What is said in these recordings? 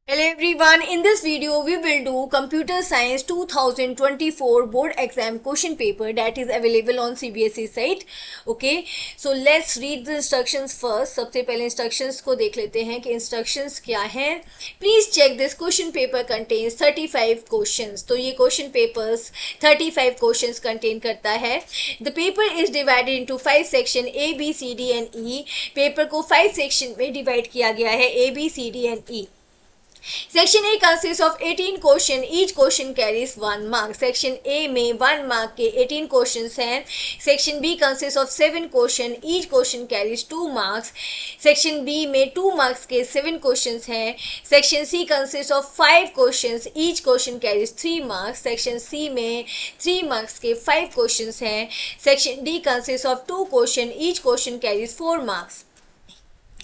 Hello everyone, in this video we will do Computer Science 2024 board exam question paper that is available on CBSE site. Okay, so let's read the instructions first. सबसे पहले instructions को देख लेते हैं कि instructions क्या हैं. Please check this question paper contains 35 questions. तो ये question papers 35 questions contain करता है. The paper is divided into 5 section A, B, C, D and E. Paper को 5 section में divide किया गया है A, B, C, D and E. Section A consists of 18 question. Each question carries 1 mark. Section A में 1 mark के 18 questions हैं. Section B consists of 7 question. Each question carries 2 marks. Section B में 2 marks के 7 questions हैं. Section C consists of 5 questions. Each question carries 3 marks. Section C में 3 marks के 5 questions हैं. Section D consists of 2 question. Each question carries 4 marks.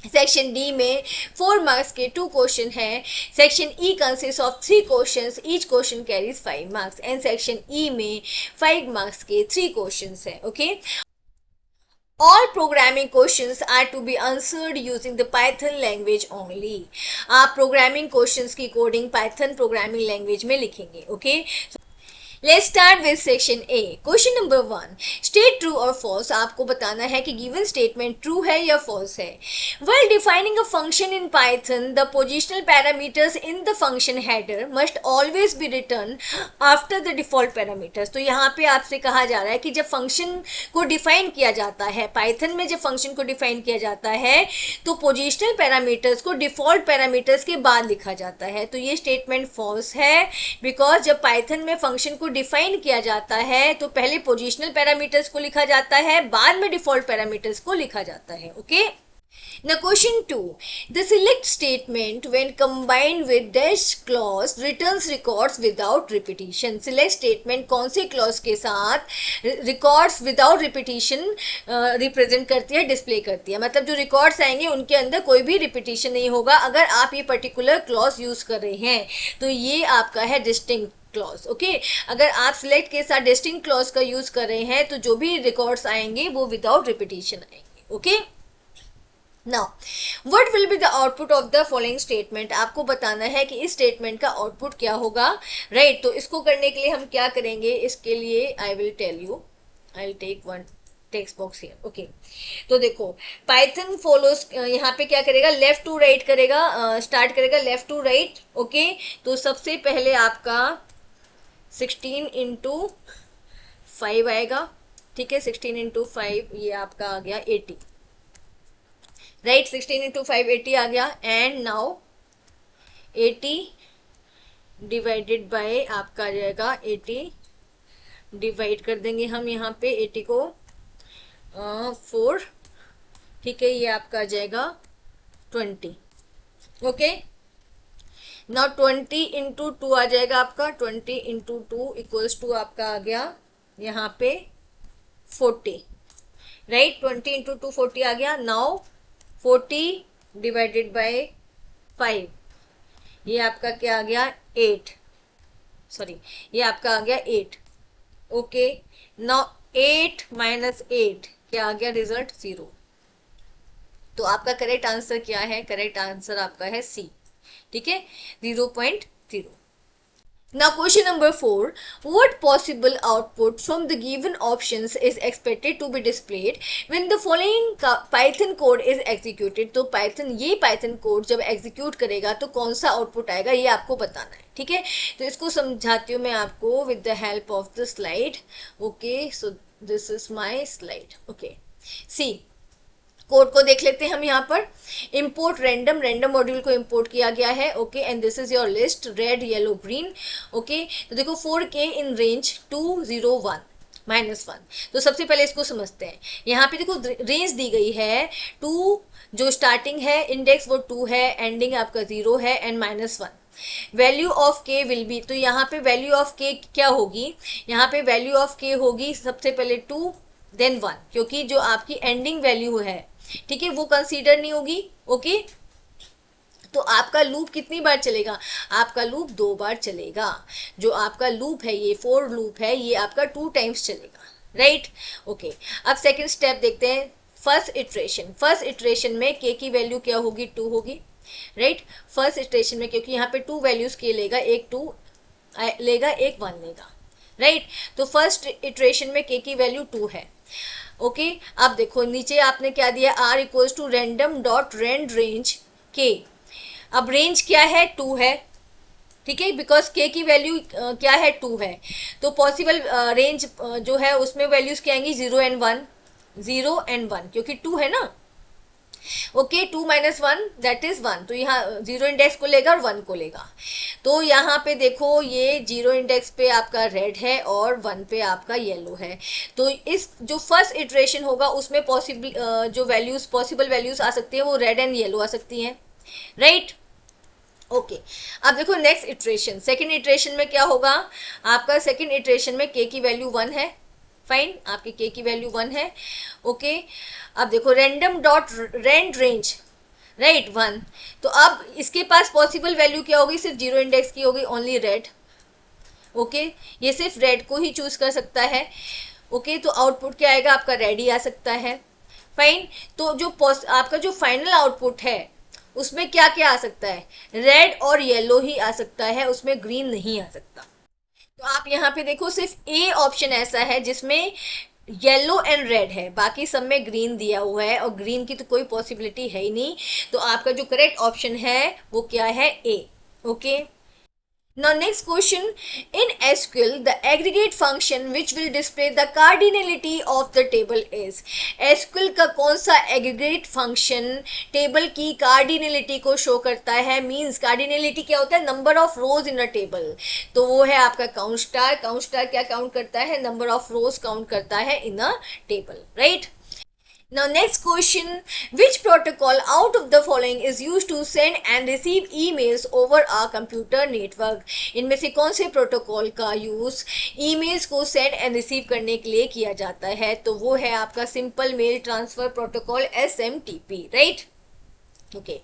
Section D में 4 marks के 2 question हैं. Section E consist of 3 questions. Each question carries 5 marks and section E में 5 marks के 3 questions हैं. Okay, All programming questions are to be answered using the Python language only. आप programming questions की coding Python programming language में लिखेंगे. Okay, Let's start with section A. Question number 1. State true or false. आपको बताना है कि given statement true है या false है. While defining a function in Python, the positional parameters in the function header must always be returned after the default parameters. तो यहाँ पे आपसे कहा जा रहा है कि जब फंक्शन को डिफाइन किया जाता है, पाइथन में जब फंक्शन को डिफाइन किया जाता है तो पोजिशनल पैरामीटर्स को डिफॉल्ट पैरामीटर्स के बाद लिखा जाता है. तो ये स्टेटमेंट फॉल्स है, बिकॉज जब पाइथन में फंक्शन को डिफाइन किया जाता है तो पहले पोजिशनल पैरामीटर्स को लिखा जाता है, बाद में डिफॉल्ट पैरामीटर्स को लिखा जाता है. Okay, Now question 2. The select statement when combined with dash clause returns records without repetition. Select statement कौन से clause के साथ records without repetition represent करती है, display करती है. मतलब जो records आएंगे उनके अंदर कोई भी repetition नहीं होगा अगर आप ये particular clause use कर रहे हैं. तो ये आपका है distinct क्लॉज. ओके, अगर आप सिलेक्ट के साथ डिस्टिंक्ट क्लॉज का यूज कर रहे हैं तो जो भी रिकॉर्ड्स आएंगे वो विदाउट रिपीटिशन आएंगे. Okay, now what will be the output of the following statement. आपको बताना है कि इस स्टेटमेंट का आउटपुट क्या होगा. राइट, तो इसको करने के लिए हम क्या करेंगे, इसके लिए I will tell you. I will take one text box here. Okay, तो देखो पाइथन फॉलोज यहाँ पे क्या करेगा, लेफ्ट टू राइट करेगा, स्टार्ट करेगा लेफ्ट टू राइट. ओके, तो सबसे पहले आपका 16 इंटू 5 आएगा. ठीक है, 16 इंटू 5 ये आपका आ गया 80. राइट, 16 इंटू 5 80 आ गया. एंड नाउ 80 डिवाइडेड बाय आपका आ जाएगा 80. डिवाइड कर देंगे हम यहाँ पे 80 को 4. ठीक है, ये आपका आ जाएगा 20. ओके, नाउ 20 इंटू 2 आ जाएगा आपका. 20 इंटू 2 इक्वल्स टू आपका आ गया यहाँ पे 40. राइट, 20 इंटू 2 40 आ गया. नाउ 40 डिवाइडेड बाय 5 ये आपका क्या आ गया 8. सॉरी, ये आपका आ गया 8. ओके, नाउ 8 माइनस 8 क्या आ गया, रिजल्ट 0. तो आपका करेक्ट आंसर क्या है, करेक्ट आंसर आपका है सी. ठीक है, 0.0. Now question number 4. What possible output from the given options is expected to be displayed when the following Python code is executed. तो ये Python code जब execute करेगा तो कौन सा output आएगा ये आपको बताना है. ठीक है, तो इसको समझाती हूँ मैं आपको with the help of the slide. Okay, so this is my slide. Okay, see, code को देख लेते हैं हम यहाँ पर. इंपोर्ट रैंडम मॉड्यूल को इंपोर्ट किया गया है. Okay, and this is your list red yellow green. Okay, तो देखो 4K इन रेंज 201 -1. तो सबसे पहले इसको समझते हैं. यहाँ पे देखो रेंज दी गई है 2, जो स्टार्टिंग है इंडेक्स वो 2 है, एंडिंग आपका 0 है and -1. Value of k will be, तो यहाँ पे वैल्यू ऑफ k क्या होगी, यहाँ पे वैल्यू ऑफ k होगी सबसे पहले 2 देन 1, क्योंकि जो आपकी एंडिंग वैल्यू है, ठीक है, वो कंसीडर नहीं होगी. ओके, तो आपका लूप कितनी बार चलेगा, आपका लूप 2 बार चलेगा. जो आपका लूप है ये फॉर लूप है, ये आपका 2 टाइम्स चलेगा. राइट, ओके, अब सेकंड स्टेप देखते हैं. फर्स्ट इटरेशन में k की वैल्यू क्या होगी, 2 होगी. राइट, फर्स्ट इटरेशन में, क्योंकि यहाँ पे 2 वैल्यूज के लेगा, एक 2 लेगा, एक 1 लेगा, राइट। तो फर्स्ट इटरेशन में के की वैल्यू 2 है। ओके, अब देखो नीचे आपने क्या दिया, r equals to random dot rand range के। अब रेंज क्या है, 2 है, ठीक है, बिकॉज के की वैल्यू क्या है, 2 है। तो पॉसिबल रेंज जो है उसमें वैल्यूज क्या आएंगी, 0 एंड 1, 0 एंड 1, क्योंकि 2 है ना। ओके, 2 माइनस 1 दैट इज 1, तो यहाँ 0 इंडेक्स को लेगा और 1 को लेगा। तो यहाँ पे देखो ये 0 इंडेक्स पे आपका रेड है और 1 पे आपका येलो है। तो इस जो फर्स्ट इटरेशन होगा उसमें पॉसिबल जो वैल्यूज, पॉसिबल वैल्यूज आ सकती है वो रेड एंड येलो आ सकती हैं, राइट। ओके, अब देखो नेक्स्ट इटरेशन, सेकेंड इटरेशन में क्या होगा, आपका सेकेंड इटरेशन में के की वैल्यू 1 है, फाइन, आपके के की वैल्यू 1 है। ओके, अब देखो random dot rand range, right 1, तो अब इसके पास पॉसिबल वैल्यू क्या होगी, सिर्फ 0 इंडेक्स की होगी, ओनली रेड। ओके, ये सिर्फ रेड को ही चूज कर सकता है। ओके, तो आउटपुट क्या आएगा, आपका रेड ही आ सकता है, फाइन। तो जो आपका जो फाइनल आउटपुट है उसमें क्या क्या आ सकता है, रेड और येलो ही आ सकता है, उसमें ग्रीन नहीं आ सकता। तो आप यहाँ पे देखो सिर्फ ए ऑप्शन ऐसा है जिसमें येलो एंड रेड है, बाकी सब में ग्रीन दिया हुआ है, और ग्रीन की तो कोई पॉसिबिलिटी है ही नहीं। तो आपका जो करेक्ट ऑप्शन है वो क्या है, A. Okay, now next question, in SQL the aggregate function which will display the cardinality of the table is, SQL का कौन सा aggregate function टेबल की cardinality को शो करता है, मीन्स cardinality क्या होता है, number of rows in a table, तो वो है आपका काउंट स्टार। काउंट स्टार क्या काउंट करता है, नंबर ऑफ रोज काउंट करता है in a table, right. Now next question, which protocol out of the following is used to send and receive emails over a computer network? इनमें से कौन से protocol का यूज ईमेल्स को send and receive करने के लिए किया जाता है, तो वो है आपका simple mail transfer protocol, SMTP, right. Okay,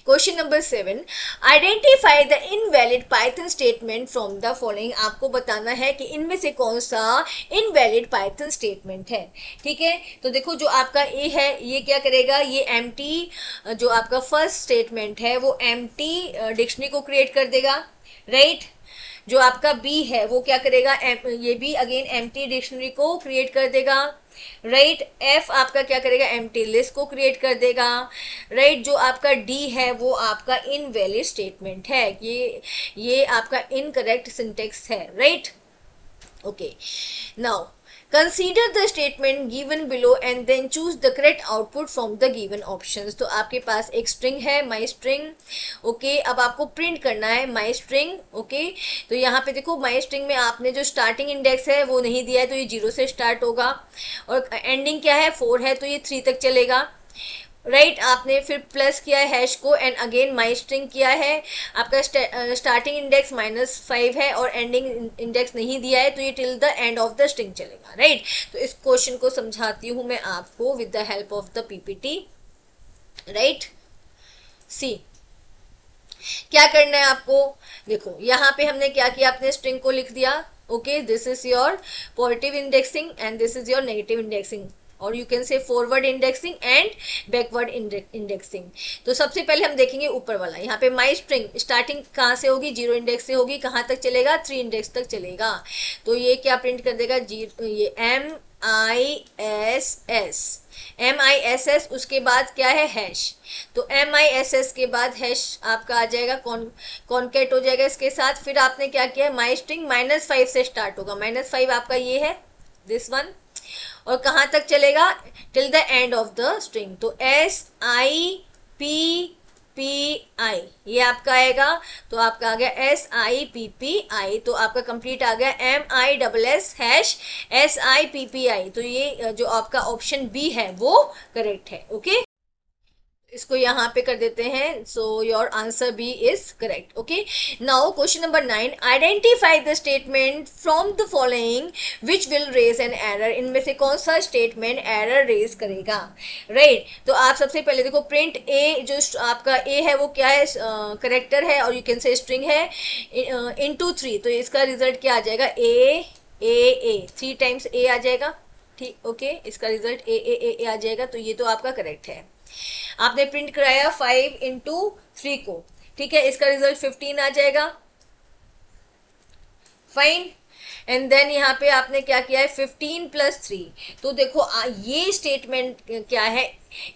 question number 7, identify the invalid Python statement from the following। आपको बताना है कि इनमें से कौन सा invalid Python statement है, ठीक है। तो देखो जो आपका A है ये क्या करेगा, ये empty जो आपका फर्स्ट स्टेटमेंट है वो empty डिक्शनरी को क्रिएट कर देगा, राइट। जो आपका बी है वो क्या करेगा, ये भी अगेन एम्प्टी डिक्शनरी को क्रिएट कर देगा, राइट। एफ आपका क्या करेगा, एम्प्टी लिस्ट को क्रिएट कर देगा, राइट। जो आपका डी है वो आपका इनवैलिड स्टेटमेंट है, ये आपका इनकरेक्ट सिंटेक्स है, right. Okay, now consider the statement given below and then choose the correct output from the given options। तो आपके पास एक स्ट्रिंग है my string, ओके, अब आपको प्रिंट करना है my string, ओके। तो यहाँ पे देखो my string में आपने जो स्टार्टिंग इंडेक्स है वो नहीं दिया है, तो ये 0 से स्टार्ट होगा, और एंडिंग क्या है 4 है, तो ये 3 तक चलेगा, राइट। आपने फिर प्लस किया है हैश को एंड अगेन माई स्ट्रिंग किया है, आपका स्टार्टिंग इंडेक्स -5 है और एंडिंग इंडेक्स नहीं दिया है, तो ये till the end of the string चलेगा, राइट। तो इस क्वेश्चन को समझाती हूँ मैं आपको with the help of the PPT, right. See क्या करना है आपको, देखो यहाँ पे हमने क्या किया, अपने स्ट्रिंग को लिख दिया, okay, this is your positive indexing and this is your negative indexing, और you can say forward indexing and backward indexing. तो सबसे पहले हम देखेंगे ऊपर वाला, यहाँ पे माई स्ट्रिंग स्टार्टिंग कहाँ से होगी, 0 इंडेक्स से होगी, कहाँ तक चलेगा, 3 इंडेक्स तक चलेगा। तो ये क्या प्रिंट कर देगा, ये MISS, उसके बाद क्या है हैश, तो MISS के बाद हैश आपका आ जाएगा, कॉन्केट हो जाएगा इसके साथ। फिर आपने क्या किया, माई स्ट्रिंग -5 से स्टार्ट होगा, -5 आपका ये है दिस वन, और कहाँ तक चलेगा, till the end of the string. तो SIPPI ये आपका आएगा, तो आपका आ गया SIPPI, तो आपका कंप्लीट आ गया MISS SIPPI। तो ये जो आपका ऑप्शन बी है वो करेक्ट है, ओके। इसको यहाँ पे कर देते हैं, so your answer B is correct, okay. Now question number 9, identify the statement from the following which will raise an error. इनमें से कौन सा स्टेटमेंट एरर रेज करेगा, राइट। तो आप सबसे पहले देखो प्रिंट ए, जो आपका ए है वो क्या है, करेक्टर है, और यू कैन से स्ट्रिंग है इनटू 3, तो इसका रिजल्ट क्या आ जाएगा, ए 3 टाइम्स ए आ जाएगा, ठीक, ओके। इसका रिजल्ट ए आ जाएगा, तो ये तो आपका करेक्ट है। आपने प्रिंट कराया 5 × 3 को, ठीक है, इसका रिजल्ट 15 आ जाएगा, फाइन। एंड देन यहाँ पे आपने क्या किया है 15 + 3, तो देखो ये स्टेटमेंट क्या है,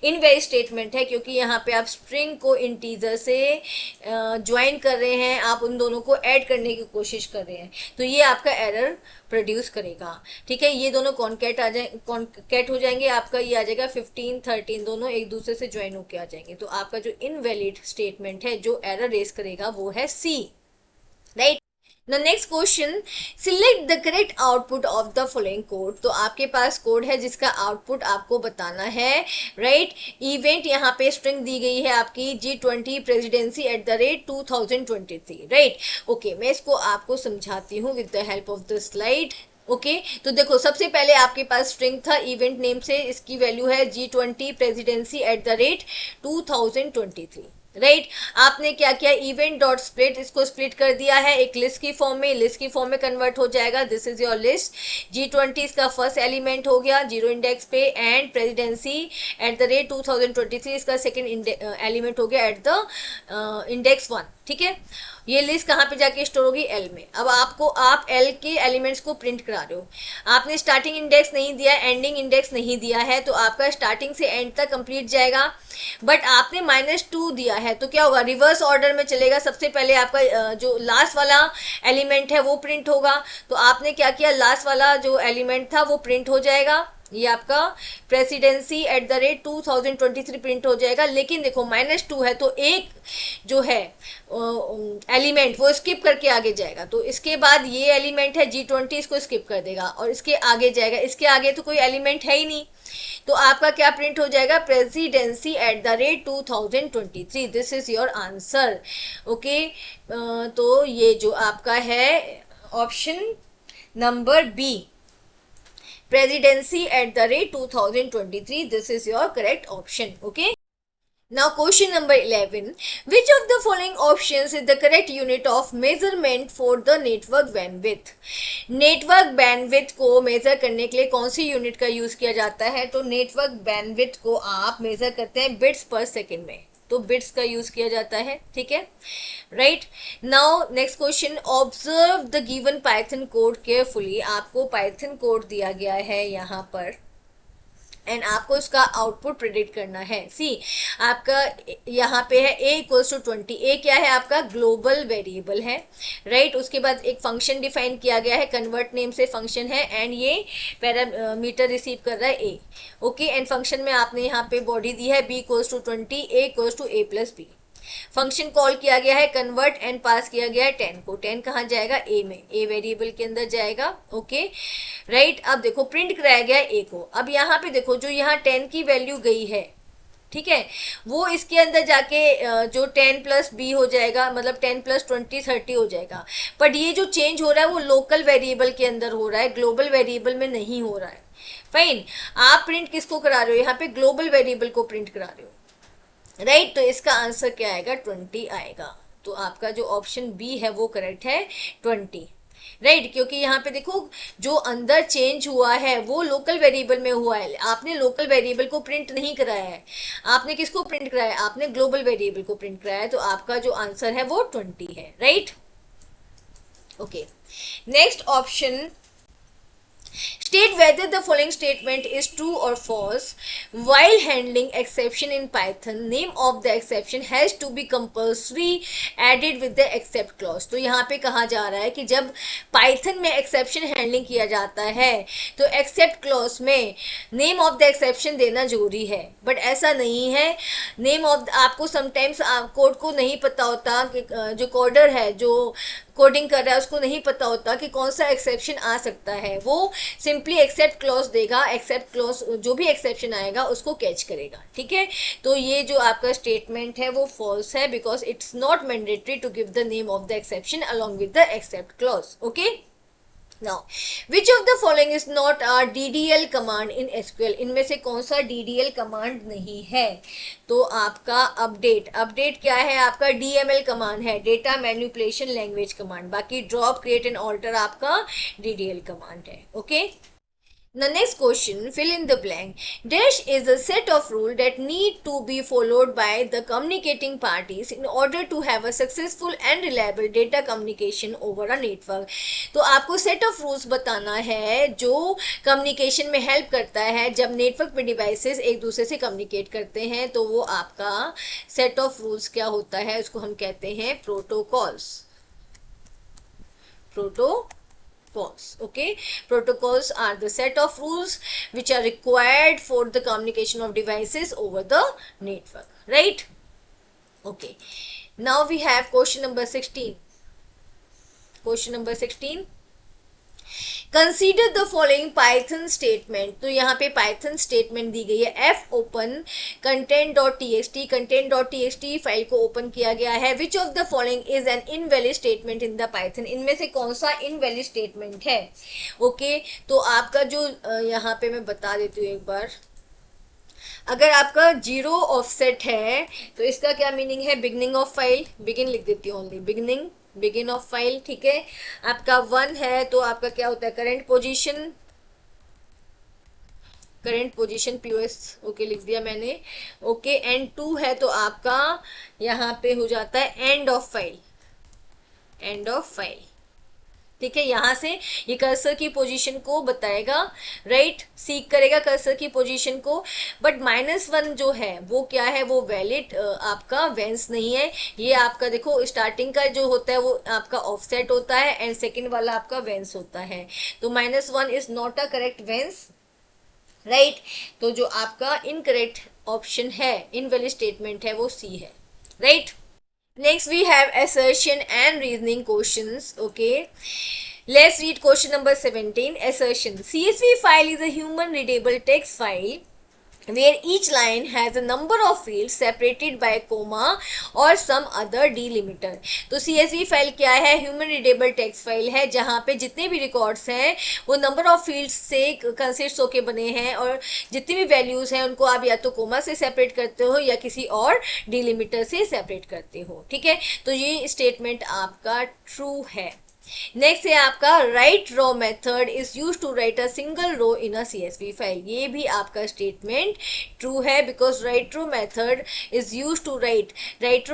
इनवैलिड स्टेटमेंट है, क्योंकि यहाँ पे आप स्ट्रिंग को इंटीजर से ज्वाइन कर रहे हैं, आप उन दोनों को ऐड करने की कोशिश कर रहे हैं, तो ये आपका एरर प्रोड्यूस करेगा, ठीक है। ये दोनों कॉन्कैट हो जाएंगे, आपका ये आ जाएगा 15 13 दोनों एक दूसरे से ज्वाइन होके आ जाएंगे, तो आपका जो इनवैलिड स्टेटमेंट है जो एरर रेज करेगा वो है सी, right. The next question, select the correct output of the following code। तो आपके पास कोड है जिसका आउटपुट आपको बताना है, राइट। इवेंट यहाँ पे स्ट्रिंग दी गई है आपकी G20 प्रेसिडेंसी @2023, राइट। ओके, मैं इसको आपको समझाती हूँ with the help of the slide. Okay तो देखो, सबसे पहले आपके पास स्ट्रिंग था इवेंट नेम से, इसकी वैल्यू है G20 प्रेसिडेंसी @2023, राइट। आपने क्या किया, इवेंट डॉट स्प्लिट, इसको स्प्लिट कर दिया है एक लिस्ट की फॉर्म में, लिस्ट की फॉर्म में कन्वर्ट हो जाएगा, this is your list. G20 इसका फर्स्ट एलिमेंट हो गया 0 इंडेक्स पे, एंड प्रेसिडेंसी @2023 इसका सेकंड एलिमेंट हो गया एट द इंडेक्स 1, ठीक है। ये लिस्ट कहाँ पे जाके स्टोर होगी, एल में। अब आप एल के एलिमेंट्स को प्रिंट करा रहे हो, आपने स्टार्टिंग इंडेक्स नहीं दिया, एंडिंग इंडेक्स नहीं दिया है, तो आपका स्टार्टिंग से एंड तक कंप्लीट जाएगा। बट आपने -2 दिया है, तो क्या होगा, रिवर्स ऑर्डर में चलेगा। सबसे पहले आपका जो लास्ट वाला एलिमेंट है वो प्रिंट होगा, तो आपने क्या किया, लास्ट वाला जो एलिमेंट था वो प्रिंट हो जाएगा, ये आपका प्रेसिडेंसी @2023 प्रिंट हो जाएगा। लेकिन देखो -2 है, तो एक जो है एलिमेंट वो स्किप करके आगे जाएगा, तो इसके बाद ये एलिमेंट है G20, इसको स्किप कर देगा और इसके आगे जाएगा, इसके आगे तो कोई एलिमेंट है ही नहीं, तो आपका क्या प्रिंट हो जाएगा, presidency @2023, this is your answer, okay. तो ये जो आपका है option number B, presidency @2023, this is your correct option, okay। Now question number 11, which of the following options is the correct unit of measurement for the network bandwidth। Network bandwidth को major करने के लिए कौन सी unit का use किया जाता है, तो नेटवर्क बैंडविड्थ को आप मेजर करते हैं बिट्स पर सेकंड में, तो बिट्स का यूज किया जाता है, ठीक है, right. Now next question, observe the given Python code carefully. आपको पाइथन कोड दिया गया है यहाँ पर एंड आपको इसका आउटपुट प्रेडिक्ट करना है। सी आपका यहाँ पे है a = 20, a क्या है आपका ग्लोबल वेरिएबल है, राइट। उसके बाद एक फंक्शन डिफाइन किया गया है, कन्वर्ट नेम से फंक्शन है, एंड ये पैरामीटर रिसीव कर रहा है a, ओके। एंड फंक्शन में आपने यहाँ पे बॉडी दी है b = 20, a = a + b। Function call किया गया है कन्वर्ट, एंड पास किया गया है 10 को, 10 कहाँ जाएगा, a में, a वेरिएबल के अंदर जाएगा, ओके, राइट। अब देखो प्रिंट कराया गया a को, अब यहाँ पे देखो जो यहाँ 10 की वैल्यू गई है, ठीक है, वो इसके अंदर जाके जो 10 + b हो जाएगा, मतलब 10 + 20 30 हो जाएगा। बट ये जो चेंज हो रहा है वो लोकल वेरिएबल के अंदर हो रहा है, ग्लोबल वेरिएबल में नहीं हो रहा है, फाइन। आप प्रिंट किसको करा रहे हो, यहाँ पे ग्लोबल वेरिएबल को प्रिंट करा रहे हो, राइट। तो इसका आंसर क्या आएगा, 20 आएगा। तो आपका जो ऑप्शन बी है वो करेक्ट है, 20, राइट। क्योंकि यहाँ पे देखो जो अंदर चेंज हुआ है वो लोकल वेरिएबल में हुआ है, आपने लोकल वेरिएबल को प्रिंट नहीं कराया है, आपने किसको प्रिंट कराया है, आपने ग्लोबल वेरिएबल को प्रिंट कराया है, तो आपका जो आंसर है वो 20 है, right, okay. Next option, state whether the following statement is true or false while handling exception in Python। name of the exception has to be compulsory added with the except clause। तो यहाँ पे कहा जा रहा है कि जब Python में exception handling किया जाता है तो except clause में name of the exception देना जरूरी है, बट ऐसा नहीं है। name of आपको sometimes कोड को नहीं पता होता कि जो कोडर है जो कोडिंग कर रहा है उसको नहीं पता होता कि कौन सा एक्सेप्शन आ सकता है, वो सिंपली एक्सेप्ट क्लॉज देगा, एक्सेप्ट क्लॉज जो भी एक्सेप्शन आएगा उसको कैच करेगा, ठीक है। तो ये जो आपका स्टेटमेंट है वो फॉल्स है, because it's not mandatory to give the name of the exception along with the except clause, okay. Now, which of the following is not a DDL command in SQL? इनमें से कौन सा DDL command नहीं है, तो आपका update क्या है, आपका DML कमांड है, डेटा मैनिपुलेशन लैंग्वेज कमांड। बाकी ड्रॉप, क्रिएट एंड ऑल्टर आपका DDL कमांड है, okay. The next question, fill in the blank. Dash is a set of rules that need to be followed by the communicating parties in order to have a successful and reliable data communication over a network. तो आपको set of rules बताना है जो communication में help करता है जब network पे devices एक दूसरे से communicate करते हैं, तो वो आपका set of rules क्या होता है, उसको हम कहते हैं protocols. Okay, protocols are the set of rules which are required for the communication of devices over the network, right? Okay, now we have question number 16. Consider the following Python statement. तो यहाँ पे Python statement दी गई है. F open content.txt file को open किया गया है. Which of the following is an invalid statement in the Python. इनमें से कौन सा इनवैलिड स्टेटमेंट है. ओके, तो आपका जो यहाँ पे मैं बता देती हूँ एक बार. अगर आपका 0 ऑफसेट है तो इसका क्या मीनिंग है, बिगनिंग ऑफ फाइल. बिगिन लिख देती हूँ ओनली, बिगिन ऑफ फाइल. ठीक है, आपका 1 है तो आपका क्या होता है, करंट पोजीशन पीओएस. ओके, लिख दिया मैंने. ओके, एंड 2 है तो आपका यहाँ पे हो जाता है एंड ऑफ फाइल. ठीक है, यहाँ से ये कर्सर की पोजीशन को बताएगा, राइट, सीक करेगा कर्सर की पोजीशन को. बट -1 जो है वो क्या है, वो वैलिड आपका वेंस नहीं है. ये आपका देखो स्टार्टिंग का जो होता है वो आपका ऑफसेट होता है एंड सेकंड वाला आपका वेंस होता है. तो -1 is not a correct once, right. तो जो आपका इनकरेक्ट ऑप्शन है, इनवैलिड स्टेटमेंट है, वो सी है, right. Next we have assertion and reasoning questions. Okay, let's read question number 17. Assertion. CSV file is a human readable text file where each line has a number of fields separated by comma or some other delimiter. तो CSV file क्या है, human readable text file है जहाँ पे जितने भी records हैं वो नंबर ऑफ फील्ड्स से कंसिस्ट होके बने हैं और जितनी भी वैल्यूज हैं उनको आप या तो कोमा से सेपरेट करते हो या किसी और डिलिमिटर से सेपरेट करते हो. ठीक है, तो ये स्टेटमेंट आपका ट्रू है. नेक्स्ट है आपका write row method is use to write a single row in a CSV file. ये भी आपका स्टेटमेंट ट्रू है because write row method is use to write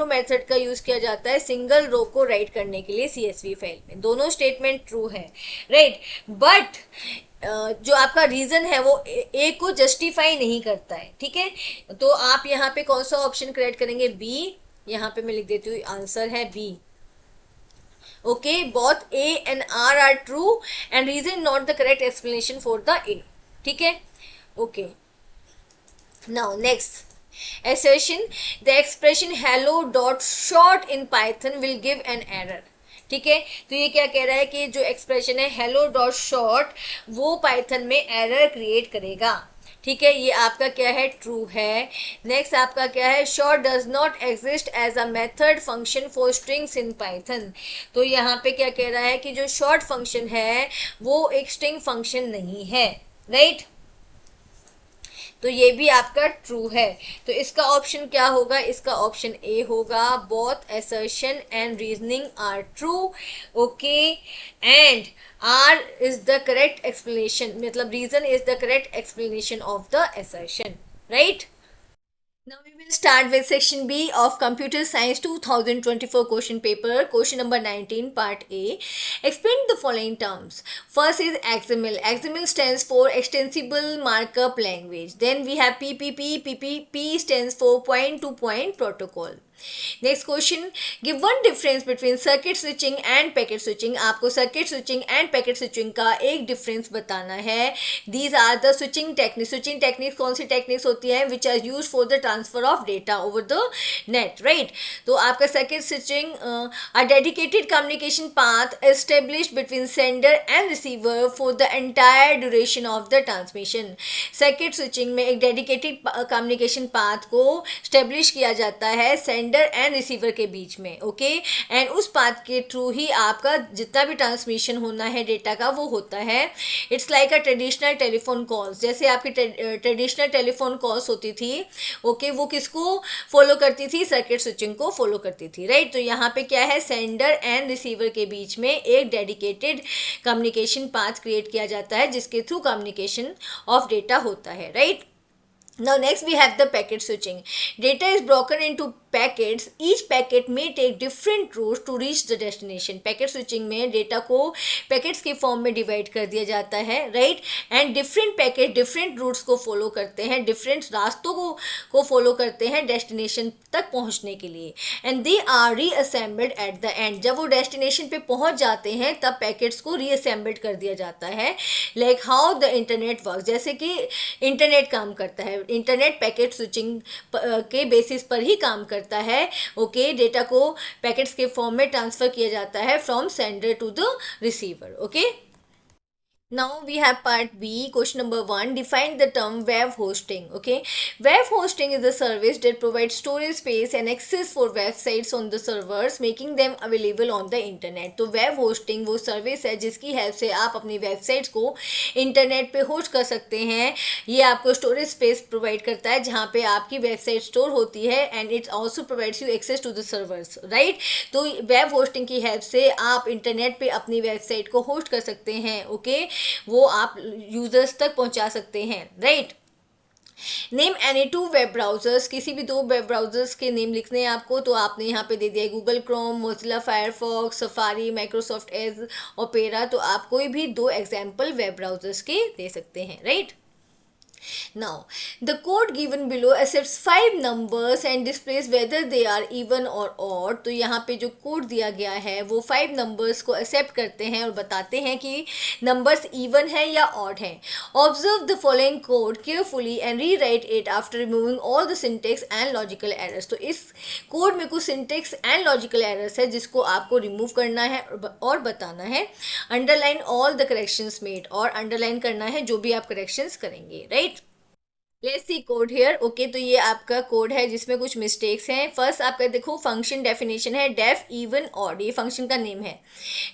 method का यूज किया जाता है सिंगल रो को राइट करने के लिए CSV फाइल में. दोनों स्टेटमेंट ट्रू है, राइट. बट जो आपका रीजन है वो ए को जस्टिफाई नहीं करता है. ठीक है, तो आप यहाँ पे कौन सा ऑप्शन करेक्ट करेंगे, बी. यहाँ पे मैं लिख देती हूँ आंसर है B. Okay, both A and R are true and reason not the correct explanation for the A. ठीक है, okay. Now next assertion, the expression hello dot short in Python will give an error. ठीक है, तो ये क्या कह रहा है कि जो एक्सप्रेशन है hello dot short वो पाइथन में एरर क्रिएट करेगा. ठीक है, ये आपका क्या है, ट्रू है. नेक्स्ट आपका क्या है, sort does not exist as a method function for strings in Python. तो यहाँ पे क्या कह रहा है कि जो शॉर्ट फंक्शन है वो एक स्ट्रिंग फंक्शन नहीं है, राइट. तो ये भी आपका ट्रू है. तो इसका ऑप्शन क्या होगा, इसका ऑप्शन ए होगा. Both assertion and reasoning are true. Okay, and R is the correct explanation, मतलब reason is the correct explanation of the assertion, right. Now we will start with section B of Computer Science 2024 question paper, question number 19, part A. Explain the following terms. First is XML. XML stands for Extensible Markup Language. Then we have PPP. PPP stands for Point to Point Protocol. Next question, give one difference between circuit switching and packet switching. आपको circuit switching and packet switching का एक difference बताना है. These are the switching techniques. Switching techniques कौन सी techniques होती है, which are use for the transfer of data over the net, right. तो आपका circuit switching a dedicated communication path established between sender and receiver for the entire duration of the transmission. Circuit switching में एक dedicated communication path को establish किया जाता है sender sender and receiver के बीच में, ओके, एंड उस पाथ के थ्रू ही आपका जितना भी ट्रांसमिशन होना है डेटा का वो होता है. It's like a traditional telephone calls, जैसे आपकी ट्रेडिशनल टेलीफोन कॉल्स होती थी, ओके, वो किसको फॉलो करती थी, सर्किट स्विचिंग को फॉलो करती थी, राइट. तो यहाँ पे क्या है, सेंडर एंड रिसीवर के बीच में एक डेडिकेटेड कम्युनिकेशन पाथ क्रिएट किया जाता है जिसके थ्रू कम्युनिकेशन ऑफ डेटा होता है, right. Now next we have the packet switching. Data is broken into packets. Each packet may take different routes to reach the destination. Packet switching में data को packets के form में divide कर दिया जाता है, right? And different packet different routes को follow करते हैं, different रास्तों को follow करते हैं destination तक पहुंचने के लिए. And they are reassembled at the end. जब वो destination पे पहुंच जाते हैं तब packets को reassembled कर दिया जाता है. Like how the internet works. जैसे कि इंटरनेट काम करता है, इंटरनेट पैकेट स्विचिंग के बेसिस पर ही काम करता है, ओके. डेटा को पैकेट्स के फॉर्म में ट्रांसफर किया जाता है from sender to the receiver, okay. Now we have part B, question number 1. Define the term web hosting. Okay, web hosting is a service that provides storage space and access for websites on the servers, making them available on the internet. तो web hosting वो service है जिसकी help से आप अपनी websites को internet पे host कर सकते हैं. ये आपको स्टोरेज स्पेस प्रोवाइड करता है जहाँ पे आपकी वेबसाइट स्टोर होती है, and it also provides you access to the servers, right. तो वेब होस्टिंग की हेल्प से आप इंटरनेट पे अपनी वेबसाइट को होस्ट कर सकते हैं, ओके. वो आप यूजर्स तक पहुंचा सकते हैं, right. Name any 2 web browsers, किसी भी 2 वेब ब्राउजर्स के नेम लिखने हैं आपको, तो आपने यहाँ पे दे दिया है Google Chrome, Mozilla Firefox, safari, Microsoft Edge, opera. तो आप कोई भी 2 एग्जाम्पल वेब ब्राउजर्स के दे सकते हैं, right. Now, the code given below accepts 5 numbers and displays whether they are even or odd. तो यहाँ पे जो कोड दिया गया है वो 5 numbers को accept करते हैं और बताते हैं कि numbers even है या odd है. Observe the following code carefully and rewrite it after removing all the syntax and logical errors. तो इस कोड में कुछ syntax and logical errors है जिसको आपको remove करना है और बताना है. Underline all the corrections made, और underline करना है जो भी आप corrections करेंगे, right? Let's see code here, okay. तो ये आपका कोड है जिसमें कुछ मिस्टेक्स हैं. फर्स्ट आपका देखो फंक्शन डेफिनेशन है डेफ इवन ऑड, ये फंक्शन का नेम है,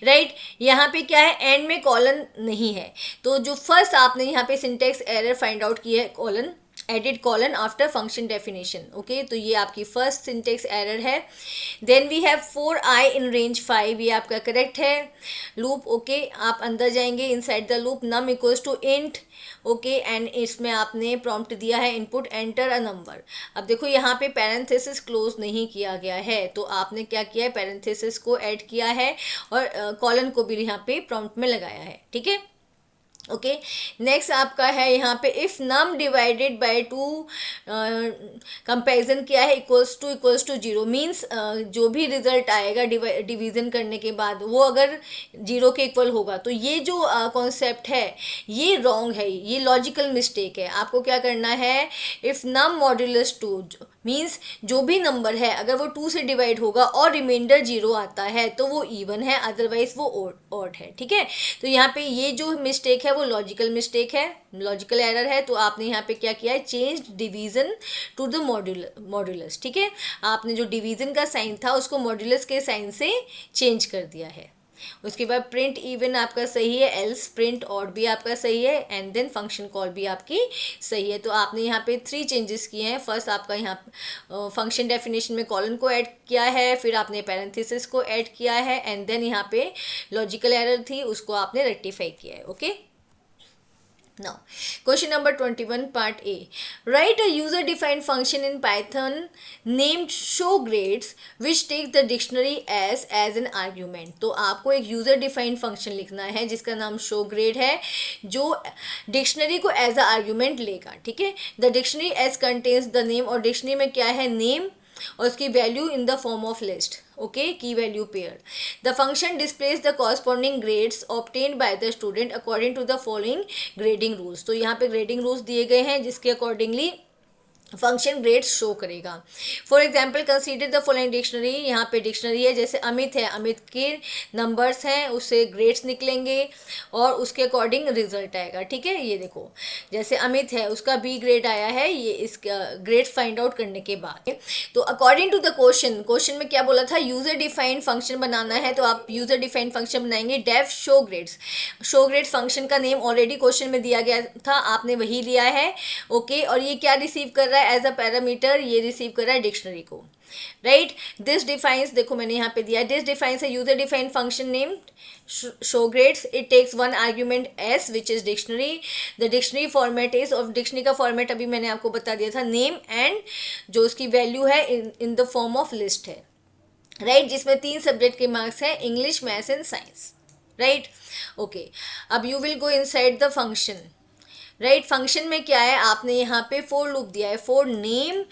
राइट. यहाँ पे क्या है, एंड में कॉलन नहीं है. तो जो फर्स्ट आपने यहाँ पे सिंटेक्स एरर फाइंड आउट की है, colon, added colon after function definition, okay. तो ये आपकी फर्स्ट सिंटेक्स एरर है. Then we have 4i in range 5, ये आपका करेक्ट है. लूप, ओके, आप अंदर जाएंगे inside the loop, num equals to int, okay, and इसमें आपने प्रॉम्प्ट दिया है इनपुट एंटर अ नंबर. अब देखो यहाँ पे पैरेंथेसिस क्लोज नहीं किया गया है, तो आपने क्या किया है, पैरेंथेसिस को ऐड किया है और कॉलन को भी यहाँ पे प्रॉम्प्ट में लगाया है, ठीक है, ओके. नेक्स्ट आपका है यहाँ पे if num divided by 2, comparison किया है इक्वल्स टू 0, मीन्स जो भी रिजल्ट आएगा डिवीजन करने के बाद वो अगर 0 के इक्वल होगा, तो ये जो कॉन्सेप्ट है ये रॉन्ग है, ये लॉजिकल मिस्टेक है. आपको क्या करना है, इफ नम मॉड्यूलस 2 मीन्स जो भी नंबर है अगर वो 2 से डिवाइड होगा और रिमाइंडर 0 आता है तो वो इवन है, अदरवाइज वो ऑड है, ठीक है. तो यहाँ पे ये जो मिस्टेक है वो लॉजिकल मिस्टेक है, लॉजिकल एरर है. तो आपने यहाँ पे क्या किया है, change division to the modulus, ठीक है. आपने जो डिवीजन का साइन था उसको मॉड्यूलस के साइन से चेंज कर दिया है. उसके बाद प्रिंट इवन आपका सही है, एल्स प्रिंट ऑड भी आपका सही है, एंड देन फंक्शन कॉल भी आपकी सही है. तो आपने यहाँ पे 3 चेंजेस किए हैं. फर्स्ट आपका यहाँ फंक्शन डेफिनेशन में कॉलन को ऐड किया है, फिर आपने पैरेंथेसिस को ऐड किया है, एंड देन यहाँ पे लॉजिकल एरर थी उसको आपने रेक्टिफाई किया है, okay. Now, question number 21, part A. Write a user-defined function in Python named showGrades, which takes the dictionary as an argument. तो आपको एक user-defined function लिखना है जिसका नाम showGrade है, जो डिक्शनरी को एज अ आर्ग्यूमेंट लेगा, ठीक है. The dictionary as contains the name, और डिक्शनरी में क्या है, नेम और उसकी value in the form of list, okay, key value pair. The function displays the corresponding grades obtained by the student according to the following grading rules. तो यहाँ पे grading rules दिए गए हैं जिसके अकॉर्डिंगली फंक्शन ग्रेड्स शो करेगा। For example consider the following dictionary, यहाँ पे डिक्शनरी है, जैसे अमित है, अमित के नंबर्स हैं, उससे ग्रेड्स निकलेंगे और उसके अकॉर्डिंग रिजल्ट आएगा। ठीक है, ये देखो जैसे अमित है उसका बी ग्रेड आया है, ये इसका ग्रेड फाइंड आउट करने के बाद। तो अकॉर्डिंग टू द क्वेश्चन में क्या बोला था, यूजर डिफाइंड फंक्शन बनाना है, तो आप यूजर डिफाइंड फंक्शन बनाएंगे def show grades. Show grades function का नेम ऑलरेडी क्वेश्चन में दिया गया था, आपने वही लिया है। ओके, और ये क्या रिसीव कर रहा है एज अ पैरामीटर, ये रिसीव कर रहा है डिक्शनरी को, राइट। दिस डिफाइंस, देखो मैंने यहाँ पे दिया, this defines a user defined function name show grades, it takes one argument S which is dictionary, the dictionary format is, और डिक्शनरी का फॉर्मेट अभी मैंने आपको बता दिया था, नेम एंड जो उसकी वैल्यू है in the form of list है, राइट, जिसमें 3 सब्जेक्ट के मार्क्स हैं, English, maths and science, right. Okay, अब you will go inside the function, right. Function में क्या है, आपने यहाँ पे फॉर लूप दिया है, for name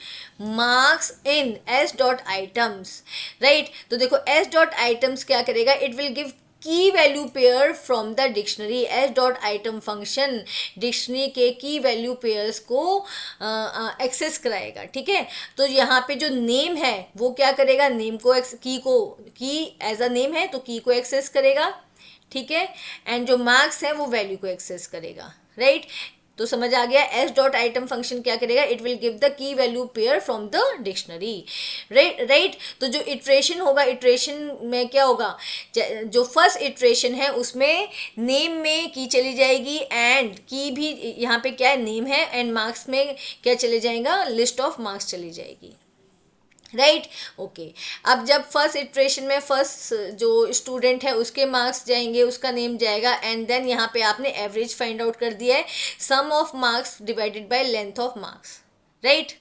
marks in S dot items, right. तो देखो एस डॉट आइटम्स क्या करेगा, इट विल गिव की value pair from the dictionary. S dot item function dictionary के की वैल्यू पेयर्स को एक्सेस कराएगा। ठीक है, तो यहाँ पे जो नेम है वो क्या करेगा, नेम को की एज अ नेम है तो की को एक्सेस करेगा, ठीक है, एंड जो मार्क्स है वो वैल्यू को एक्सेस करेगा, राइट। तो समझ आ गया, एस डॉट आइटम फंक्शन क्या करेगा, it will give the key value pair from the dictionary, right. तो जो इटरेशन होगा, इटरेशन में क्या होगा, जो फर्स्ट इटरेशन है उसमें नेम में की चली जाएगी एंड की भी यहाँ पे क्या है, नेम है, एंड मार्क्स में क्या चले जाएगा, लिस्ट ऑफ मार्क्स चली जाएगी, राइट। ओके, अब जब फर्स्ट इटरेशन में फर्स्ट जो स्टूडेंट है उसके मार्क्स जाएंगे, उसका नेम जाएगा, एंड देन यहाँ पे आपने एवरेज फाइंड आउट कर दिया है, sum of marks divided by length of marks, right.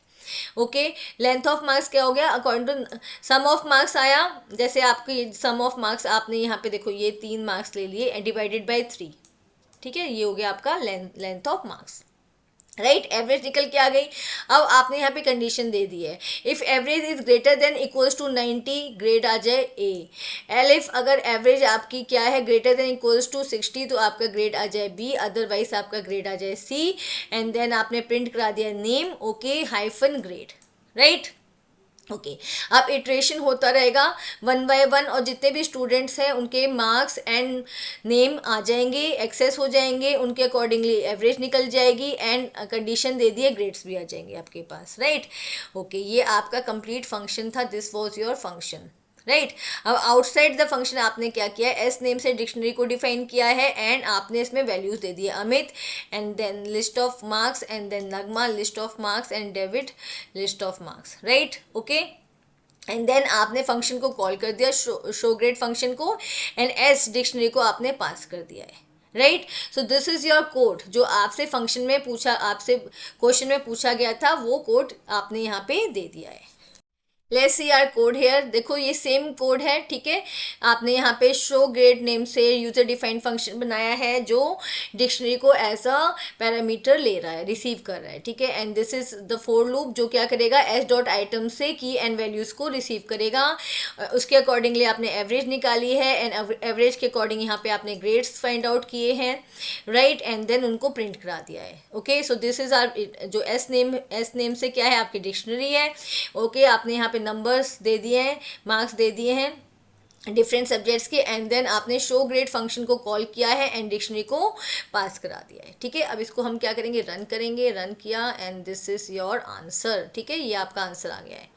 Okay, length of marks क्या हो गया, according to sum of marks आया, जैसे आपकी सम ऑफ मार्क्स आपने यहाँ पे देखो ये 3 मार्क्स ले लिए डिवाइडेड बाय 3, ठीक है, ये हो गया आपका length of marks, right. Average निकल के आ गई। अब आपने यहाँ पे कंडीशन दे दी है, if average is greater than equals to 90 grade आ जाए ए, एल इफ अगर एवरेज आपकी क्या है ग्रेटर देन इक्वल्स टू 60 तो आपका ग्रेड आ जाए बी, अदरवाइज आपका ग्रेड आ जाए सी, एंड देन आपने प्रिंट करा दिया name okay hyphen grade, right. Okay, अब इटरेशन होता रहेगा 1 बाय 1 और जितने भी स्टूडेंट्स हैं उनके मार्क्स एंड नेम आ जाएंगे, एक्सेस हो जाएंगे, उनके अकॉर्डिंगली एवरेज निकल जाएगी एंड कंडीशन दे दिए ग्रेड्स भी आ जाएंगे आपके पास, राइट। ओके, ये आपका कंप्लीट फंक्शन था, this was your function, right. अब आउटसाइड द फंक्शन आपने क्या किया, एस नेम से डिक्शनरी को डिफाइन किया है एंड आपने इसमें वैल्यूज दे दिए, Amit and then list of marks and then Nagma list of marks and David list of marks, right. Okay, and then आपने फंक्शन को कॉल कर दिया, शो ग्रेड फंक्शन को, एंड एस डिक्शनरी को आपने पास कर दिया है, right. So this is your code, जो आपसे फंक्शन में पूछा, आपसे क्वेश्चन में पूछा गया था, वो कोड आपने यहाँ पे दे दिया है। Let's see our code here, देखो ये सेम कोड है, ठीक है। आपने यहाँ पे शो ग्रेड नेम से यूजर डिफाइंड फंक्शन बनाया है जो डिक्शनरी को एज अ पैरामीटर ले रहा है, रिसीव कर रहा है, ठीक है। And this is the for loop जो क्या करेगा, एस डॉट आइटम से की एंड वैल्यूज को रिसीव करेगा, उसके अकॉर्डिंगली आपने एवरेज निकाली है एंड एवरेज के अकॉर्डिंग यहाँ पे आपने ग्रेड्स फाइंड आउट किए हैं, राइट, एंड देन उनको प्रिंट करा दिया है। Okay, so this is our जो एस नेम से क्या है आपकी डिक्शनरी है। ओके, आपने यहाँ पे नंबर्स दे दिए हैं, मार्क्स दे दिए हैं डिफरेंट सब्जेक्ट्स के, एंड देन आपने शो ग्रेड फंक्शन को कॉल किया है एंड डिक्शनरी को पास करा दिया है, ठीक है। अब इसको हम क्या करेंगे, रन करेंगे, रन किया and this is your answer, ठीक है, ये आपका आंसर आ गया है।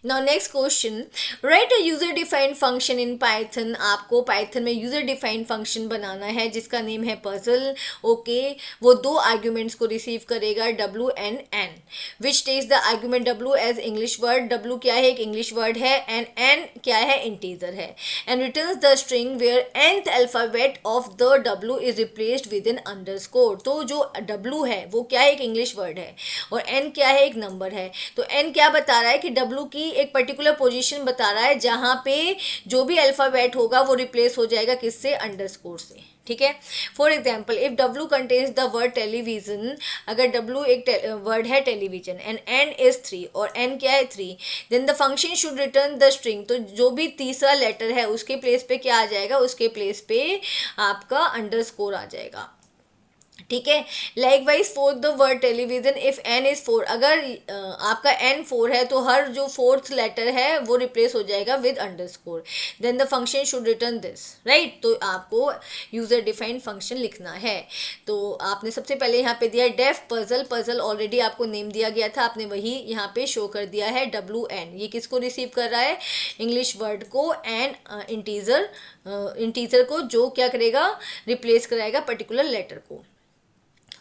Now next question, write a user defined function in Python। आपको Python में user defined function बनाना है जिसका नेम है puzzle। ओके, वो 2 आर्ग्यूमेंट्स को रिसीव करेगा w and n, which takes the argument w as English word। w क्या है, एक इंग्लिश वर्ड है, and n क्या है, इंटीजर है, and returns the string where nth alphabet of the w is replaced with an underscore। तो जो w है वो क्या है, एक इंग्लिश वर्ड है, और n क्या है, एक नंबर है। तो n क्या बता रहा है कि w की एक पर्टिकुलर पोजीशन बता रहा है जहां पे जो भी अल्फाबेट होगा वो रिप्लेस हो जाएगा किससे, अंडरस्कोर से, ठीक है। For example, if w contains the word television, अगर w एक वर्ड है टेलीविजन एंड n इज 3 और n क्या है 3, then the function should return the string. तो जो भी तीसरा लेटर है उसके प्लेस पे क्या आ जाएगा, उसके प्लेस पे आपका अंडरस्कोर आ जाएगा, ठीक है। Likewise for the word television if n is 4, अगर आपका एन 4 है तो हर जो फोर्थ लेटर है वो रिप्लेस हो जाएगा with underscore, then the function should return this, right. तो आपको यूजर डिफाइंड फंक्शन लिखना है। तो आपने सबसे पहले यहाँ पे दिया डेफ पजल, पजल ऑलरेडी आपको नेम दिया गया था, आपने वही यहाँ पे शो कर दिया है WN, ये किसको रिसीव कर रहा है, इंग्लिश वर्ड को, एंड इंटीजर, इंटीजर को जो क्या करेगा, रिप्लेस कराएगा पर्टिकुलर लेटर को।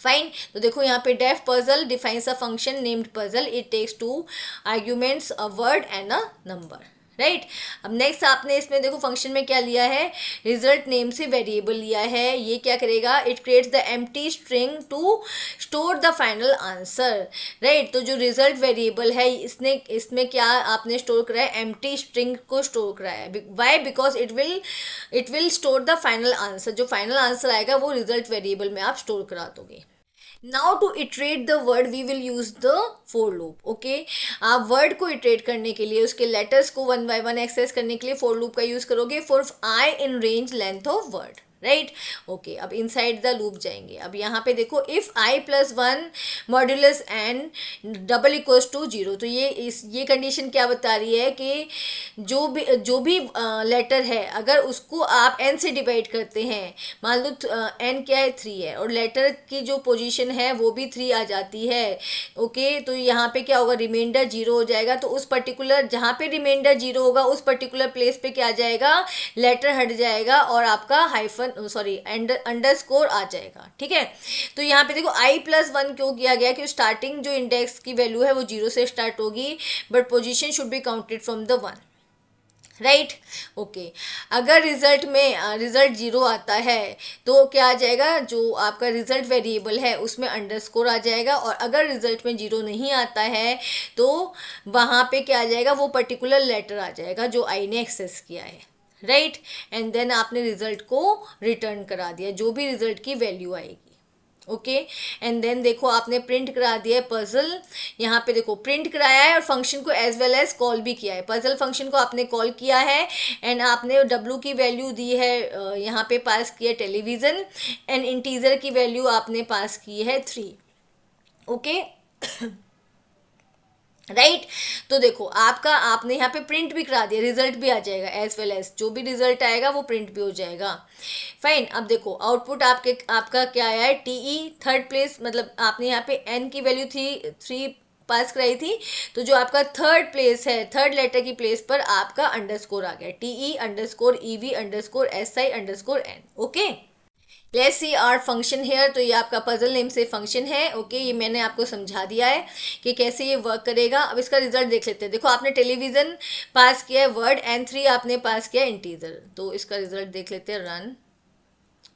फाइन। तो देखो यहाँ पे def puzzle defines a function named puzzle, it takes two arguments, a word and a number, right. अब नेक्स्ट आपने इसमें देखो फंक्शन में क्या लिया है, रिजल्ट नेम से वेरिएबल लिया है, ये क्या करेगा, it creates the empty string to store the final answer, right. तो जो रिजल्ट वेरिएबल है इसने इसमें क्या आपने स्टोर कराया, एम्प्टी स्ट्रिंग को स्टोर कराया, why, because it will store the final answer, जो फाइनल आंसर आएगा वो रिजल्ट वेरिएबल में आप स्टोर करा दोगे। Now to iterate the word we will use the for loop, okay. आप वर्ड को इटरेट करने के लिए, उसके लेटर्स को 1 by 1 एक्सेस करने के लिए फोर लूप का यूज करोगे for i in range length of word, right. Okay, अब इनसाइड द लूप जाएंगे। अब यहाँ पे देखो if i plus 1 modulus n double equals to 0, तो ये कंडीशन क्या बता रही है कि जो भी लेटर है अगर उसको आप एन से डिवाइड करते हैं, मान लो एन क्या है, 3 है, और लेटर की जो पोजीशन है वो भी 3 आ जाती है, ओके। तो यहाँ पे क्या होगा, रिमाइंडर 0 हो जाएगा, तो उस पर्टिकुलर जहाँ पे रिमाइंडर 0 होगा उस पर्टिकुलर प्लेस पे क्या आ जाएगा, लेटर हट जाएगा और आपका हाइफन सॉरी अंडरस्कोर आ जाएगा, ठीक है। तो यहाँ पे देखो आई प्लस 1 क्यों किया गया, कि स्टार्टिंग जो इंडेक्स की वैल्यू है वो 0 से स्टार्ट होगी, but position should be counted from the 1, right. Okay, अगर रिजल्ट में रिजल्ट 0 आता है तो क्या आ जाएगा, जो आपका रिजल्ट वेरिएबल है उसमें अंडरस्कोर आ जाएगा, और अगर रिजल्ट में 0 नहीं आता है तो वहाँ पे क्या आ जाएगा, वो पर्टिकुलर लेटर आ जाएगा जो आई ने एक्सेस किया है, राइट। एंड देन आपने रिजल्ट को रिटर्न करा दिया, जो भी रिजल्ट की वैल्यू आएगी, ओके। एंड देन देखो आपने प्रिंट करा दिया है पजल, यहाँ पे देखो प्रिंट कराया है और फंक्शन को एज वेल एज कॉल भी किया है, पजल फंक्शन को आपने कॉल किया है, एंड आपने W की वैल्यू दी है, यहाँ पे पास किया टेलीविज़न, एंड इंटीजर की वैल्यू आपने पास की है 3, ओके, राइट। तो देखो आपका आपने यहाँ पे प्रिंट भी करा दिया, रिजल्ट भी आ जाएगा, एज वेल एज जो भी रिजल्ट आएगा वो प्रिंट भी हो जाएगा। फाइन। अब देखो आउटपुट आपका क्या आया है, TE थर्ड प्लेस, मतलब आपने यहाँ पे n की वैल्यू 3 पास कराई थी, तो जो आपका थर्ड प्लेस है, थर्ड लेटर की प्लेस पर आपका अंडरस्कोर आ गया, TE_EV_SI_N, okay. Let's see our function here, तो ये आपका पजल नेम से फंक्शन है, ओके। ये मैंने आपको समझा दिया है कि कैसे ये वर्क करेगा। अब इसका रिजल्ट देख लेते हैं। देखो आपने टेलीविज़न पास किया है वर्ड, एंड 3 आपने पास किया इंटीजर, तो इसका रिजल्ट देख लेते हैं, रन,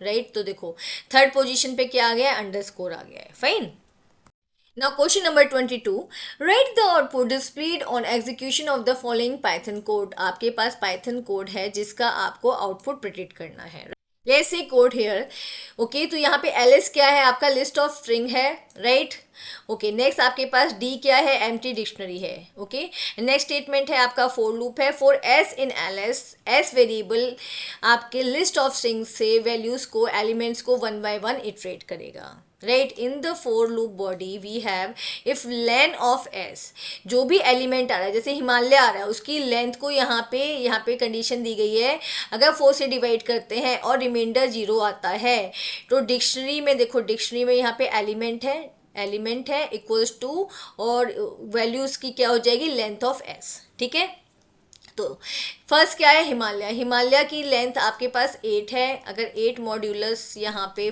राइट। तो देखो थर्ड पोजीशन पे क्या आ गया, अंडरस्कोर आ गया है, fine. Now question number 22, write the output displayed on execution of the following Python code। आपके पास Python कोड है जिसका आपको आउटपुट प्रिडिक्ट करना है। Let's say code here, okay. तो यहाँ पे ls क्या है, आपका लिस्ट ऑफ स्ट्रिंग है, राइट, ओके। नेक्स्ट आपके पास d क्या है, एम्प्टी डिक्शनरी है, ओके। नेक्स्ट स्टेटमेंट है आपका फॉर लूप है, for s in ls, s variable आपके लिस्ट ऑफ स्ट्रिंग्स से वैल्यूज को, एलिमेंट्स को 1 by 1 इटरेट करेगा, right. In the for loop body we have if len of s, जो भी एलिमेंट आ रहा है, जैसे हिमालय आ रहा है, उसकी लेंथ को यहाँ पे कंडीशन दी गई है, अगर 4 से डिवाइड करते हैं और रिमाइंडर 0 आता है तो डिक्शनरी में देखो, डिक्शनरी में यहाँ पे एलिमेंट है इक्वल्स टू, और वैल्यूज की क्या हो जाएगी, लेंथ ऑफ s, ठीक है। तो फर्स्ट क्या है, हिमालय, हिमालय की लेंथ आपके पास 8 है, अगर 8 मॉड्यूलस यहाँ पे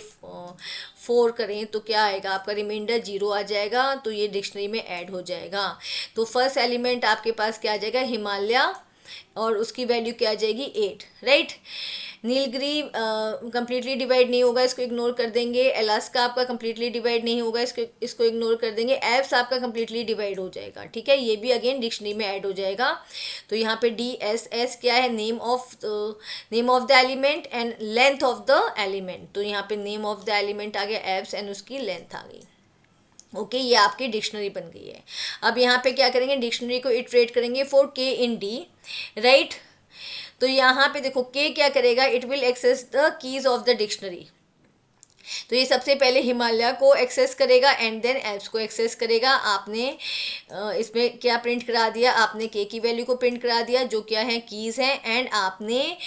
4 करें तो क्या आएगा, आपका रिमाइंडर 0 आ जाएगा, तो ये डिक्शनरी में ऐड हो जाएगा। तो फर्स्ट एलिमेंट आपके पास क्या आ जाएगा, हिमालय, और उसकी वैल्यू क्या आ जाएगी, 8, राइट। नीलगिरी कंप्लीटली डिवाइड नहीं होगा, इसको इग्नोर कर देंगे। अलास्का आपका कंप्लीटली डिवाइड नहीं होगा, इसको इग्नोर कर देंगे। एप्स आपका कंप्लीटली डिवाइड हो जाएगा, ठीक है, ये भी अगेन डिक्शनरी में ऐड हो जाएगा। तो यहाँ पे DSS क्या है, name of the element and length of the element, तो यहाँ पे नेम ऑफ द एलिमेंट आ गया एप्स, एंड उसकी लेंथ आ गई, ओके। ये आपकी डिक्शनरी बन गई है। अब यहाँ पे क्या करेंगे, डिक्शनरी को इटरेट करेंगे for K in D, right. तो यहाँ पे देखो K क्या करेगा, it will access the keys of the dictionary, तो ये सबसे पहले हिमालय को एक्सेस करेगा एंड देन एल्प्स को एक्सेस करेगा। आपने इसमें क्या प्रिंट करा दिया, आपने के की वैल्यू को प्रिंट करा दिया जो क्या है कीज है, एंड आपने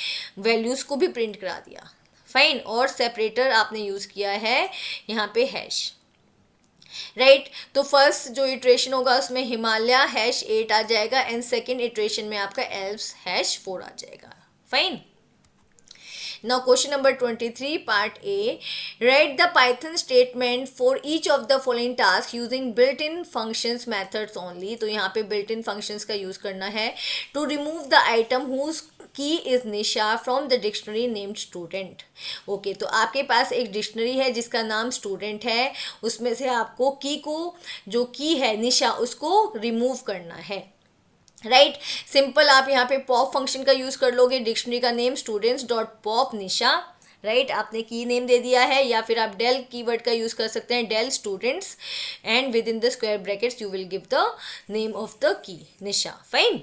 वैल्यूज को भी प्रिंट करा दिया। फाइन, और सेपरेटर आपने यूज किया है यहाँ पे हैश, राइट। तो फर्स्ट जो इटरेशन होगा उसमें हिमालय हैश 8 आ जाएगा एंड सेकेंड इटरेशन में आपका एल्प्स हैश 4 आ जाएगा। Fine. Now question number 23 part A, write the Python statement for each of the following tasks using built-in functions methods only। तो यहाँ पे built-in functions का use करना है। To remove the item whose key is Nisha from the dictionary named student। Okay, तो आपके पास एक डिक्शनरी है जिसका नाम स्टूडेंट है, उसमें से आपको की को, जो की है निशा, उसको रिमूव करना है, राइट। सिंपल आप यहाँ पे पॉप फंक्शन का यूज कर लोगे, डिक्शनरी का नेम स्टूडेंट्स डॉट पॉप निशा, राइट। आपने की नेम दे दिया है, या फिर आप डेल कीवर्ड का यूज कर सकते हैं, del students, and within the square brackets you will give the name of the key Nisha. Fine.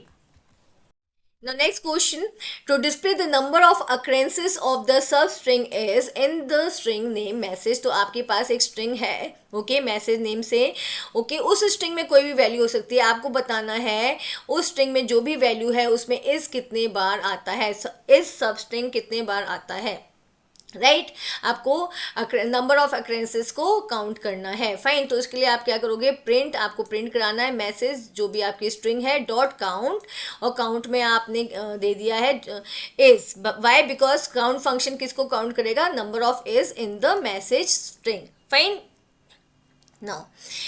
Now next question, to display the number of occurrences of the substring is in the string name message। तो आपके पास एक string है, okay, message name से, okay, उस string में कोई भी वैल्यू हो सकती है, आपको बताना है उस स्ट्रिंग में जो भी वैल्यू है उसमें इस कितने बार आता है, इस सब स्ट्रिंग कितने बार आता है, राइट। आपको नंबर ऑफ अक्रेंसेस को काउंट करना है। फाइन, तो इसके लिए आप क्या करोगे, प्रिंट, आपको प्रिंट कराना है मैसेज जो भी आपकी स्ट्रिंग है डॉट काउंट, और काउंट में आपने दे दिया है is, why, because count function किसको काउंट करेगा, number of is in the message string. Fine. Now,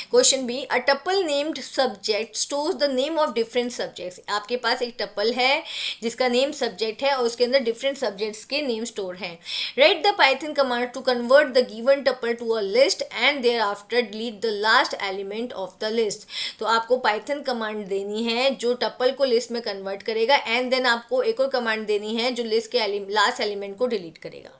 question B, a tuple named subject stores the name of different subjects। आपके पास एक टपल है जिसका नेम सब्जेक्ट है और उसके अंदर डिफरेंट सब्जेक्ट्स के नेम स्टोर हैं। Write the Python command to convert the given tuple to a list and thereafter delete the last element of the list। तो आपको पाइथन कमांड देनी है जो टपल को लिस्ट में कन्वर्ट करेगा, एंड देन आपको एक और कमांड देनी है जो लिस्ट के लास्ट एलिमेंट को डिलीट करेगा,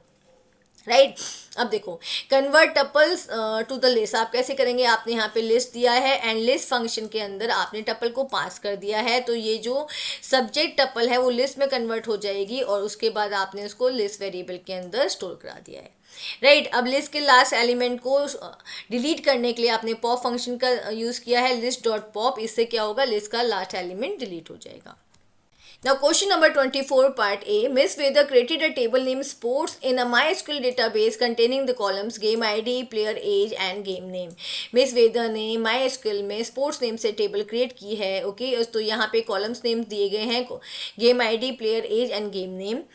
राइट। अब देखो, convert tuples to the list आप कैसे करेंगे, आपने यहाँ पे लिस्ट दिया है एंड लिस्ट फंक्शन के अंदर आपने टपल को पास कर दिया है, तो ये जो सब्जेक्ट टपल है वो लिस्ट में कन्वर्ट हो जाएगी और उसके बाद आपने उसको लिस्ट वेरिएबल के अंदर स्टोर करा दिया है, राइट। अब लिस्ट के लास्ट एलिमेंट को डिलीट करने के लिए आपने पॉप फंक्शन का यूज किया है, लिस्ट डॉट पॉप, इससे क्या होगा, लिस्ट का लास्ट एलिमेंट डिलीट हो जाएगा। Now question number 24 part A, Miss Veda created a table named sports in a MySQL database containing the columns game ID, player age and game name। Miss Veda ने MySQL में sports name से table create की है, okay, तो यहाँ पे columns names दिए गए हैं, game ID, player age and game name।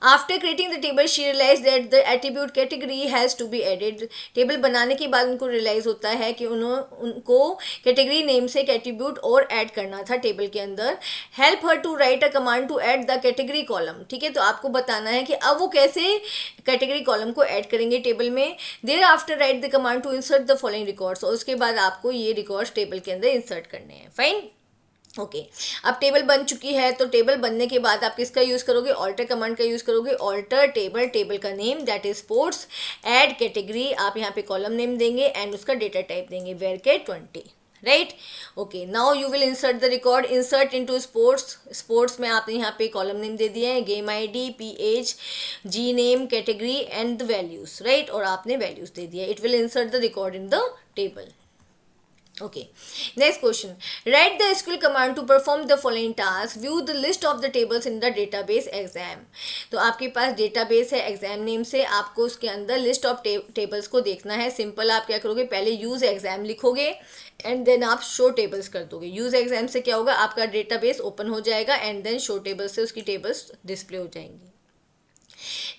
After creating the table, she realized that the attribute category has to be added। Table बनाने के बाद उनको रियलाइज होता है कि उनको कैटेगरी नेम से एक एट्रीब्यूट और ऐड करना था टेबल के अंदर। Help her to write a command to add the category column. ठीक है, तो आपको बताना है कि अब वो कैसे कैटेगरी कॉलम को ऐड करेंगे टेबल में। Thereafter write the command to insert the following records, और उसके बाद आपको ये रिकॉर्ड्स टेबल के अंदर इंसर्ट करने हैं। Fine, okay. अब टेबल बन चुकी है, तो टेबल बनने के बाद आप किसका यूज करोगे, ऑल्टर कमांड का यूज करोगे। ऑल्टर टेबल, टेबल का name that is sports, add category, आप यहाँ पे कॉलम नेम देंगे एंड उसका डेटा टाइप देंगे varchar 20, right. Okay, now you will insert the record, insert into sports. Sports में आपने यहाँ पे कॉलम नेम दे दिए हैं, game ID, PH, G name, category and the values, right, और आपने वैल्यूज दे दिया। It will insert the record in the table. Okay, next question, write the SQL command to perform the following task। view the list of the tables in the database exam। तो आपके पास database है enzyme name से, आपको उसके अंदर list of tables को देखना है। सिंपल आप क्या करोगे, पहले यूज एग्जाम लिखोगे एंड देन आप शो टेबल्स कर दोगे। यूज एग्जाम से क्या होगा, आपका डेटाबेस ओपन हो जाएगा एंड देन शो टेबल से उसकी टेबल्स डिस्प्ले हो जाएंगी।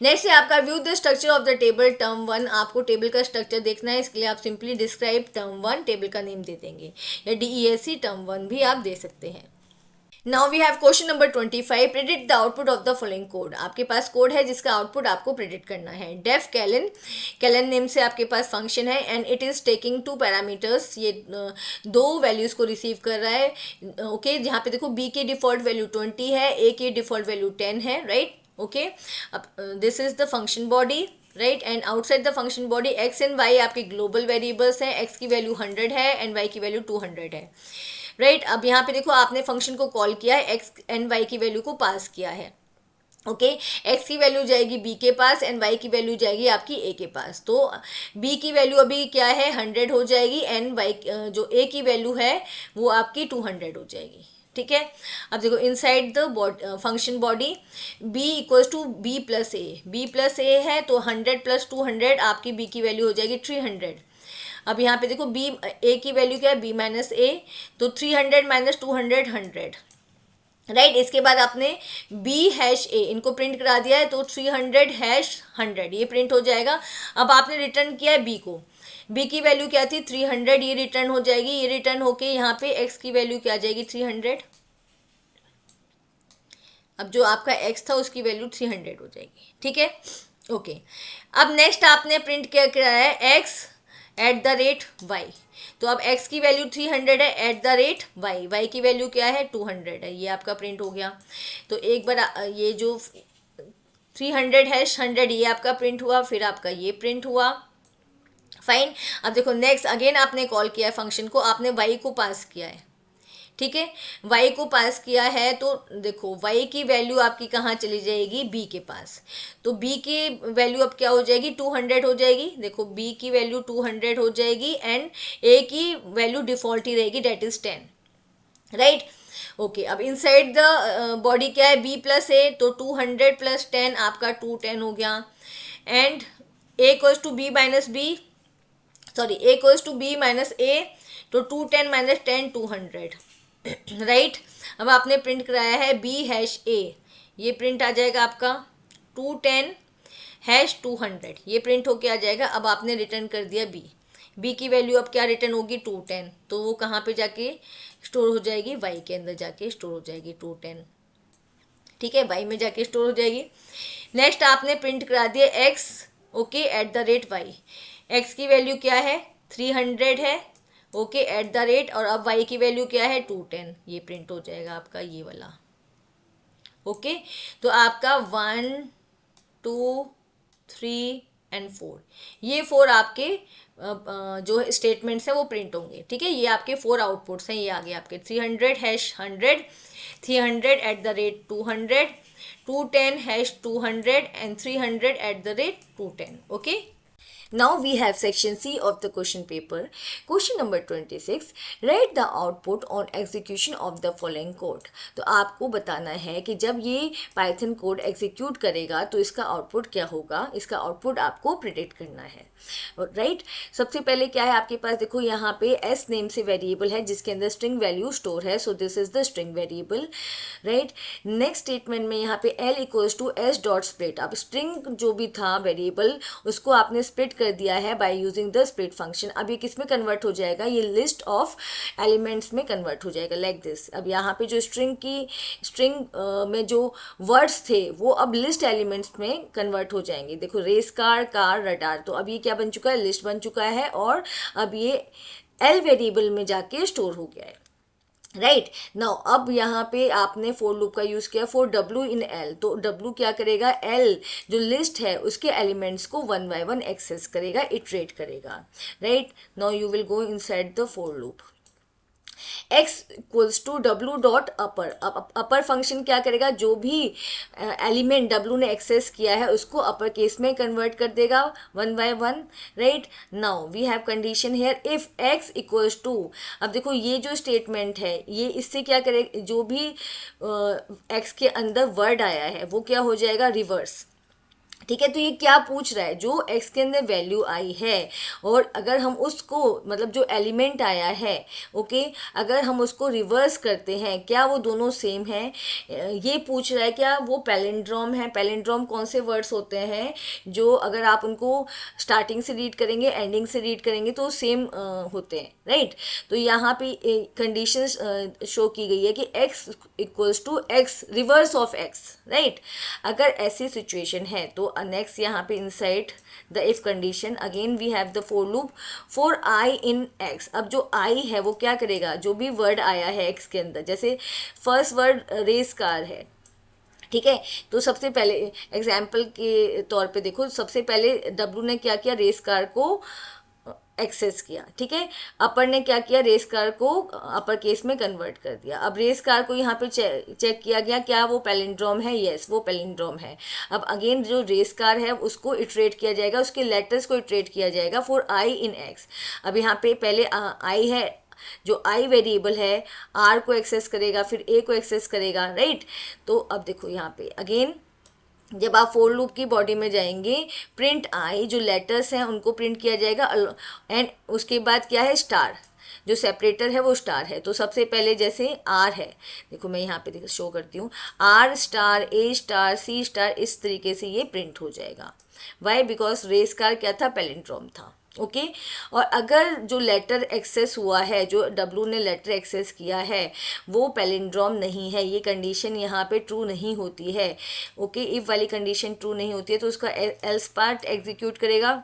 नेक्स्ट है आपका view the structure of the table term 1। आपको टेबल का स्ट्रक्चर देखना है, इसके लिए आप सिंपली डिस्क्राइब टर्म 1 टेबल का नेम दे देंगे, या DESC टर्म 1 भी आप दे सकते हैं। Now we have question number 25, predict the output of the following code. आपके पास कोड है जिसका आउटपुट आपको प्रेडिक्ट करना है। डेफ कैलन, कैलन नेम से आपके पास फंक्शन है and it is taking 2 parameters, ये 2 वैल्यूज को रिसीव कर रहा है, ओके। जहाँ पे देखो बी की डिफॉल्ट वैल्यू 20 है, ए की डिफॉल्ट वैल्यू 10 है, राइट, ओके। अब this is the function body, right, and outside the function body x and y आपके ग्लोबल वेरिएबल्स हैं। एक्स की वैल्यू 100 है एंड वाई की वैल्यू 200 है, राइट। अब यहाँ पे देखो आपने फंक्शन को कॉल किया है, एक्स एंड वाई की वैल्यू को पास किया है, ओके एक्स की वैल्यू जाएगी बी के पास एंड वाई की वैल्यू जाएगी आपकी ए के पास। तो बी की वैल्यू अभी क्या है 100 हो जाएगी एंड वाई जो ए की वैल्यू है वो आपकी 200 हो जाएगी। ठीक है, अब देखो inside the function body B equals to B plus A है तो 100 प्लस 200 आपकी बी की वैल्यू हो जाएगी 300। अब यहाँ पे देखो बी ए की वैल्यू क्या है बी माइनस ए, तो 300 माइनस 200 100 राइट। इसके बाद आपने बी हैश ए इनको प्रिंट करा दिया है तो 300 हैश 100 ये प्रिंट हो जाएगा। अब आपने रिटर्न किया है बी को, बी की वैल्यू क्या थी 300, ये रिटर्न हो जाएगी, ये रिटर्न होके यहाँ पे एक्स की वैल्यू क्या आ जाएगी 300। अब जो आपका एक्स था उसकी वैल्यू 300 हो जाएगी। ठीक है, ओके। अब नेक्स्ट आपने प्रिंट क्या कराया है x at the rate y, तो अब x की वैल्यू 300 है at the rate y, y की वैल्यू क्या है 200 है, ये आपका प्रिंट हो गया। तो एक बार ये जो 300 है 100 ये आपका प्रिंट हुआ, फिर आपका ये प्रिंट हुआ। फाइन। अब देखो नेक्स्ट अगेन आपने कॉल किया है फंक्शन को, आपने y को पास किया है। ठीक है, y को पास किया है तो देखो y की वैल्यू आपकी कहाँ चली जाएगी b के पास, तो b की वैल्यू अब क्या हो जाएगी 200 हो जाएगी। देखो b की वैल्यू 200 हो जाएगी एंड a की वैल्यू डिफॉल्ट ही रहेगी डेट इज 10 राइट। ओके, अब इनसाइड द बॉडी क्या है b प्लस ए, तो 200 प्लस 10 आपका 210 हो गया and a equals to b minus B, sorry a equals to b minus A, तो 210 माइनस 10 200 राइट। अब आपने प्रिंट कराया है बी हैश ए, ये प्रिंट आ जाएगा आपका 210 हैश 200, ये प्रिंट होके आ जाएगा। अब आपने रिटर्न कर दिया बी, बी की वैल्यू अब क्या रिटर्न होगी 210, तो वो कहाँ पे जाके स्टोर हो जाएगी वाई के अंदर जाके स्टोर हो जाएगी 210। ठीक है, वाई में जाके स्टोर हो जाएगी। नेक्स्ट आपने प्रिंट करा दिया x okay at the rate y, x की वैल्यू क्या है 300 है ओके एट द रेट, और अब y की वैल्यू क्या है 210, ये प्रिंट हो जाएगा आपका ये वाला। ओके तो आपका 1 2 3 एंड 4, ये 4 आपके जो स्टेटमेंट्स हैं वो प्रिंट होंगे। ठीक है, ये आपके 4 आउटपुट्स हैं, ये आगे आपके 300 hash 100, 300 eight the rate 200, 210 hash 200 and 300 eight the rate 210। Okay, now we have section C of the question paper. Question number 26. Write the output on execution of the following code. तो आपको बताना है कि जब ये पाइथन कोड एग्जीक्यूट करेगा तो इसका आउटपुट क्या होगा, इसका आउटपुट आपको प्रिडिक्ट करना है राइट। सबसे पहले क्या है आपके पास, देखो यहाँ पे s नेम से वेरिएबल है जिसके अंदर स्ट्रिंग वैल्यू स्टोर है, so this is the string variable right. Next statement में यहाँ पे l equals to s dot split, अब स्ट्रिंग जो भी था वेरिएबल उसको आपने स्प्लिट कर दिया है bye using the split function. अब ये किस में कन्वर्ट हो जाएगा, ये लिस्ट ऑफ एलिमेंट्स में कन्वर्ट हो जाएगा लाइक दिस। अब यहाँ पे जो स्ट्रिंग में जो वर्ड्स थे वो अब लिस्ट एलिमेंट्स में कन्वर्ट हो जाएंगे। देखो रेस कार रडार, तो अब ये क्या बन चुका है लिस्ट बन चुका है और अब ये एल वेरिएबल में जाके स्टोर हो गया है राइट। नाउ अब यहाँ पे आपने फॉर लूप का यूज किया फॉर w इन l, तो w क्या करेगा l जो लिस्ट है उसके एलिमेंट्स को 1 by 1 एक्सेस करेगा, इटरेट करेगा right. Now you will go inside the for loop, x equals to w dot upper, अब अपर फंक्शन क्या करेगा, जो भी एलिमेंट w ने एक्सेस किया है उसको अपर केस में कन्वर्ट कर देगा 1 by 1 right. Now we have condition here if x equals to, अब देखो ये जो स्टेटमेंट है ये इससे क्या करेगा, जो भी x के अंदर वर्ड आया है वो क्या हो जाएगा रिवर्स। ठीक है, तो ये क्या पूछ रहा है, जो x के अंदर वैल्यू आई है और अगर हम उसको मतलब जो एलिमेंट आया है ओके अगर हम उसको रिवर्स करते हैं क्या वो दोनों सेम है, ये पूछ रहा है। क्या वो पैलिंड्रोम है, पैलिंड्रोम कौन से वर्ड्स होते हैं जो अगर आप उनको स्टार्टिंग से रीड करेंगे एंडिंग से रीड करेंगे तो सेम होते हैं राइट। तो यहाँ पे कंडीशन शो की गई है कि x equals to x reverse of x right. अगर ऐसी सिचुएशन है तो नेक्स्ट यहाँ पे inside the if condition again we have the for loop for i in x, अब जो i है वो क्या करेगा, जो भी वर्ड आया है x के अंदर, जैसे फर्स्ट वर्ड रेस कार है ठीक है, तो सबसे पहले एग्जाम्पल के तौर पे देखो सबसे पहले w ने क्या किया रेस कार को एक्सेस किया, ठीक है। अपर ने क्या किया, रेस कार को अपर केस में कन्वर्ट कर दिया। अब रेस कार को यहाँ पे चेक किया गया, क्या वो पैलिंड्रोम है, यस वो पैलिंड्रोम है। अब अगेन जो रेस कार है उसको इटरेट किया जाएगा, उसके लेटर्स को इटरेट किया जाएगा फॉर आई इन एक्स। अब यहाँ पे पहले आई है, जो आई वेरिएबल है आर को एक्सेस करेगा, फिर ए को एक्सेस करेगा, राइट। तो अब देखो यहाँ पे अगेन जब आप फोर लूप की बॉडी में जाएंगे, प्रिंट आई जो लेटर्स हैं उनको प्रिंट किया जाएगा, एंड उसके बाद क्या है, स्टार, जो सेपरेटर है वो स्टार है। तो सबसे पहले जैसे आर है, देखो मैं यहाँ पे शो करती हूँ, R star, A star, C star, इस तरीके से ये प्रिंट हो जाएगा। वाई, बिकॉज रेस कार क्या था, पैलिंड्रोम था, ओके। और अगर जो लेटर एक्सेस हुआ है, जो डब्लू ने लेटर एक्सेस किया है वो पैलिंड्रोम नहीं है, ये कंडीशन यहाँ पे ट्रू नहीं होती है, ओके। इफ वाली कंडीशन ट्रू नहीं होती है तो उसका एल्स पार्ट एग्जीक्यूट करेगा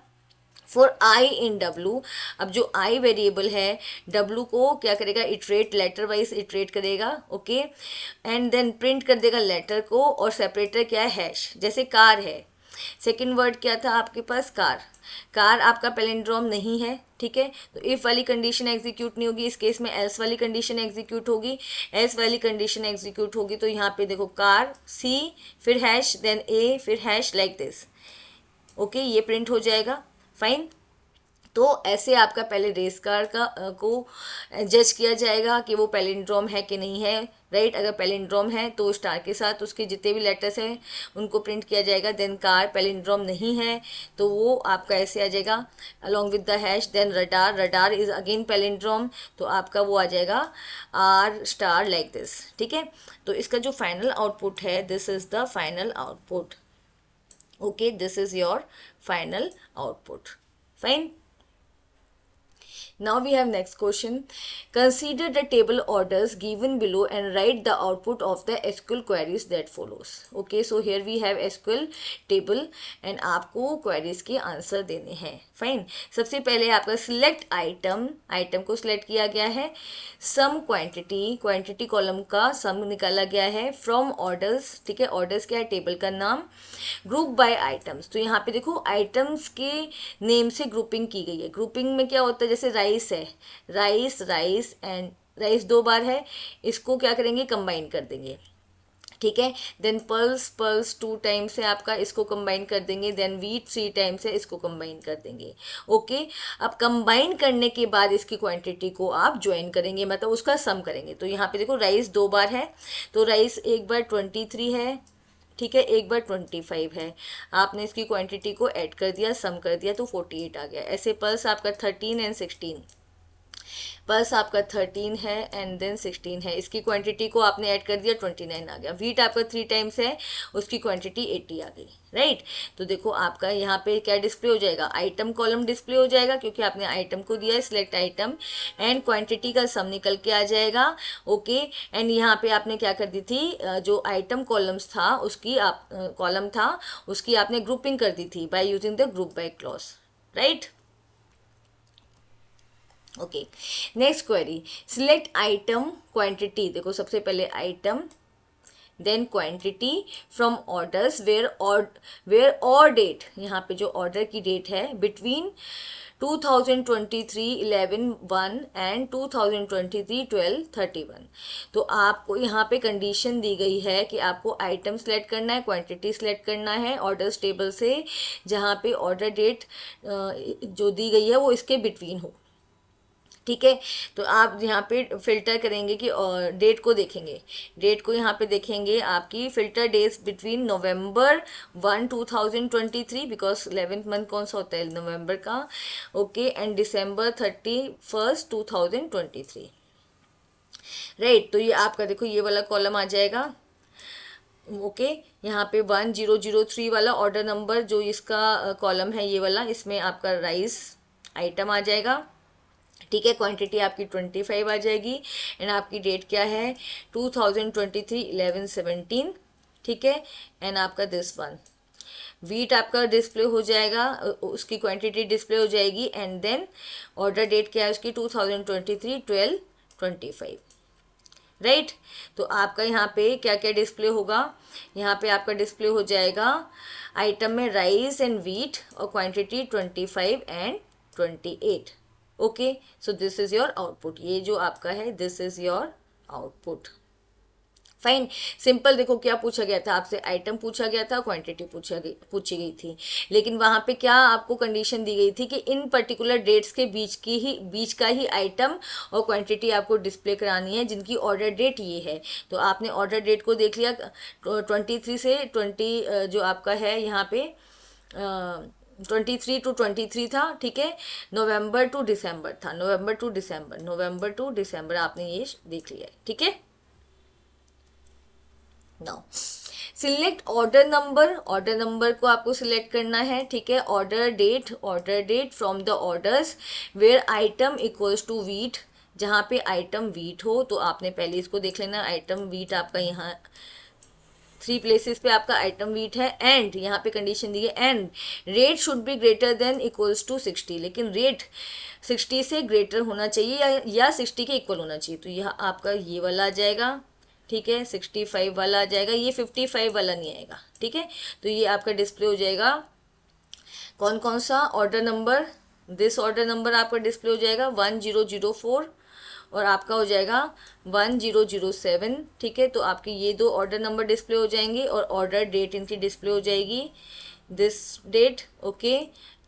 फॉर आई इन डब्लू। अब जो आई वेरिएबल है डब्लू को क्या करेगा, इटरेट, लेटर वाइज इटरेट करेगा, ओके, एंड देन प्रिंट कर देगा लेटर को, और सेपरेटर क्या है, हैश, जैसे कार है। सेकेंड वर्ड क्या था आपके पास, कार, कार आपका पैलिंड्रोम नहीं है, ठीक है। तो इफ वाली कंडीशन एग्जीक्यूट नहीं होगी, इस केस में एल्स वाली कंडीशन एग्जीक्यूट होगी। एल्स वाली कंडीशन एग्जीक्यूट होगी तो यहाँ पे देखो कार, सी, फिर हैश, देन ए, फिर हैश, लाइक दिस, ओके, ये प्रिंट हो जाएगा, फाइन। तो ऐसे आपका पहले रेस कार का को जज किया जाएगा कि वो पैलिंड्रोम है कि नहीं है, राइट। अगर पैलिंड्रोम है तो स्टार के साथ उसके जितने भी लेटर्स हैं उनको प्रिंट किया जाएगा। देन कार पैलिंड्रोम नहीं है तो वो आपका ऐसे आ जाएगा along with the hash. Then radar, radar is again palindrome, तो आपका वो आ जाएगा आर स्टार, लाइक दिस, ठीक है। तो इसका जो फाइनल आउटपुट है, this is the final output, okay, this is your final output, fine. Now we have next question. Consider the table orders given below and write the output of the SQL queries that follows. Okay, so here we have SQL table and आपको queries के answer देने हैं, fine. सबसे पहले आपका select item, item को select किया गया है। सम क्वांटिटी, क्वांटिटी कॉलम का सम निकाला गया है। फ्रॉम ऑर्डर्स, ठीक है, ऑर्डर्स क्या है, टेबल का नाम। ग्रुप बाय आइटम्स, तो यहाँ पे देखो आइटम्स के नेम से ग्रुपिंग की गई है। ग्रुपिंग में क्या होता है, जैसे राइस है, राइस, राइस एंड राइस दो बार है, इसको क्या करेंगे, कंबाइन कर देंगे, ठीक है। देन पल्स, पल्स 2 टाइम्स है आपका, इसको कंबाइन कर देंगे। देन वीट 3 टाइम्स है, इसको कंबाइन कर देंगे, ओके। अब कंबाइन करने के बाद इसकी क्वांटिटी को आप ज्वाइन करेंगे, मतलब उसका सम करेंगे। तो यहाँ पे देखो राइस 2 बार है, तो राइस एक बार 23 है, ठीक है, एक बार 25 है। आपने इसकी क्वांटिटी को ऐड कर दिया, सम कर दिया, तो 48 आ गया। ऐसे पल्स आपका 13 एंड 16, पल्स आपका 13 है एंड देन 16 है, इसकी क्वांटिटी को आपने ऐड कर दिया, 29 आ गया। वीट आपका 3 टाइम्स है, उसकी क्वांटिटी 80 आ गई, राइट। तो देखो आपका यहाँ पे क्या डिस्प्ले हो जाएगा, आइटम कॉलम डिस्प्ले हो जाएगा, क्योंकि आपने आइटम को दिया है, सिलेक्ट आइटम, एंड क्वांटिटी का सम निकल के आ जाएगा, ओके। एंड यहाँ पे आपने क्या कर दी थी, जो आइटम कॉलम्स था उसकी आप कॉलम था उसकी आपने ग्रुपिंग कर दी थी by using the group by clause, right. Okay, next query, select item quantity. देखो सबसे पहले item, then quantity from orders where और डेट, यहाँ पे जो ऑर्डर की डेट है बिटवीन 2023 11/1 एंड 2023 12/31। तो आपको यहाँ पे कंडीशन दी गई है कि आपको आइटम सेलेक्ट करना है, क्वांटिटी सेलेक्ट करना है ऑर्डर्स टेबल से, जहाँ पे ऑर्डर डेट जो दी गई है वो इसके बिटवीन हो, ठीक है। तो आप यहाँ पे फिल्टर करेंगे कि डेट को देखेंगे, डेट को यहाँ पे देखेंगे आपकी filter days between November 1 2023, because 11th month कौन सा होता है, नवंबर का, ओके, एंड December 31 2023, राइट। तो ये आपका देखो ये वाला कॉलम आ जाएगा, ओके। यहाँ पे 1003 वाला ऑर्डर नंबर जो इसका कॉलम है ये वाला, इसमें आपका राइस आइटम आ जाएगा, ठीक है। क्वांटिटी आपकी 25 आ जाएगी, एंड आपकी डेट क्या है 2023 11/17, ठीक है। एंड आपका दिस वन वीट आपका डिस्प्ले हो जाएगा, उसकी क्वांटिटी डिस्प्ले हो जाएगी, एंड देन ऑर्डर डेट क्या है उसकी 2023 12/25, राइट। तो आपका यहाँ पे क्या क्या डिस्प्ले होगा, यहाँ पे आपका डिस्प्ले हो जाएगा आइटम में राइस एंड वीट, और quantity 25 and 28, okay, so this is your output, ये जो आपका है this is your output. Fine, simple. देखो क्या पूछा गया था आपसे, आइटम पूछा गया था, क्वांटिटी पूछी गई थी, लेकिन वहां पे क्या आपको कंडीशन दी गई थी कि इन पर्टिकुलर डेट्स के बीच का ही आइटम और क्वांटिटी आपको डिस्प्ले करानी है, जिनकी ऑर्डर डेट ये है। तो आपने ऑर्डर डेट को देख लिया, 23 से 20 जो आपका है यहाँ पे 23 to 23 था, ठीक है। नवंबर टू दिसंबर था, नवंबर टू दिसंबर आपने ये देख लिया है, ठीक है। नाउ सिलेक्ट ऑर्डर नंबर को आपको सिलेक्ट करना है, ठीक है। Order date from the orders where item equals to wheat, जहाँ पे आइटम वीट हो, तो आपने पहले इसको देख लेना, आइटम वीट आपका यहाँ 3 प्लेसेस पे आपका आइटम वीट है, एंड यहाँ पे कंडीशन दी है and rate should be greater than equals to 60, लेकिन रेट 60 से ग्रेटर होना चाहिए या 60 के इक्वल होना चाहिए। तो यह आपका ये वाला आ जाएगा, ठीक है, 65 वाला आ जाएगा, ये 55 वाला नहीं आएगा, ठीक है। तो ये आपका डिस्प्ले हो जाएगा कौन कौन सा order number, this order number आपका डिस्प्ले हो जाएगा 1004 और आपका हो जाएगा 1007, ठीक है। तो आपके ये दो ऑर्डर नंबर डिस्प्ले हो जाएंगे और ऑर्डर डेट इनकी डिस्प्ले हो जाएगी this date, okay,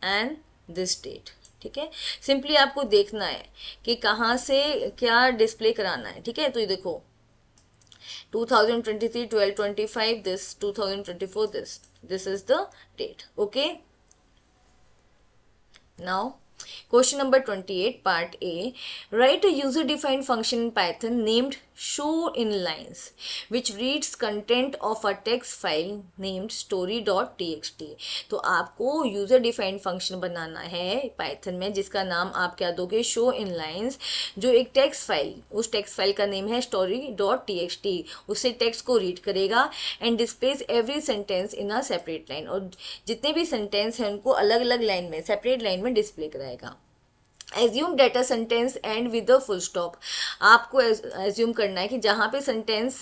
and this date, ठीक है। सिंपली आपको देखना है कि कहाँ से क्या डिस्प्ले कराना है, ठीक है। तो ये देखो 2023 12/25, this 2024, this is the date, okay। Now question number 28 part A, write a user defined function in Python named show in lines which reads content of a text file named story.txt। तो आपको user defined function बनाना है Python में जिसका नाम आप क्या दोगे, शो इन लाइन्स, जो एक टेक्स्ट फाइल, उस टेक्स्ट फाइल का नेम है story.txt, उससे टेक्स्ट को रीड करेगा and displace every sentence in a separate line, और जितने भी सेंटेंस हैं उनको अलग अलग लाइन में, सेपरेट लाइन में डिस्प्ले कराएगा। Assume data sentence and with the full stop, आपको एज्यूम करना है कि जहाँ पे सेंटेंस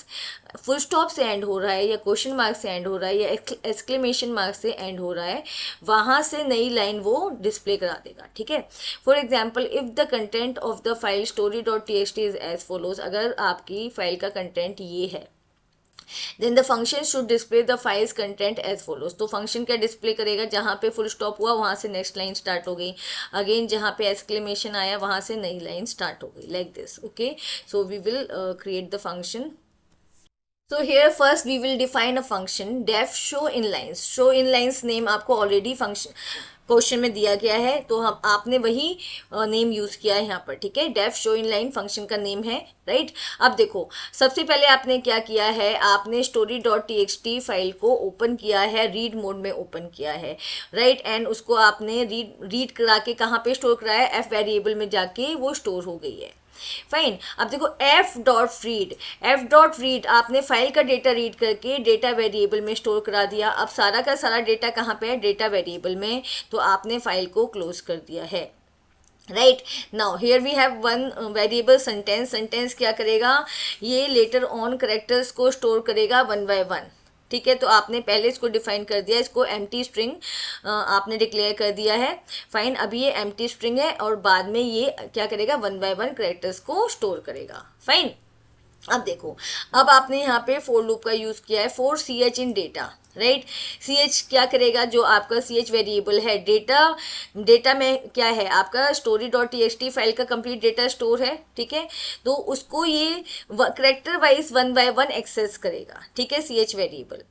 फुल स्टॉप से एंड हो रहा है या क्वेश्चन मार्क से एंड हो रहा है या एक्सक्लेमेशन मार्क से एंड हो रहा है, वहाँ से नई लाइन वो डिस्प्ले करा देगा, ठीक है। For example if the content of the file story.txt is as follows, अगर आपकी फाइल का कंटेंट ये है, then the function should display the file's content as follows. तो फंक्शन क्या डिस्प्ले करेगा, जहाँ पे फुल स्टॉप हुआ वहाँ से नेक्स्ट लाइन स्टार्ट हो गई, अगेन जहाँ पे एक्सक्लेमेशन आया वहाँ से नई लाइन स्टार्ट हो गई, like this, okay. So we will create the function। So here first we will define a function def show inlines। show inlines name आपको ऑलरेडी फंक्शन क्वेश्चन में दिया गया है, तो हम आपने वही नेम यूज किया है यहाँ पर, ठीक है। Def show in line function का नेम है, राइट। अब देखो सबसे पहले आपने क्या किया है, आपने story.txt फाइल को ओपन किया है, रीड मोड में ओपन किया है, राइट, एंड उसको आपने रीड करा के कहाँ पे स्टोर कराया, एफ वेरिएबल में जाके वो स्टोर हो गई है, फाइन। अब देखो एफ डॉट रीड आपने फाइल का डेटा रीड करके डेटा वेरिएबल में स्टोर करा दिया। अब सारा का सारा डेटा कहाँ पे है, डेटा वेरिएबल में, तो आपने फाइल को क्लोज कर दिया है, right. Now here we have one variable sentence क्या करेगा, ये लेटर ऑन करेक्टर्स को स्टोर करेगा 1 by 1, ठीक है। तो आपने पहले इसको डिफाइन कर दिया, इसको एम्प्टी स्ट्रिंग आपने डिक्लेयर कर दिया है, फाइन। अभी ये एम्प्टी स्ट्रिंग है और बाद में ये क्या करेगा, 1 by 1 कैरेक्टर्स को स्टोर करेगा, फाइन। अब देखो अब आपने यहाँ पे फोर लूप का यूज किया है, for ch in data, right. ch क्या करेगा, जो आपका ch वेरिएबल है, डेटा में क्या है आपका story.txt फाइल का कंप्लीट डेटा स्टोर है, ठीक है। तो उसको ये करेक्टर वाइज 1 by 1 एक्सेस करेगा, ठीक है, ch वेरिएबल,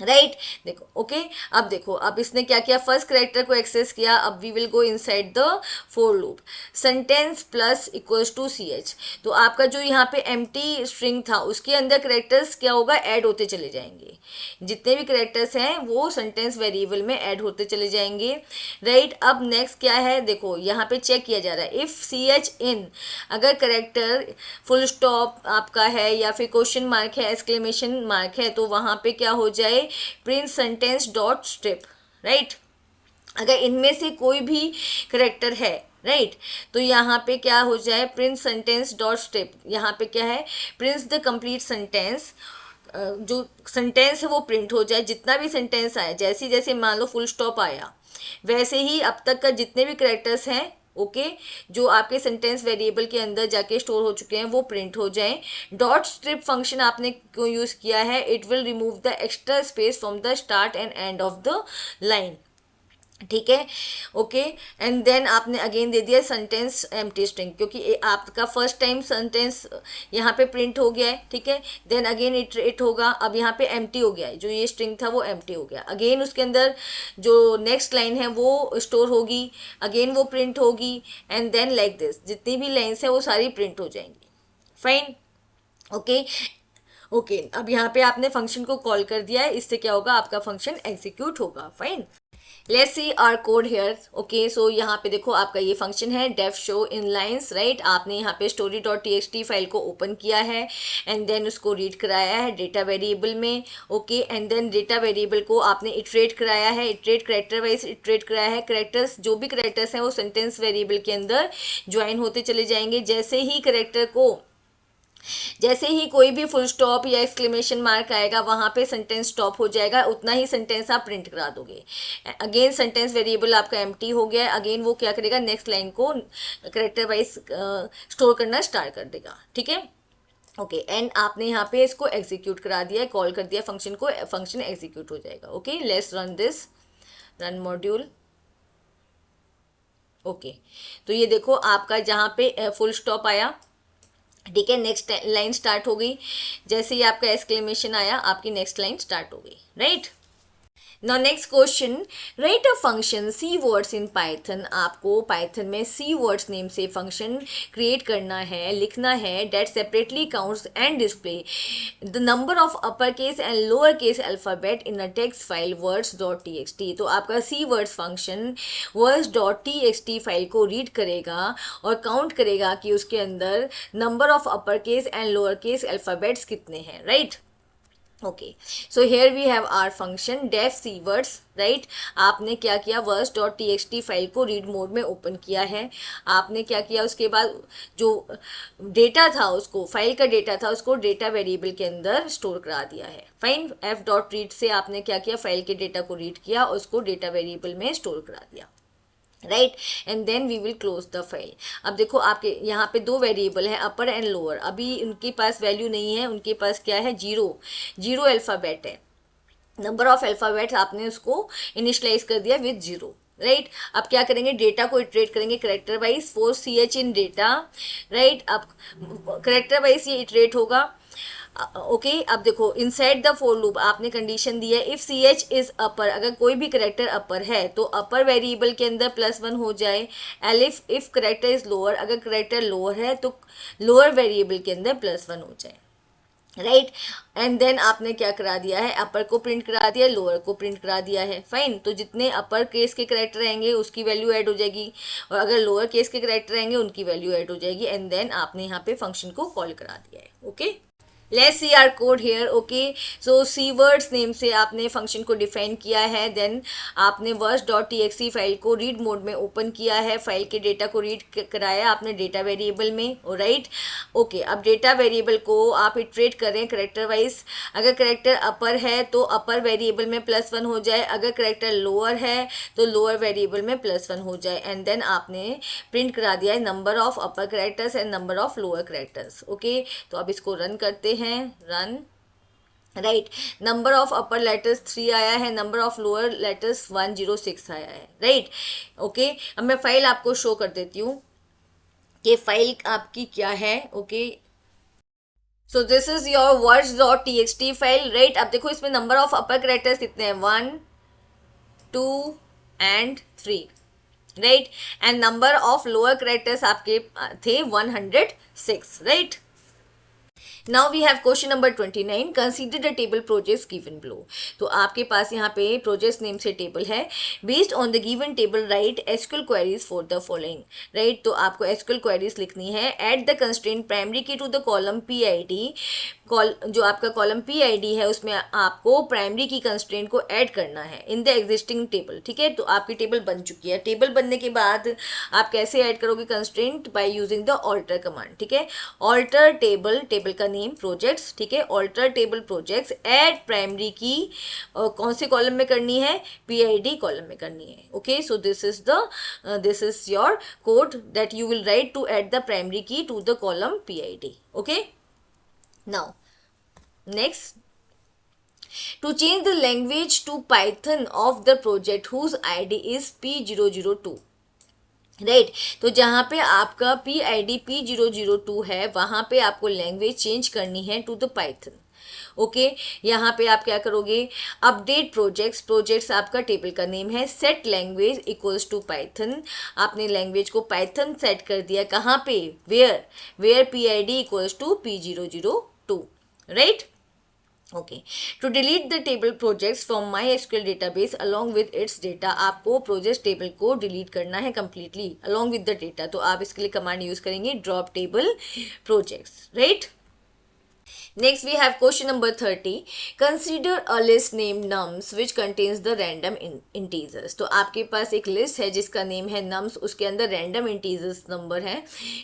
राइट। देखो ओके, अब देखो अब इसने क्या किया, फर्स्ट करेक्टर को एक्सेस किया। अब we will go inside the for loop, sentence plus equals to ch। तो आपका जो यहाँ पे एम्प्टी स्ट्रिंग था उसके अंदर करेक्टर्स क्या होगा, ऐड होते चले जाएंगे, जितने भी करेक्टर्स हैं वो सेंटेंस वेरिएबल में ऐड होते चले जाएंगे, राइट। अब नेक्स्ट क्या है, देखो यहाँ पे चेक किया जा रहा है, इफ ch इन, अगर करेक्टर फुल स्टॉप आपका है या फिर क्वेश्चन मार्क है, एक्सक्लेमेशन मार्क है, तो वहाँ पे क्या हो जाए, print sentence dot strip, right. अगर इनमें से कोई भी करेक्टर है, राइट, तो यहाँ पे क्या हो जाए, प्रिंट सेंटेंस डॉट स्ट्रिप, यहाँ पे क्या है, प्रिंट्स द कंप्लीट सेंटेंस, जो सेंटेंस है वो प्रिंट हो जाए, जितना भी सेंटेंस आया, जैसे जैसे मान लो फुल स्टॉप आया वैसे ही अब तक का जितने भी करेक्टर्स हैं ओके, जो आपके सेंटेंस वेरिएबल के अंदर जाके स्टोर हो चुके हैं वो प्रिंट हो जाएं। डॉट स्ट्रिप फंक्शन आपने क्यों यूज किया है, it will remove the extra space from the start and and of the line, ठीक है, ओके। एंड देन आपने अगेन दे दिया सेंटेंस एम्प्टी स्ट्रिंग, क्योंकि आपका फर्स्ट टाइम सेंटेंस यहाँ पे प्रिंट हो गया है, ठीक है। देन अगेन इट होगा, अब यहाँ पे एम्प्टी हो गया है, जो ये स्ट्रिंग था वो एम्प्टी हो गया, अगेन उसके अंदर जो नेक्स्ट लाइन है वो स्टोर होगी, अगेन वो प्रिंट होगी, एंड देन लाइक दिस जितनी भी लाइन्स है वो सारी प्रिंट हो जाएंगी, फाइन, ओके। ओके, अब यहाँ पे आपने फंक्शन को कॉल कर दिया है, इससे क्या होगा, आपका फंक्शन एग्जीक्यूट होगा, fine. Let's see our code here, okay. So यहाँ पे देखो आपका ये फंक्शन है def show in lines, right. आपने यहाँ पे story.txt फाइल को ओपन किया है एंड देन उसको रीड कराया है डेटा वेरिएबल में, okay. And then data variable को आपने इटरेट कराया है, इटरेट करेक्टर वाइज इटरेट कराया है। करेक्टर्स, जो भी करेक्टर्स हैं वो सेंटेंस वेरिएबल के अंदर ज्वाइन होते चले जाएंगे। जैसे ही कोई भी फुल स्टॉप या एक्सक्लेमेशन मार्क आएगा वहां पे सेंटेंस स्टॉप हो जाएगा, उतना ही सेंटेंस आप प्रिंट करा दोगे। अगेन सेंटेंस वेरिएबल आपका एम्प्टी हो गया है, अगेन वो क्या करेगा, नेक्स्ट लाइन को करेक्टर वाइज स्टोर करना स्टार्ट कर देगा, ठीक है, ओके। एंड आपने यहाँ पे इसको एग्जीक्यूट करा दिया है, कॉल कर दिया फंक्शन को, फंक्शन एग्जीक्यूट हो जाएगा, okay. Let's run this, run module, okay. तो ये देखो आपका जहाँ पे फुल स्टॉप आया, ठीक है, नेक्स्ट लाइन स्टार्ट हो गई, जैसे ही आपका एक्सक्लेमेशन आया आपकी नेक्स्ट लाइन स्टार्ट हो गई, right. Now next question, write a function C words in Python. आपको पाइथन में सी वर्ड्स नेम से फंक्शन क्रिएट करना है, लिखना है, that separately counts and display the number of upper case and lower case alphabet in a text file words.txt। तो आपका C words function words.txt file को रीड करेगा और काउंट करेगा कि उसके अंदर number of upper case and lower case alphabets कितने हैं, right. Okay, so here we have our function def C words, right. आपने क्या किया, words.txt फाइल को रीड मोड में ओपन किया है। आपने क्या किया, उसके बाद जो डेटा था उसको, फाइल का डेटा था उसको डेटा वेरिएबल के अंदर स्टोर करा दिया है, फाइन। f.read से आपने क्या किया, फाइल के डेटा को रीड किया और उसको डेटा वेरिएबल में स्टोर करा दिया, right. And then we will close the file. अब देखो आपके यहाँ पे दो वेरिएबल है, अपर एंड लोअर, अभी उनके पास वैल्यू नहीं है, उनके पास क्या है, जीरो अल्फ़ाबेट है, नंबर ऑफ अल्फ़ाबेट आपने उसको इनिशलाइज कर दिया विद 0, राइट। अब क्या करेंगे, डेटा को इटरेट करेंगे character wise, for ch in data, right. अब करेक्टर वाइज ये इटरेट होगा, ओके। अब देखो इनसाइड द फॉर लूप आपने कंडीशन दी है, if C H is upper, अगर कोई भी करेक्टर अपर है तो अपर वेरिएबल के अंदर +1 हो जाए, elif if character is lower, अगर करेक्टर लोअर है तो लोअर वेरिएबल के अंदर +1 हो जाए, राइट। एंड देन आपने क्या करा दिया है, अपर को प्रिंट करा दिया, लोअर को प्रिंट करा दिया है, फाइन। तो जितने अपर केस के करेक्टर रहेंगे उसकी वैल्यू ऐड हो जाएगी और अगर लोअर केस के करेक्टर रहेंगे उनकी वैल्यू ऐड हो जाएगी, एंड देन आपने यहाँ पे फंक्शन को कॉल करा दिया है, okay. Let's see our code here, okay. So C words name से आपने फंक्शन को डिफाइन किया है, देन आपने words.txt फाइल को रीड मोड में ओपन किया है, फाइल के डेटा को रीड कराया आपने डेटा वेरिएबल में, राइट, ओके। अब डेटा वेरिएबल को आप इटरेट करें करेक्टर वाइज, अगर करेक्टर अपर है तो अपर वेरिएबल में +1 हो जाए, अगर करेक्टर लोअर है तो लोअर वेरिएबल में +1 हो जाए, एंड देन आपने प्रिंट करा दिया है number of upper characters and number of lower characters, okay. तो अब इसको रन करते हैं, run, right. Number of upper letters 3 आया है, नंबर ऑफ लोअर लेटर्स 106 आया है, राइट, ओके। अब मैं फाइल आपको शो कर देती हूँ कि फाइल आपकी क्या है, okay. So this is your words.txt file, right. अब देखो इसमें नंबर ऑफ अपर कैरेक्टर्स कितने हैं, 1 2 and 3, right. And number of lower characters आपके थे 106, right. Now we have question number 29. Consider the table projects given below. तो आपके पास यहाँ पे projects name से table है. Based on the given table, write SQL queries for the following. Right? तो आपको SQL queries लिखनी है. Add the constraint primary key to the column PID. जो आपका कॉलम PID है उसमें आपको प्राइमरी की कंस्ट्रेंट को ऐड करना है इन द एग्जिस्टिंग टेबल, ठीक है। तो आपकी टेबल बन चुकी है, टेबल बनने के बाद आप कैसे ऐड करोगे constraint, by using the alter command, ठीक है। ऑल्टर टेबल टेबल का नेम प्रोजेक्ट्स, ठीक है, alter table projects, add primary key कौन से कॉलम में करनी है, PID कॉलम में करनी है. Okay, so this is your code that you will write to add the primary key to the column PID. Okay, now next, to change the language to Python of the project whose ID is P002. Right, तो जहाँ पे आपका PID P002 है वहाँ पे आपको language change करनी है टू द पाइथन. ओके, यहाँ पे आप क्या करोगे, अपडेट प्रोजेक्ट्स आपका टेबल का नेम है, set language equals to Python, आपने लैंग्वेज को पाइथन सेट कर दिया, कहाँ पे, where PID equals to P002. Right. Okay, to delete the table projects from MySQL database along with its data, आपको प्रोजेक्ट टेबल को डिलीट करना है completely along with the data. तो आप इसके लिए कमांड यूज करेंगे drop table projects. Right. Next we have question number 30. Consider a list named nums which contains the random integers. तो आपके पास एक लिस्ट है जिसका नेम है nums, उसके अंदर random integers नंबर है.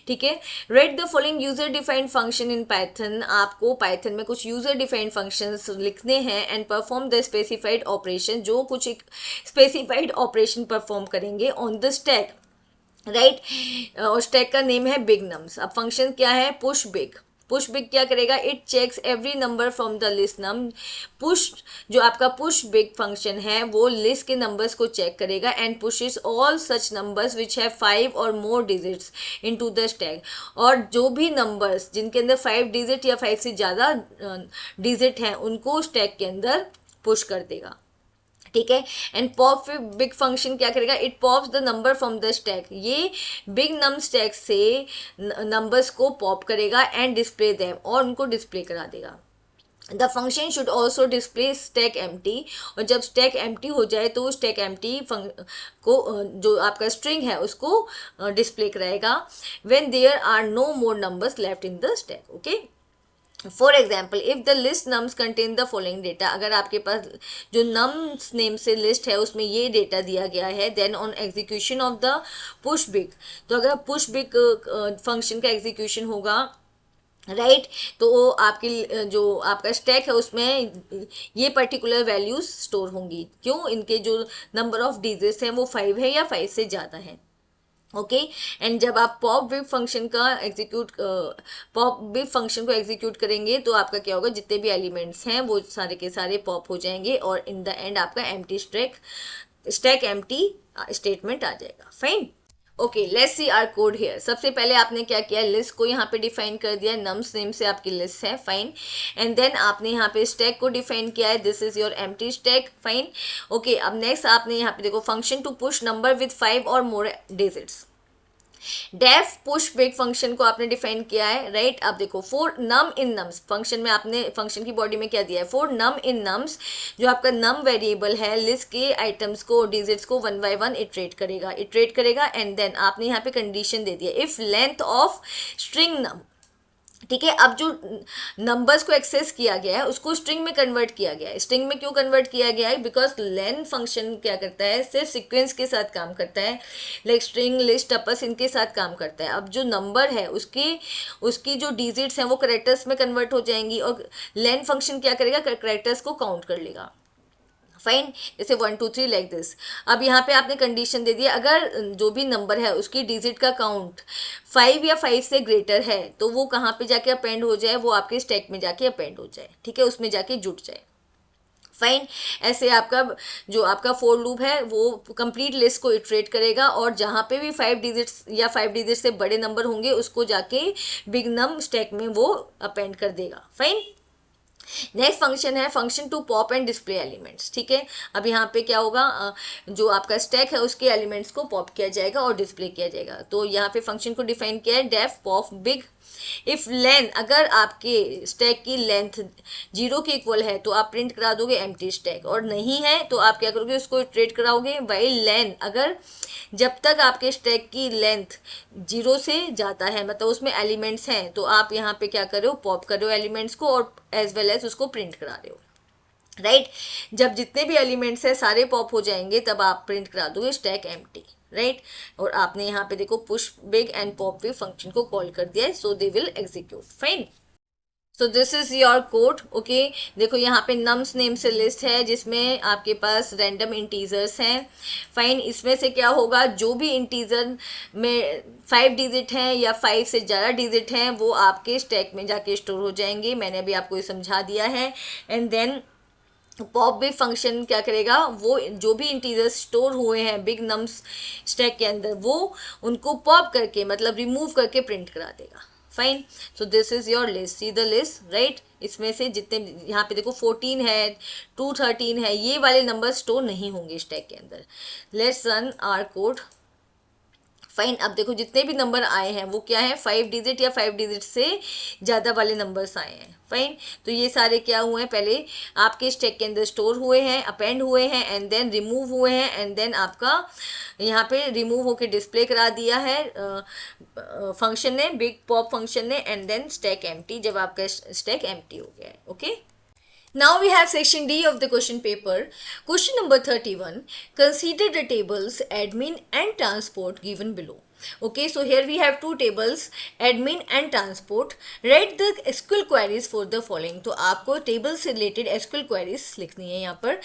ठीक है. Write the following user defined function in Python. आपको Python में कुछ user defined functions लिखने हैं and perform the specified operation, जो कुछ एक specified operation perform करेंगे on the stack. राइट, और स्टैक का नेम है बिग नम्स. अब फंक्शन क्या है, पुश बिग. पुश बिग क्या करेगा, it checks every number from the list num. Push, जो आपका पुश बिग फंक्शन है वो लिस्ट के नंबर्स को चेक करेगा and pushes all such numbers which have 5 or more digits into the stack. और जो भी नंबर्स जिनके अंदर 5 डिजिट या 5 से ज़्यादा डिजिट हैं उनको स्टैक के अंदर पुश कर देगा. ठीक है. एंड पॉप बिग फंक्शन क्या करेगा, it pops the number from the stack. ये बिग नम स्टैक से नंबर्स को पॉप करेगा एंड डिस्प्ले देम, और उनको डिस्प्ले करा देगा. The function should also display stack empty, और जब स्टैक एम्प्टी हो जाए तो स्टैक एम्प्टी को जो आपका स्ट्रिंग है उसको डिस्प्ले कराएगा when there are no more numbers left in the stack. Okay. For example, if the list nums contain the following data, अगर आपके पास जो नम्स नेम से लिस्ट है उसमें ये डेटा दिया गया है, then on execution of the push big, तो अगर पुश बिग फंक्शन का एग्जीक्यूशन होगा, राइट, तो आपकी जो आपका स्टैक है उसमें ये पर्टिकुलर वैल्यूज स्टोर होंगी. क्यों, इनके जो नंबर ऑफ डिजिट्स हैं वो 5 है या 5 से ज़्यादा है. ओके. एंड जब आप पॉप बिग फंक्शन को एग्जीक्यूट करेंगे तो आपका क्या होगा, जितने भी एलिमेंट्स हैं वो सारे के सारे पॉप हो जाएंगे और इन द एंड आपका एम्प्टी स्टैक एम्प्टी स्टेटमेंट आ जाएगा. Fine. Okay, let's see our code here. सबसे पहले आपने क्या किया, लिस्ट को यहाँ पे डिफाइन कर दिया, नम्स नेम से आपकी लिस्ट है. फाइन. एंड देन आपने यहाँ पे स्टैक को डिफाइन किया है, this is your empty stack. Fine. Okay, अब नेक्स्ट आपने यहाँ पे देखो, function to push number with 5 or more digits. Def push big function को आपने डिफाइन किया है. राइट. अब देखो, for num in nums function में आपने फंक्शन की बॉडी में क्या दिया है, फॉर नम इन नम्स, जो आपका नम वेरिएबल है लिस्ट के आइटम्स को डिजिट्स को 1 by 1 इटरेट करेगा. एंड देन आपने यहाँ पे कंडीशन दे दिया, इफ लेंथ ऑफ स्ट्रिंग नम. ठीक है. अब जो नंबर्स को एक्सेस किया गया है उसको स्ट्रिंग में कन्वर्ट किया गया है. स्ट्रिंग में क्यों कन्वर्ट किया गया है, बिकॉज लेन फंक्शन क्या करता है, सिर्फ सीक्वेंस के साथ काम करता है, लाइक स्ट्रिंग, लिस्ट, टपस, इनके साथ काम करता है. अब जो नंबर है उसकी जो डिजिट्स हैं वो कैरेक्टर्स में कन्वर्ट हो जाएंगी, और लेन फंक्शन क्या करेगा, कैरेक्टर्स को काउंट कर लेगा. फाइन. जैसे 1 2 3 लाइक दिस. अब यहाँ पे आपने कंडीशन दे दिया, अगर जो भी नंबर है उसकी डिजिट का काउंट 5 या 5 से ग्रेटर है तो वो कहाँ पे जाके अपेंड हो जाए, वो आपके स्टैक में जाके अपेंड हो जाए. ठीक है, उसमें जाके जुट जाए. फाइन. ऐसे आपका जो आपका फॉर लूप है वो कंप्लीट लिस्ट को इटरेट करेगा, और जहाँ पे भी 5 डिजिट्स या 5 डिजिट से बड़े नंबर होंगे उसको जाके बिग नम स्टैक में वो अपेंड कर देगा. फाइन. नेक्स्ट फंक्शन है function to pop and display elements. ठीक है. अब यहाँ पे क्या होगा, जो आपका स्टैक है उसके एलिमेंट्स को पॉप किया जाएगा और डिस्प्ले किया जाएगा. तो यहाँ पे फंक्शन को डिफाइन किया है, def pop big. If length, अगर आपके स्टैक की लेंथ 0 के इक्वल है तो आप प्रिंट करा दोगे एम्प्टी स्टैक, और नहीं है तो आप क्या करोगे, उसको इटरेट कराओगे. वाइल लेंथ, अगर जब तक आपके स्टैक की लेंथ 0 से ज़्यादा है, मतलब उसमें एलिमेंट्स हैं, तो आप यहाँ पे क्या कर रहे हो, पॉप कर रहे हो एलिमेंट्स को और एज वेल एज उसको प्रिंट करा रहे हो. राइट. जब जितने भी एलिमेंट्स हैं सारे पॉप हो जाएंगे तब आप प्रिंट करा दोगे स्टैक एम्प्टी. राइट. और आपने यहाँ पे देखो push big and pop big function को कॉल कर दिया है, so they will execute. Fine. So this is your code. Okay, देखो यहाँ पे नम्स नेम से लिस्ट है जिसमें आपके पास रैंडम इंटीजर्स हैं। फाइन, इसमें से क्या होगा, जो भी इंटीजर में 5 डिजिट हैं या 5 से ज़्यादा डिजिट हैं वो आपके स्टैक में जाके स्टोर हो जाएंगे। मैंने अभी आपको ये समझा दिया है। एंड देन पॉप भी फंक्शन क्या करेगा, वो जो भी इंटीजर्स स्टोर हुए हैं बिग नम्स स्टैक के अंदर वो उनको पॉप करके मतलब रिमूव करके प्रिंट करा देगा। Fine, so this is your list, see the list right. इसमें से जितने यहाँ पे देखो 14 है, 213 है, ये वाले नंबर स्टोर नहीं होंगे स्टैक के अंदर। Let's run our code. Fine, अब देखो जितने भी नंबर आए हैं वो क्या है, 5 डिजिट या 5 डिजिट से ज़्यादा वाले नंबर्स आए हैं। फाइन, तो ये सारे क्या हुए हैं, पहले आपके स्टैक के अंदर स्टोर हुए हैं, अपेंड हुए हैं, एंड देन रिमूव हुए हैं, एंड देन आपका यहाँ पे रिमूव होके डिस्प्ले करा दिया है फंक्शन ने, बिग पॉप फंक्शन ने, एंड देन स्टैक एम्प्टी, जब आपका स्टैक एम्प्टी हो गया है। Okay, now we have section D of the question paper. Question number 31. Consider the tables admin and transport given below. Okay, so here we have two tables, admin and transport. Write the SQL queries for the following. तो आपको table से related SQL queries लिखनी है यहाँ पर।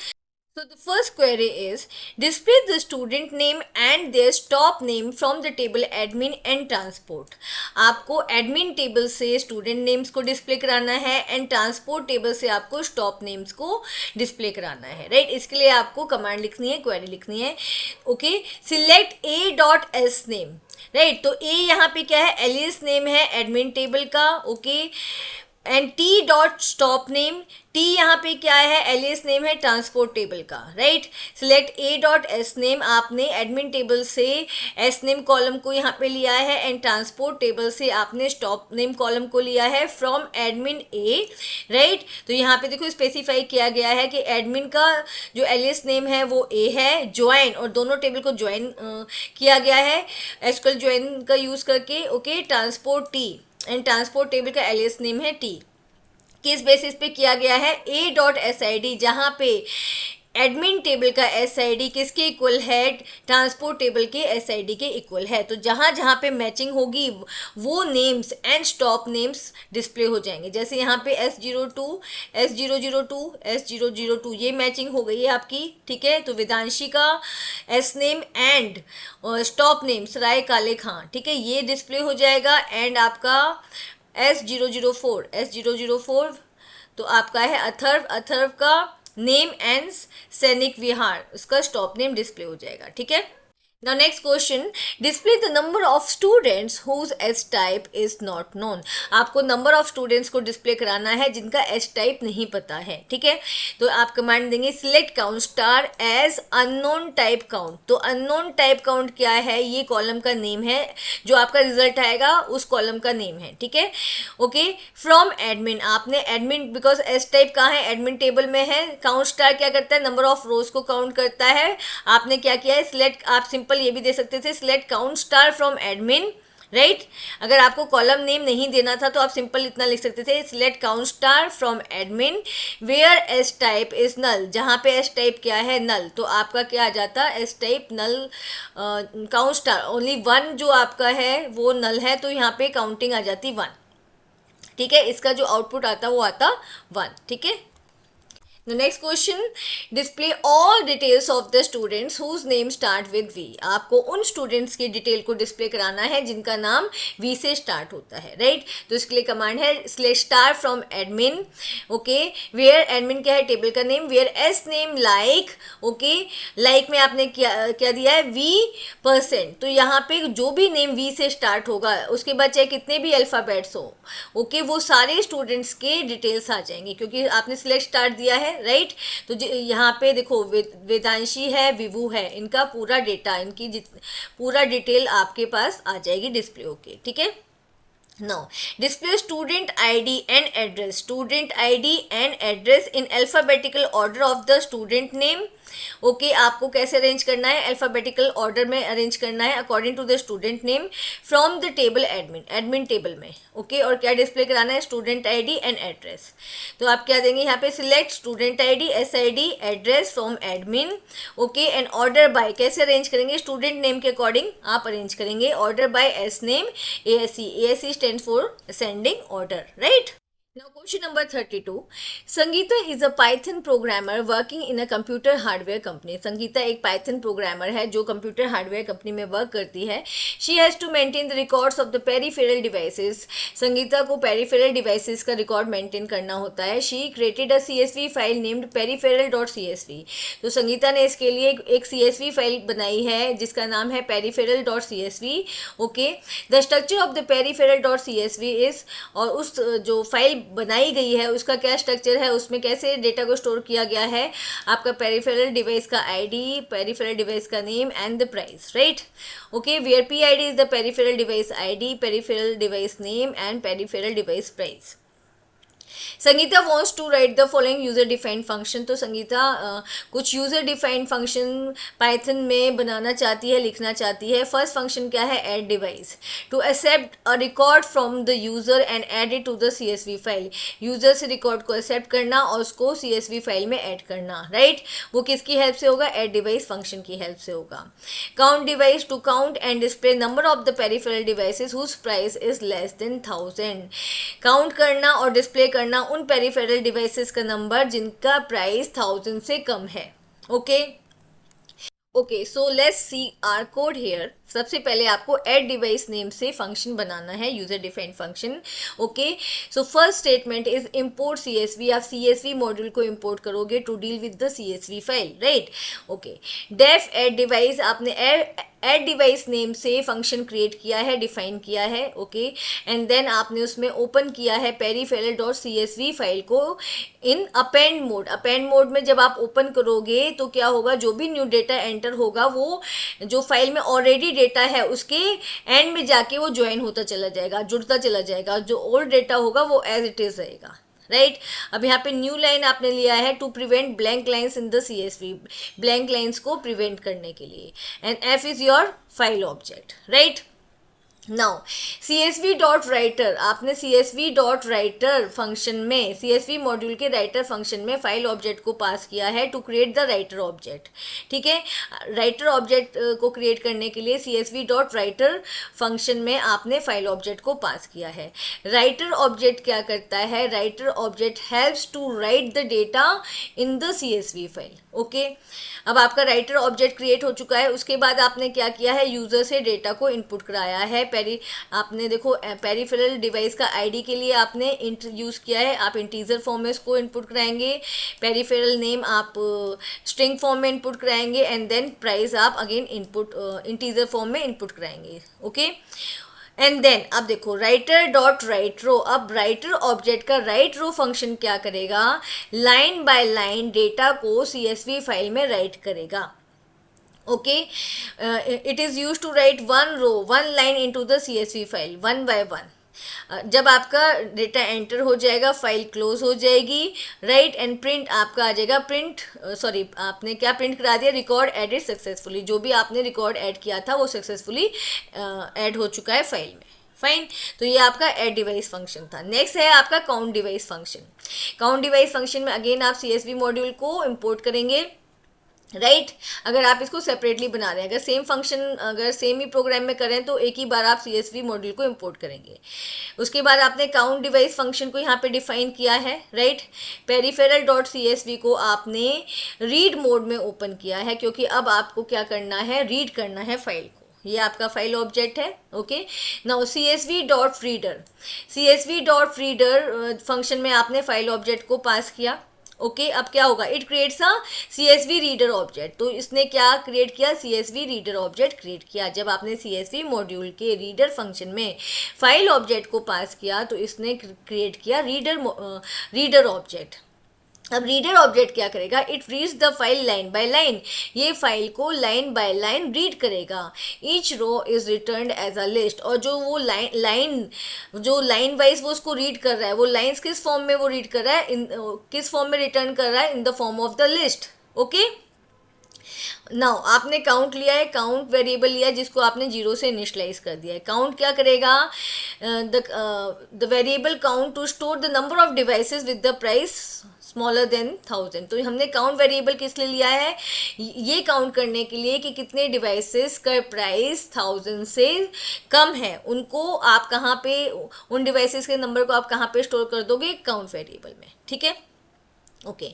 So the first query is display the student name and their stop name from the table admin and transport. आपको admin table से student names को display कराना है and transport table से आपको stop names को display कराना है, right? इसके लिए आपको command लिखनी है, query लिखनी है। Okay, select a dot s name, right? तो a यहाँ पे क्या है, alias name है admin table का, okay? And T dot stop name, T यहाँ पे क्या है, एलियस नेम है ट्रांसपोर्ट टेबल का, राइट। सिलेक्ट ए डॉट एस नेम, आपने एडमिन टेबल से एस नेम कॉलम को यहाँ पे लिया है एंड ट्रांसपोर्ट टेबल से आपने स्टॉप नेम कॉलम को लिया है फ्रॉम एडमिन ए, राइट। तो यहाँ पे देखो स्पेसिफाई किया गया है कि एडमिन का जो एलियस नेम है वो ए है, ज्वाइन और दोनों टेबल को ज्वाइन किया गया है एसक्यूएल ज्वाइन का यूज़ करके, okay. Transport T and transport table का एलियस नेम है टी। किस बेसिस पे किया गया है, ए डॉट एस आई डी, जहाँ पे एडमिन टेबल का एस आई डी किसके इक्वल है, ट्रांसपोर्ट टेबल के एस आई डी के इक्वल है। तो जहाँ जहाँ पे मैचिंग होगी वो names and stop names display हो जाएंगे। जैसे यहाँ पे S02, S002, S002 ये मैचिंग हो गई है आपकी, ठीक है। तो वेदांशी का एस name and stop name Sarai Kale Khan, ठीक है, ये डिस्प्ले हो जाएगा। एंड आपका S004 तो आपका है अथर्व, अथर्व का नेम एंड सैनिक विहार, उसका स्टॉप नेम डिस्प्ले हो जाएगा, ठीक है। Now next question, display the number of students whose S type is not known. आपको number of students को display कराना है जिनका S type नहीं पता है, ठीक है। तो आप कमांड देंगे select count star as unknown type count। तो unknown type count क्या है, ये कॉलम का नेम है, जो आपका रिजल्ट आएगा उस कॉलम का नेम है, ठीक है। ओके, फ्रॉम एडमिन, आपने एडमिन बिकॉज S टाइप कहाँ है, एडमिन टेबल में है। काउंट स्टार क्या करता है, नंबर ऑफ रोज को काउंट करता है। आपने क्या किया है, सिलेक्ट, आप सिंपल ये भी दे सकते थे select count star from admin, right. अगर आपको कॉलम नेम नहीं देना था तो आप सिंपल इतना लिख सकते थे select count star from admin where S type is null, जहाँ पे एस टाइप क्या है, नल। तो आपका क्या आ जाता, एस टाइप नल काउंट स्टार ओनली 1 जो आपका है वो नल है, तो यहाँ पे काउंटिंग आ जाती 1, ठीक है। इसका जो आउटपुट आता वो आता 1, ठीक है। The next question, display all details of the students whose name start with V. आपको उन स्टूडेंट्स की डिटेल को डिस्प्ले कराना है जिनका नाम V से स्टार्ट होता है, राइट। तो इसके लिए कमांड है select star from admin, okay. Where admin क्या है, टेबल का name, where S name like, okay. Like में आपने क्या दिया है, V%। तो यहाँ पे जो भी नेम V से स्टार्ट होगा उसके बाद चाहे कितने भी अल्फ़ाबेट्स हो, ओके, वो सारे स्टूडेंट्स के डिटेल्स आ जाएंगे क्योंकि आपने सिलेक्ट स्टार्ट दिया है, राइट। तो यहाँ पे देखो वेदांशी है, विभू है, इनका पूरा डेटा, इनकी पूरा डिटेल आपके पास आ जाएगी डिस्प्ले होके, ठीक है। Now display student ID and address, student ID and address in alphabetical order of the student name, okay. आपको कैसे अरेंज करना है, अल्फ़ाबेटिकल ऑर्डर में अरेंज करना है according to the student name from the table admin, admin table में, okay. और क्या डिस्प्ले कराना है, स्टूडेंट आईडी एंड एड्रेस। तो आप क्या देंगे यहाँ पे, select student ID, SID, address from admin, okay. And order by कैसे अरेंज करेंगे, स्टूडेंट नेम के अकॉर्डिंग आप अरेंज करेंगे, order by S name ASE, ASE stand for ascending order, right. Now question number 32. Sangeeta is a Python programmer working in a computer hardware company. Sangeeta एक Python programmer है जो computer hardware company में work करती है. She has to maintain the records of the peripheral devices. Sangeeta को peripheral devices का record maintain करना होता है. She created a CSV file named peripheral.csv. तो संगीता ने इसके लिए एक CSV फाइल बनाई है जिसका नाम है peripheral.csv. Okay, the structure of the peripheral.csv is, और उस जो फाइल बनाई गई है उसका क्या स्ट्रक्चर है, उसमें कैसे डेटा को स्टोर किया गया है, आपका पेरिफेरल डिवाइस का आईडी, पेरिफेरल डिवाइस का name and the price, right. Okay, where PID is the peripheral device ID, peripheral device name and peripheral device price. Sangeeta wants to write the following user defined function. तो संगीता कुछ user defined function Python में बनाना चाहती है, लिखना चाहती है. First function क्या है, add device, to accept a record from the user and add it to the CSV file. User से रिकॉर्ड को एक्सेप्ट करना और उसको CSV फाइल में ऐड करना, राइट. वो किसकी हेल्प से होगा, ऐड डिवाइस फंक्शन की हेल्प से होगा. Count device, to count and display number of the peripheral devices whose price is less than 1000. Count करना और डिस्प्ले करना उन पेरिफेरल डिवाइसेस का नंबर जिनका प्राइस 1000 से कम है. Okay okay, so let's see our code here. सबसे पहले आपको ऐड डिवाइस नेम से फंक्शन बनाना है, user defined function. Okay, so first statement is import CSV. आप CSV मॉड्यूल को इंपोर्ट करोगे to deal with the CSV file, right. Okay, def add device, आपने ऐड डिवाइस नेम से function create किया है, डिफाइन किया है. ओके, एंड देन आपने उसमें ओपन किया है peripheral.csv फाइल को इन अपेंड मोड. अपेंड मोड में जब आप ओपन करोगे तो क्या होगा, जो भी न्यू डेटा एंटर होगा वो जो फाइल में ऑलरेडी डेटा है उसके एंड में जाके वो ज्वाइन होता चला जाएगा, जुड़ता चला जाएगा. जो ओल्ड डेटा होगा वो एज इट इज रहेगा, राइट. अब यहाँ पे न्यू लाइन आपने लिया है to prevent blank lines in the CSV, blank lines को प्रिवेंट करने के लिए. And F is your file object, right. Now CSV dot writer, आपने CSV डॉट राइटर फंक्शन में, CSV मॉड्यूल के राइटर फंक्शन में फाइल ऑब्जेक्ट को pass किया है to create the writer object. ठीक है, राइटर ऑब्जेक्ट को क्रिएट करने के लिए CSV डॉट राइटर फंक्शन में आपने फाइल ऑब्जेक्ट को पास किया है. राइटर ऑब्जेक्ट क्या करता है, writer object helps to write the data in the CSV file. Okay, अब आपका राइटर ऑब्जेक्ट क्रिएट हो चुका है. उसके बाद आपने क्या किया है, यूजर से डेटा को इनपुट कराया है. आपने देखो पेरिफेरल डिवाइस का आईडी के लिए आपने इंट यूज किया है, आप इंटीजर फॉर्म में इसको इनपुट कराएंगे. पेरिफेरल नेम आप स्ट्रिंग फॉर्म में इनपुट कराएंगे एंड देन प्राइस आप अगेन इनपुट इंटीजर फॉर्म में इनपुट कराएंगे. ओके, एंड देन अब देखो राइटर डॉट राइट रो. अब राइटर ऑब्जेक्ट का राइट रो फंक्शन क्या करेगा, लाइन बाय लाइन डेटा को CSV फाइल में राइट करेगा. Okay, it is use to write one row one line into the CSV file one by one. जब आपका data enter हो जाएगा फाइल क्लोज हो जाएगी, राइट. एंड प्रिंट आपका आ जाएगा, प्रिंट सॉरी आपने क्या प्रिंट करा दिया, रिकॉर्ड एडेड सक्सेसफुली. जो भी आपने रिकॉर्ड ऐड किया था वो सक्सेसफुली ऐड हो चुका है फाइल में. फाइन, तो ये आपका ऐड डिवाइस फंक्शन था. नेक्स्ट है आपका count device function. Count device function में अगेन आप CSV मॉड्यूल को इंपोर्ट करेंगे, राइट. अगर आप इसको सेपरेटली बना रहे हैं, अगर सेम फंक्शन अगर सेम ही प्रोग्राम में करें तो एक ही बार आप CSV मॉड्यूल को इंपोर्ट करेंगे. उसके बाद आपने काउंट डिवाइस फंक्शन को यहाँ पे डिफाइन किया है, राइट. पेरिफेरल डॉट CSV को आपने रीड मोड में ओपन किया है क्योंकि अब आपको क्या करना है, रीड करना है फाइल को. ये आपका फाइल ऑब्जेक्ट है. Okay, now CSV dot reader. CSV dot reader function में आपने फाइल ऑब्जेक्ट को पास किया. ओके, अब क्या होगा, it creates a CSV reader object. तो इसने क्या क्रिएट किया, CSV रीडर ऑब्जेक्ट क्रिएट किया. जब आपने CSV मॉड्यूल के रीडर फंक्शन में फाइल ऑब्जेक्ट को पास किया तो इसने क्रिएट किया रीडर ऑब्जेक्ट. अब रीडर ऑब्जेक्ट क्या करेगा, it reads the file line by line. ये फाइल को लाइन बाय लाइन रीड करेगा. Each row is returned as a list. और जो वो लाइन वाइज वो उसको रीड कर रहा है, वो लाइन्स किस फॉर्म में वो रीड कर रहा है, किस फॉर्म में रिटर्न कर रहा है, in the form of the list. Okay, now आपने काउंट लिया है, काउंट वेरिएबल लिया है जिसको आपने 0 से इनिशियलाइज कर दिया है. काउंट क्या करेगा, the variable count to store the number of devices with the price smaller than 1000। तो हमने काउंट वेरिएबल किस लिए लिया है, ये काउंट करने के लिए कि कितने डिवाइसेस का प्राइस 1000 से कम है, उनको आप कहाँ पे, उन डिवाइसेस के नंबर को आप कहाँ पे स्टोर कर दोगे, काउंट वेरिएबल में, ठीक है। Okay,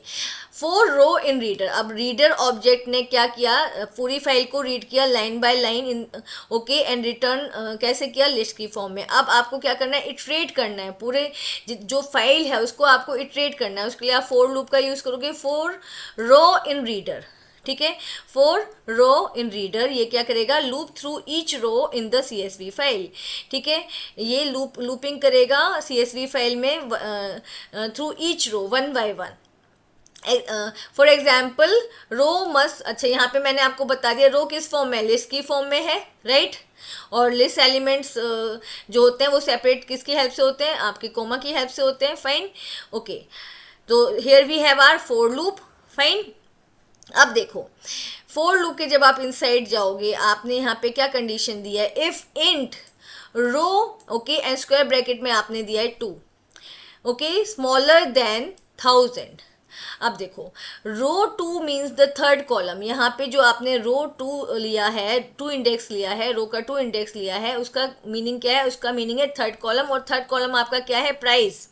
for row in reader, अब रीडर ऑब्जेक्ट ने क्या किया, पूरी फाइल को रीड किया line by line in, okay, and return कैसे किया, लिस्ट की फॉर्म में। अब आपको क्या करना है, इटरेट करना है, पूरे जो फाइल है उसको आपको इटरेट करना है। उसके लिए आप फॉर लूप का यूज करोगे, फॉर रो इन रीडर, ठीक है। फॉर रो इन रीडर ये क्या करेगा, loop through each row in the CSV file, ठीक है। ये लूपिंग करेगा CSV फाइल में through each row one by one. For example row must, अच्छा यहाँ पे मैंने आपको बता दिया रो किस फॉर्म में, लिस्ट की फॉर्म में है, राइट। और लिस्ट एलिमेंट्स जो होते हैं वो सेपरेट किसकी हेल्प से होते हैं, आपके कोमा की हेल्प से होते हैं, फाइन। ओके, तो here we have our for loop, fine. अब देखो फॉर लूप के जब आप इनसाइड जाओगे, आपने यहाँ पे क्या कंडीशन दिया है, if int row, okay, and square bracket में आपने दिया है 2, ओके, स्मॉलर देन 1000। अब देखो रो 2 मीन्स द थर्ड कॉलम, यहाँ पे जो आपने रो 2 लिया है, 2 इंडेक्स लिया है, रो का 2 इंडेक्स लिया है, उसका मीनिंग क्या है, उसका मीनिंग है थर्ड कॉलम, और थर्ड कॉलम आपका क्या है, प्राइस,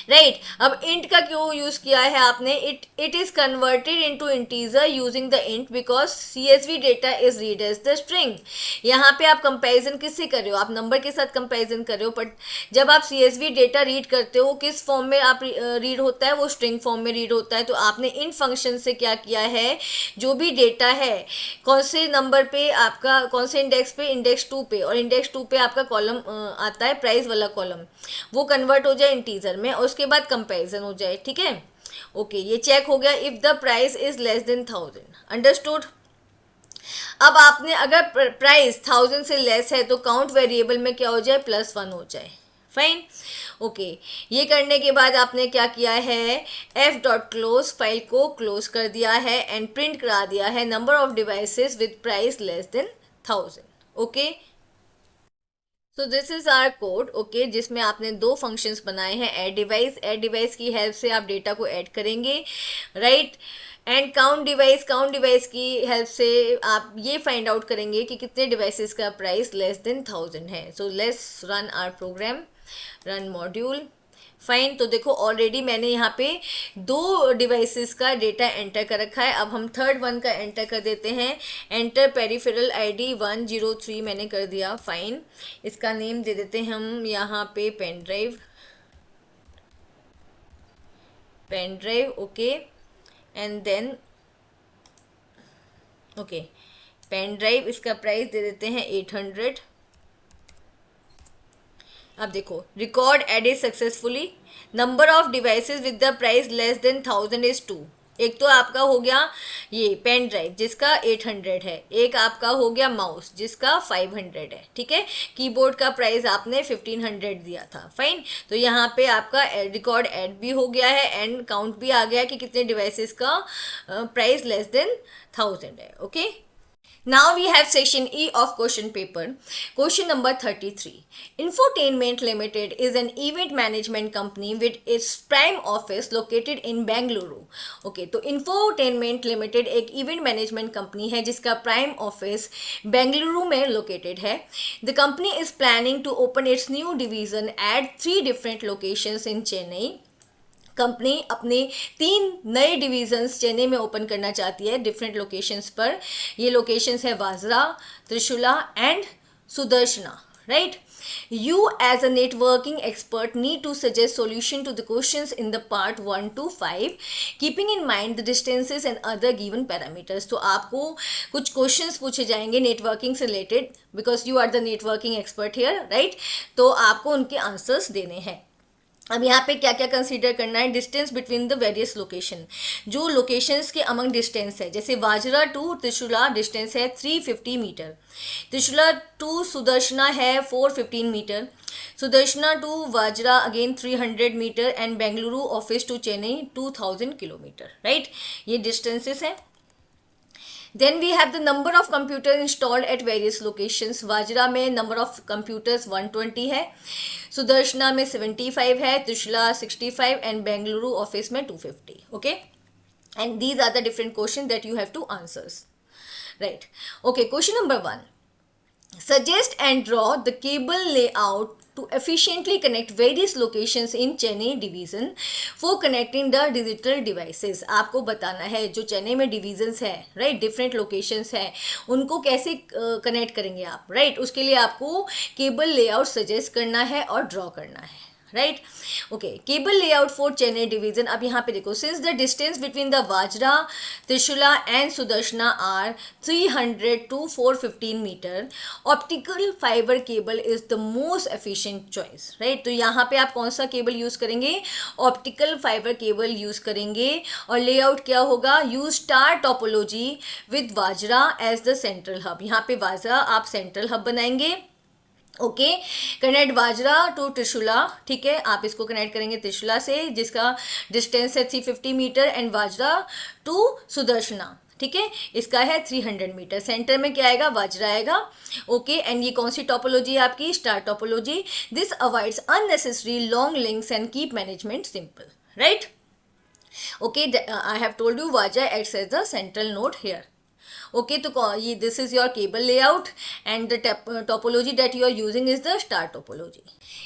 राइट। अब इंट का क्यों यूज किया है आपने, it is converted into integer using the int because CSV data is read as the string. यहाँ पे आप कंपैरिजन किससे कर रहे हो, आप नंबर के साथ कंपैरिजन कर रहे हो, बट जब आप CSV डेटा रीड करते हो किस फॉर्म में आप रीड होता है, वो स्ट्रिंग फॉर्म में रीड होता है। तो आपने इन फंक्शन से क्या किया है, जो भी डेटा है कौन से नंबर पे आपका, कौन से इंडेक्स पे, इंडेक्स 2 पे, और इंडेक्स 2 पे आपका कॉलम आता है प्राइस वाला कॉलम, वो कन्वर्ट हो जाए इंटीजर में और उसके बाद कंपैरिजन हो जाए, ठीक है। ओके, ये चेक हो गया, if the price is less than 1000, understood. अब आपने अगर प्राइस 1000 से लेस है तो काउंट वेरिएबल में क्या हो जाए, +1 हो जाए, फाइन। ओके, ये करने के बाद आपने क्या किया है, f.close फाइल को क्लोज कर दिया है एंड प्रिंट करा दिया है number of devices with price less than 1000, okay. So this is our code, okay, जिसमें आपने दो फंक्शंस बनाए हैं, ऐड डिवाइस की हेल्प से आप डेटा को ऐड करेंगे, राइट, एंड काउंट डिवाइस की हेल्प से आप ये फाइंड आउट करेंगे कि कितने डिवाइसेस का प्राइस लेस देन 1000 है। So let's run our program, run module, fine. तो देखो ऑलरेडी मैंने यहाँ पे दो डिवाइसेस का डेटा एंटर कर रखा है, अब हम थर्ड वन का एंटर कर देते हैं। एंटर पेरिफेरल ID 103 मैंने कर दिया, फाइन। इसका नेम दे देते हैं हम यहाँ पे pen drive, okay, and then okay pen drive, इसका प्राइस दे देते हैं 800। अब देखो record added successfully, number of devices with the price less than 1000 is 2। एक तो आपका हो गया ये पेन ड्राइव जिसका 800 है, एक आपका हो गया माउस जिसका 500 है, ठीक है। कीबोर्ड का प्राइस आपने 1500 दिया था, फाइन। तो यहाँ पे आपका रिकॉर्ड ऐड भी हो गया है एंड काउंट भी आ गया कि कितने डिवाइसेस का प्राइस लेस देन 1000 है, okay. Now we have section E of question paper. Question number 33. Infotainment Limited is an event management company with its prime office located in Bengaluru. Okay, तो Infotainment Limited एक event management company है जिसका prime office Bengaluru में located है. The company is planning to open its new division at 3 different locations in Chennai. Company अपने 3 नए divisions Chennai में open करना चाहती है डिफरेंट लोकेशंस पर। ये लोकेशंस है Vajra, Trishula and Sudarshana, right. You as a networking expert need to suggest solution to the questions in the part 1 to 5 keeping in mind the distances and other given parameters. तो आपको कुछ questions पूछे जाएंगे networking से related, because you are the networking expert here, right. तो आपको उनके answers देने हैं। अब यहाँ पे क्या क्या कंसीडर करना है, distance between the various location, जो लोकेशंस के अमंग डिस्टेंस है, जैसे वाजरा टू त्रिशूला डिस्टेंस है 350 मीटर, त्रिशूला टू सुदर्शना है 415 metre, Sudarshana to Vajra again 300 metre and Bengaluru office to Chennai 2000 kilometre, right. ये डिस्टेंसेस हैं। Then we have the number of computers installed at various locations. वाजरा में number of computers 120 है, सुदर्शना में 75 है, त्रिशूला 65 and बेंगलुरु ऑफिस में 250. Okay, and these are the different questions that you have to answer. Right. Okay, question number 1. Suggest and draw the cable layout to efficiently connect various locations in Chennai division for connecting the digital devices. आपको बताना है जो चेन्नई में divisions है, right, different locations हैं, उनको कैसे connect करेंगे आप, राइट, उसके लिए आपको केबल लेआउट सजेस्ट करना है और ड्रॉ करना है, right. Okay, cable layout for Chennai division. अब यहाँ पे देखो, since the distance between the Vajra, Trishula and Sudarshana are 300 to 415 metre, optical fibre cable is the most efficient choice, right. तो यहाँ पे आप कौन सा केबल यूज करेंगे? ऑप्टिकल फाइबर केबल यूज करेंगे. और लेआउट क्या होगा? Use star topology with Vajra as the central hub. यहाँ पे वाजरा आप सेंट्रल हब बनाएंगे. ओके, कनेक्ट वाजरा टू त्रिशूला, ठीक है, आप इसको कनेक्ट करेंगे त्रिशूला से जिसका डिस्टेंस है 350 मीटर, एंड वाजरा टू सुदर्शना, ठीक है, इसका है 300 मीटर. सेंटर में क्या आएगा? वाजरा आएगा. ओके, एंड ये कौन सी टोपोलॉजी है आपकी? Star topology. This avoids unnecessary long links and keep management simple, right. Okay, I have told you Vajra acts as the central node here. Okay, तो ये this is your cable layout and the topology that you are using is the star topology.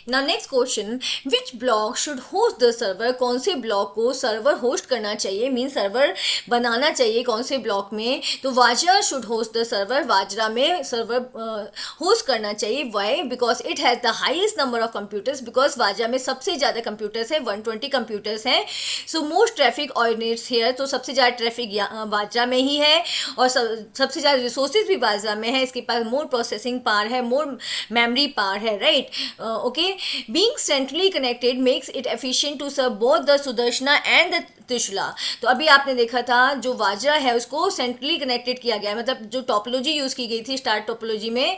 Now next question, which block should host the server? कौन से block को server host करना चाहिए, mean server बनाना चाहिए कौन से ब्लॉक में? तो Vajra should host the server. Vajra में सर्वर होस्ट करना चाहिए. Why? Because it has the highest number of computers. Because Vajra में सबसे ज़्यादा कंप्यूटर्स है, 120 कंप्यूटर्स हैं. So most traffic originates here. तो सबसे ज़्यादा ट्रैफिक वाजरा में ही है और सबसे ज़्यादा रिसोर्सेज भी वाजरा में है. इसके पास मोर प्रोसेसिंग पावर है, मोर मेमोरी पावर है, right. Okay, being centrally connected makes it efficient to serve both the Sudarshana and the Trishula. तो अभी आपने देखा था जो वाजरा है उसको सेंट्रली कनेक्टेड किया गया है, मतलब जो टोपोलॉजी यूज की गई थी स्टार टोपोलॉजी में,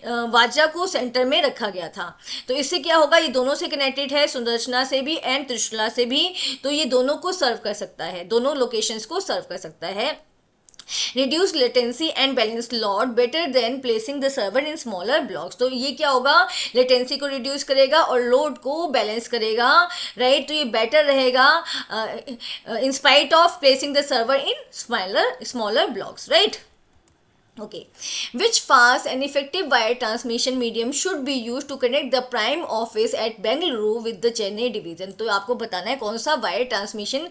वाजरा को सेंटर में रखा गया था. तो इससे क्या होगा? ये दोनों से कनेक्टेड है, सुदर्शना से भी एंड त्रिशूला से भी. तो ये दोनों को सर्व कर सकता है, दोनों लोकेशंस को सर्व कर सकता है. reduce latency and balance load better than placing the server in smaller blocks. तो ये क्या होगा? latency को reduce करेगा और load को balance करेगा, right. तो ये better रहेगा in spite of placing the server in smaller blocks, right. Okay, which fast and effective wire transmission medium should be used to connect the prime office at Bengaluru with the Chennai division? तो आपको बताना है कौन सा wire transmission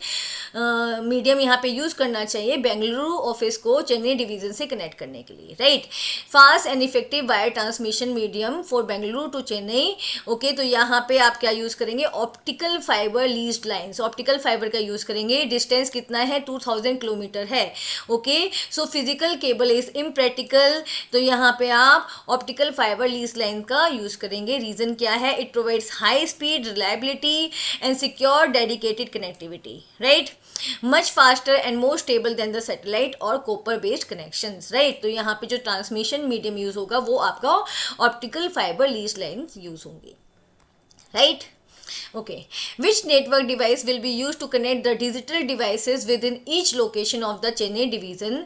medium यहाँ पे use करना चाहिए बेंगलुरु ऑफिस को चेन्नई डिवीजन से कनेक्ट करने के लिए, right. Fast and effective wire transmission medium for Bengaluru to Chennai. Okay, तो यहाँ पे आप क्या यूज करेंगे? Optical fibre leased lines. Optical fibre का यूज करेंगे. डिस्टेंस कितना है? 2000 किलोमीटर है. Okay, so physical cable is practical. तो यहाँ पे आप ऑप्टिकल फाइबर लीज लाइन का यूज करेंगे. रीजन क्या है? It provides high speed, reliability and secure dedicated connectivity, right. Much faster and more stable then the satellite और कॉपर बेस्ड कनेक्शंस, राइट. तो यहाँ पे जो ट्रांसमिशन मीडियम यूज होगा वो आपका optical fibre lease line use होंगी, right. Okay, which network device will be used to connect the digital devices within each location of the Chennai division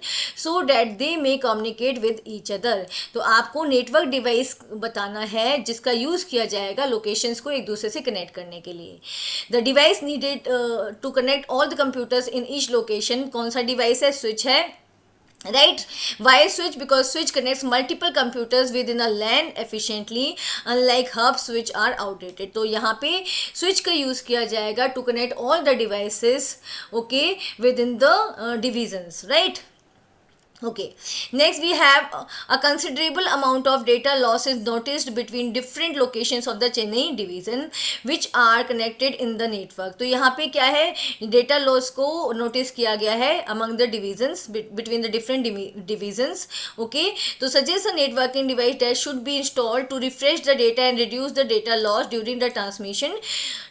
so that they may communicate with each other? तो आपको network device बताना है जिसका use किया जाएगा locations को एक दूसरे से कनेक्ट करने के लिए. The device needed to connect all the computers in each location. कौन सा डिवाइस है? स्विच है, right. Why switch? Because switch connects multiple computers within a LAN efficiently, unlike hubs which are outdated. तो यहाँ पे switch का use किया जाएगा to connect all the devices, okay, within the divisions, right. Okay, next we have a considerable amount of data loss is noticed between different locations of the Chennai division which are connected in the network. तो यहाँ पे क्या है? Data loss को notice किया गया है among the divisions, between the different divisions. Okay, तो suggest a networking device that should be installed to refresh the data and reduce the data loss during the transmission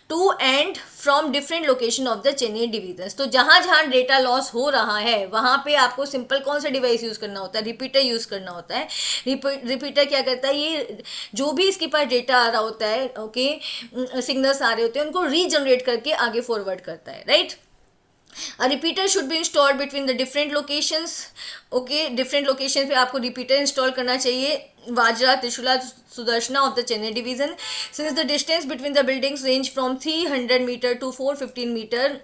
to and from different location of the Chennai divisions. तो जहां जहां data loss हो रहा है वहां पे आपको सिंपल कौन सा डिवाइस यूज करना होता है? रिपीटर यूज करना होता है. रिपीटर क्या करता है? ये जो भी इसके पास डेटा आ रहा होता है, ओके, सिग्नल्स आ रहे होते हैं, उनको रीजनरेट करके आगे फॉरवर्ड करता है, right. A repeater should be installed between the different locations. Okay, different locations पे आपको repeater install करना चाहिए. Vajra, Trishula, Sudarshana of the Chennai division. Since the distance between the buildings range from 300 meter to 415 meter,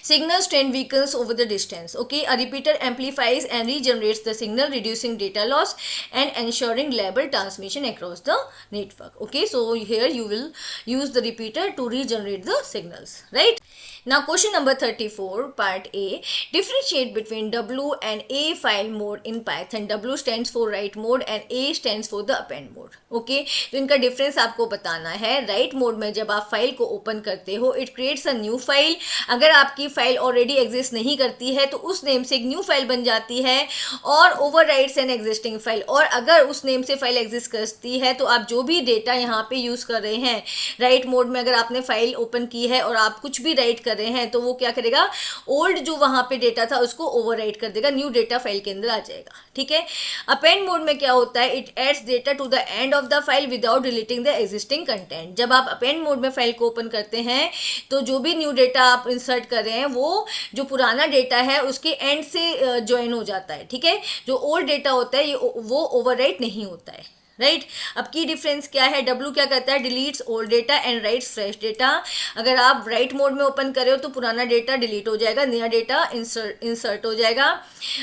signals trend vehicles over the distance. Okay, a repeater amplifies and regenerates the signal, reducing data loss and ensuring reliable transmission across the network. Okay, so here you will use the repeater to regenerate the signals, right? Now question number 34, part A. Differentiate between W and A file mode in Python. W stands for write mode and A stands for the append mode. Okay, तो इनका difference आपको बताना है. Right mode में जब आप file को open करते हो, it creates a new file. अगर आपकी फाइल ऑलरेडी एग्जिस्ट नहीं करती है तो उस नेम से एक न्यू फाइल बन जाती है और ओवरराइट्स एन एग्जिस्टिंग फाइल. और अगर उस नेम से फाइल एग्जिस्ट करती है तो आप जो भी डेटा यहाँ पे यूज कर रहे हैं राइट मोड में, अगर आपने फाइल ओपन की है और आप कुछ भी राइट कर रहे हैं तो वो क्या करेगा, ओल्ड जो वहां पे डेटा था उसको ओवरराइट कर देगा, न्यू डेटा फाइल के अंदर आ जाएगा. ठीक है. अपेंड मोड में क्या होता है, it adds data to the end of the file without deleting the existing content. जब आप अपेंड मोड में फाइल को ओपन करते हैं तो जो भी न्यू डेटा आप इंसर्ट कर रहे हैं वो जो पुराना डेटा है उसके एंड से ज्वाइन हो जाता है. ठीक है. जो ओल्ड डेटा होता है वो ओवरराइट नहीं होता है. राइट. अब की डिफरेंस क्या है, डब्ल्यू क्या करता है, deletes old data and rights fresh data. अगर आप राइट मोड में ओपन कर रहे हो तो पुराना डेटा डिलीट हो जाएगा, नया डेटा इंसर्ट हो जाएगा.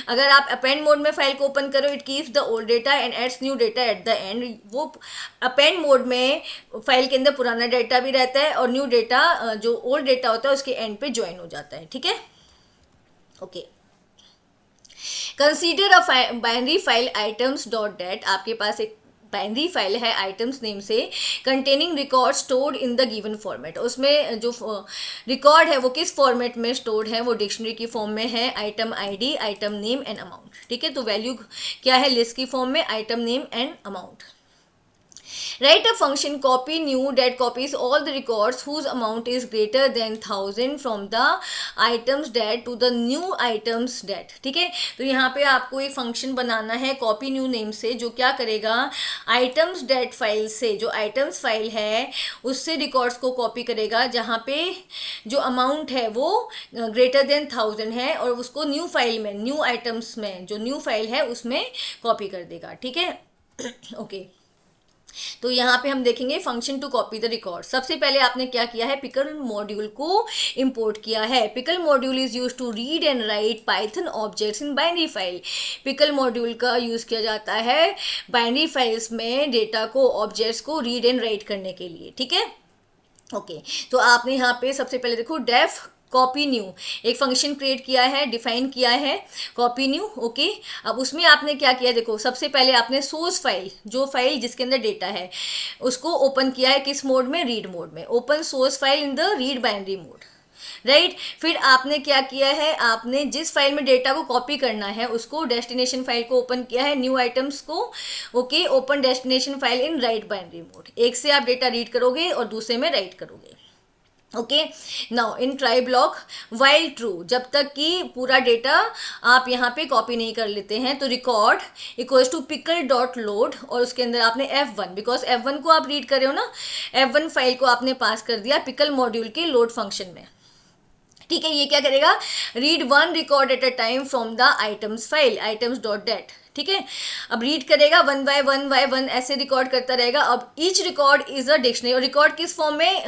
अगर आप अपेंड मोड में फाइल को ओपन करो, it keeps the old data and adds new data at the end. वो अपेंड मोड में फाइल के अंदर पुराना डेटा भी रहता है और न्यू डेटा जो ओल्ड डेटा होता है उसके एंड पे ज्वाइन हो जाता है. ठीक है. Okay. Consider a binary file items dot dat. आपके पास एक बाइनरी फाइल है आइटम्स नेम से, containing record stored in the given format. उसमें जो रिकॉर्ड है वो किस फॉर्मेट में स्टोर्ड है, वो डिक्शनरी की फॉर्म में है. Item ID, item name and amount. ठीक है. तो वैल्यू क्या है, लिस्ट की फॉर्म में, item name and amount. Write a function copy new that copies all the records whose amount is greater than 1000 from the items that to the new items that. ठीक है. तो यहाँ पे आपको एक फंक्शन बनाना है कॉपी न्यू नेम से, जो क्या करेगा, आइटम्स डेट फाइल से, जो आइटम्स फाइल है उससे रिकॉर्ड्स को कॉपी करेगा जहाँ पे जो अमाउंट है वो ग्रेटर देन 1000 है और उसको न्यू फाइल में, न्यू आइटम्स में जो न्यू फाइल है उसमें कॉपी कर देगा. ठीक है. ओके. तो यहाँ पे हम देखेंगे function to copy the record. सबसे पहले आपने क्या किया है, पिकल मॉड्यूल को इंपोर्ट किया है. Pickle module is use to read and write Python objects in binary file. Pickle module का यूज किया जाता है बाइनरी फाइल्स में डेटा को, ऑब्जेक्ट्स को रीड एंड राइट करने के लिए. ठीक है. ओके. तो आपने यहाँ पे सबसे पहले देखो डेफ कॉपी न्यू एक फंक्शन क्रिएट किया है, डिफाइन किया है कॉपी न्यू. ओके. अब उसमें आपने क्या किया, देखो सबसे पहले आपने सोर्स फाइल, जो फाइल जिसके अंदर डेटा है उसको ओपन किया है किस मोड में, रीड मोड में. Open source file in the read binary mode. Right. फिर आपने क्या किया है, आपने जिस फाइल में डेटा को कॉपी करना है उसको डेस्टिनेशन फाइल को ओपन किया है, न्यू आइटम्स को. Okay. Open destination file in right binary mode. एक से आप डेटा रीड करोगे और दूसरे में राइट करोगे. Okay. Now in try block while true, जब तक कि पूरा डेटा आप यहाँ पे कॉपी नहीं कर लेते हैं, तो record equals to pickle dot load और उसके अंदर आपने F1, बिकॉज F1 को आप रीड कर रहे हो ना, F1 फाइल को आपने पास कर दिया पिकल मॉड्यूल के लोड फंक्शन में. ठीक है. ये क्या करेगा, read one record at a time from the items file, items dot dat. ठीक है. अब रीड करेगा वन बाय वन ऐसे रिकॉर्ड करता रहेगा. अब each record is a dictionary. और रिकॉर्ड किस फॉर्म में,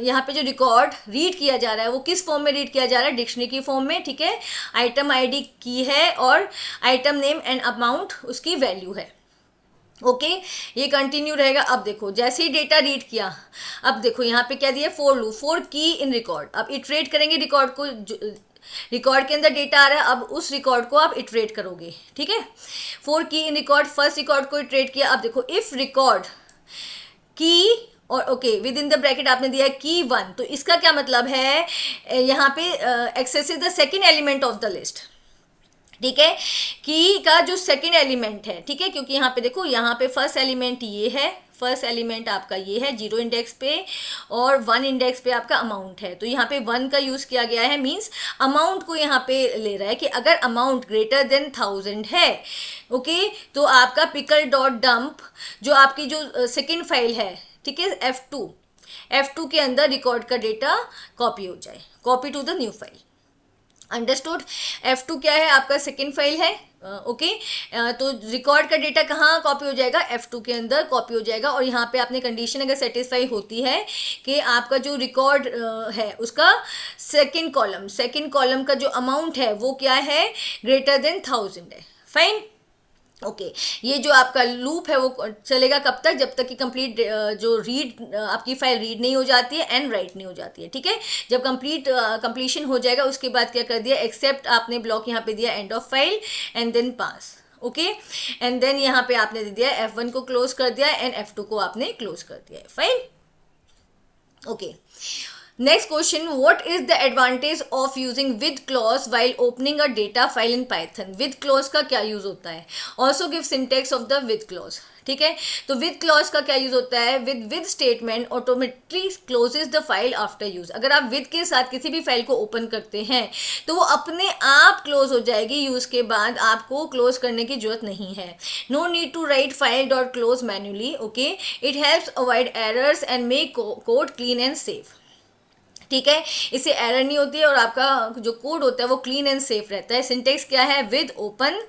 यहाँ पे जो रिकॉर्ड रीड किया जा रहा है वो किस फॉर्म में रीड किया जा रहा है, डिक्शनरी की फॉर्म में. ठीक है. आइटम आईडी की है और आइटम नेम एंड अमाउंट उसकी वैल्यू है. ओके. ये कंटिन्यू रहेगा. अब देखो जैसे ही डेटा रीड किया, अब देखो यहाँ पे क्या दिया, फॉर लूप, फॉर की इन रिकॉर्ड. अब इटरेट करेंगे रिकॉर्ड को, रिकॉर्ड के अंदर डेटा आ रहा है, अब उस रिकॉर्ड को आप इटरेट करोगे. ठीक है. फॉर की इन रिकॉर्ड, फर्स्ट रिकॉर्ड को इटरेट किया. अब देखो इफ रिकॉर्ड की और okay with in the bracket आपने दिया की 1, तो इसका क्या मतलब है, यहाँ पे access the second element of the list. ठीक है. की का जो सेकेंड एलिमेंट है. ठीक है. क्योंकि यहाँ पे देखो, यहाँ पे फर्स्ट एलिमेंट ये है, फर्स्ट एलिमेंट आपका ये है 0 इंडेक्स पे और 1 इंडेक्स पे आपका अमाउंट है. तो यहाँ पे 1 का यूज किया गया है, मींस अमाउंट को यहाँ पे ले रहा है कि अगर अमाउंट ग्रेटर देन 1000 है, ओके, तो आपका पिकल डॉट डंप जो आपकी जो सेकेंड फाइल है, ठीक है, F2, F2 के अंदर रिकॉर्ड का डेटा कॉपी हो जाए, copy to the new file. Understood. F2 क्या है, आपका सेकेंड फाइल है। ओके तो रिकॉर्ड का डेटा कहाँ कॉपी हो जाएगा, F2 के अंदर कॉपी हो जाएगा। और यहाँ पे आपने कंडीशन अगर सेटिस्फाई होती है कि आपका जो रिकॉर्ड है उसका सेकेंड कॉलम का जो अमाउंट है वो क्या है, ग्रेटर देन 1000 है। फाइन। ओके ये जो आपका लूप है वो चलेगा कब तक, जब तक कि कंप्लीट जो रीड आपकी फाइल रीड नहीं हो जाती है एंड राइट नहीं हो जाती है। ठीक है, जब कंप्लीशन हो जाएगा उसके बाद क्या कर दिया, एक्सेप्ट आपने ब्लॉक यहाँ पे दिया end of file and then pass. Okay and then यहाँ पे आपने दे दिया F1 को क्लोज कर दिया एंड F2 को आपने क्लोज कर दिया है। Fine. Okay next question, what is the advantage of using with clause while opening a data file in Python. With clause का क्या यूज होता है, also give syntax of the with clause. ठीक है, तो विद क्लॉज का क्या use होता है, with statement automatically closes the file after use. अगर आप विद के साथ किसी भी फाइल को ओपन करते हैं तो वो अपने आप क्लोज हो जाएगी, यूज के बाद आपको क्लोज करने की जरूरत नहीं है। No need to write file dot close manually. Okay it helps avoid errors and make code clean and safe. ठीक है, इससे एरर नहीं होती है और आपका जो कोड होता है वो क्लीन एंड सेफ रहता है। सिंटेक्स क्या है, विद ओपन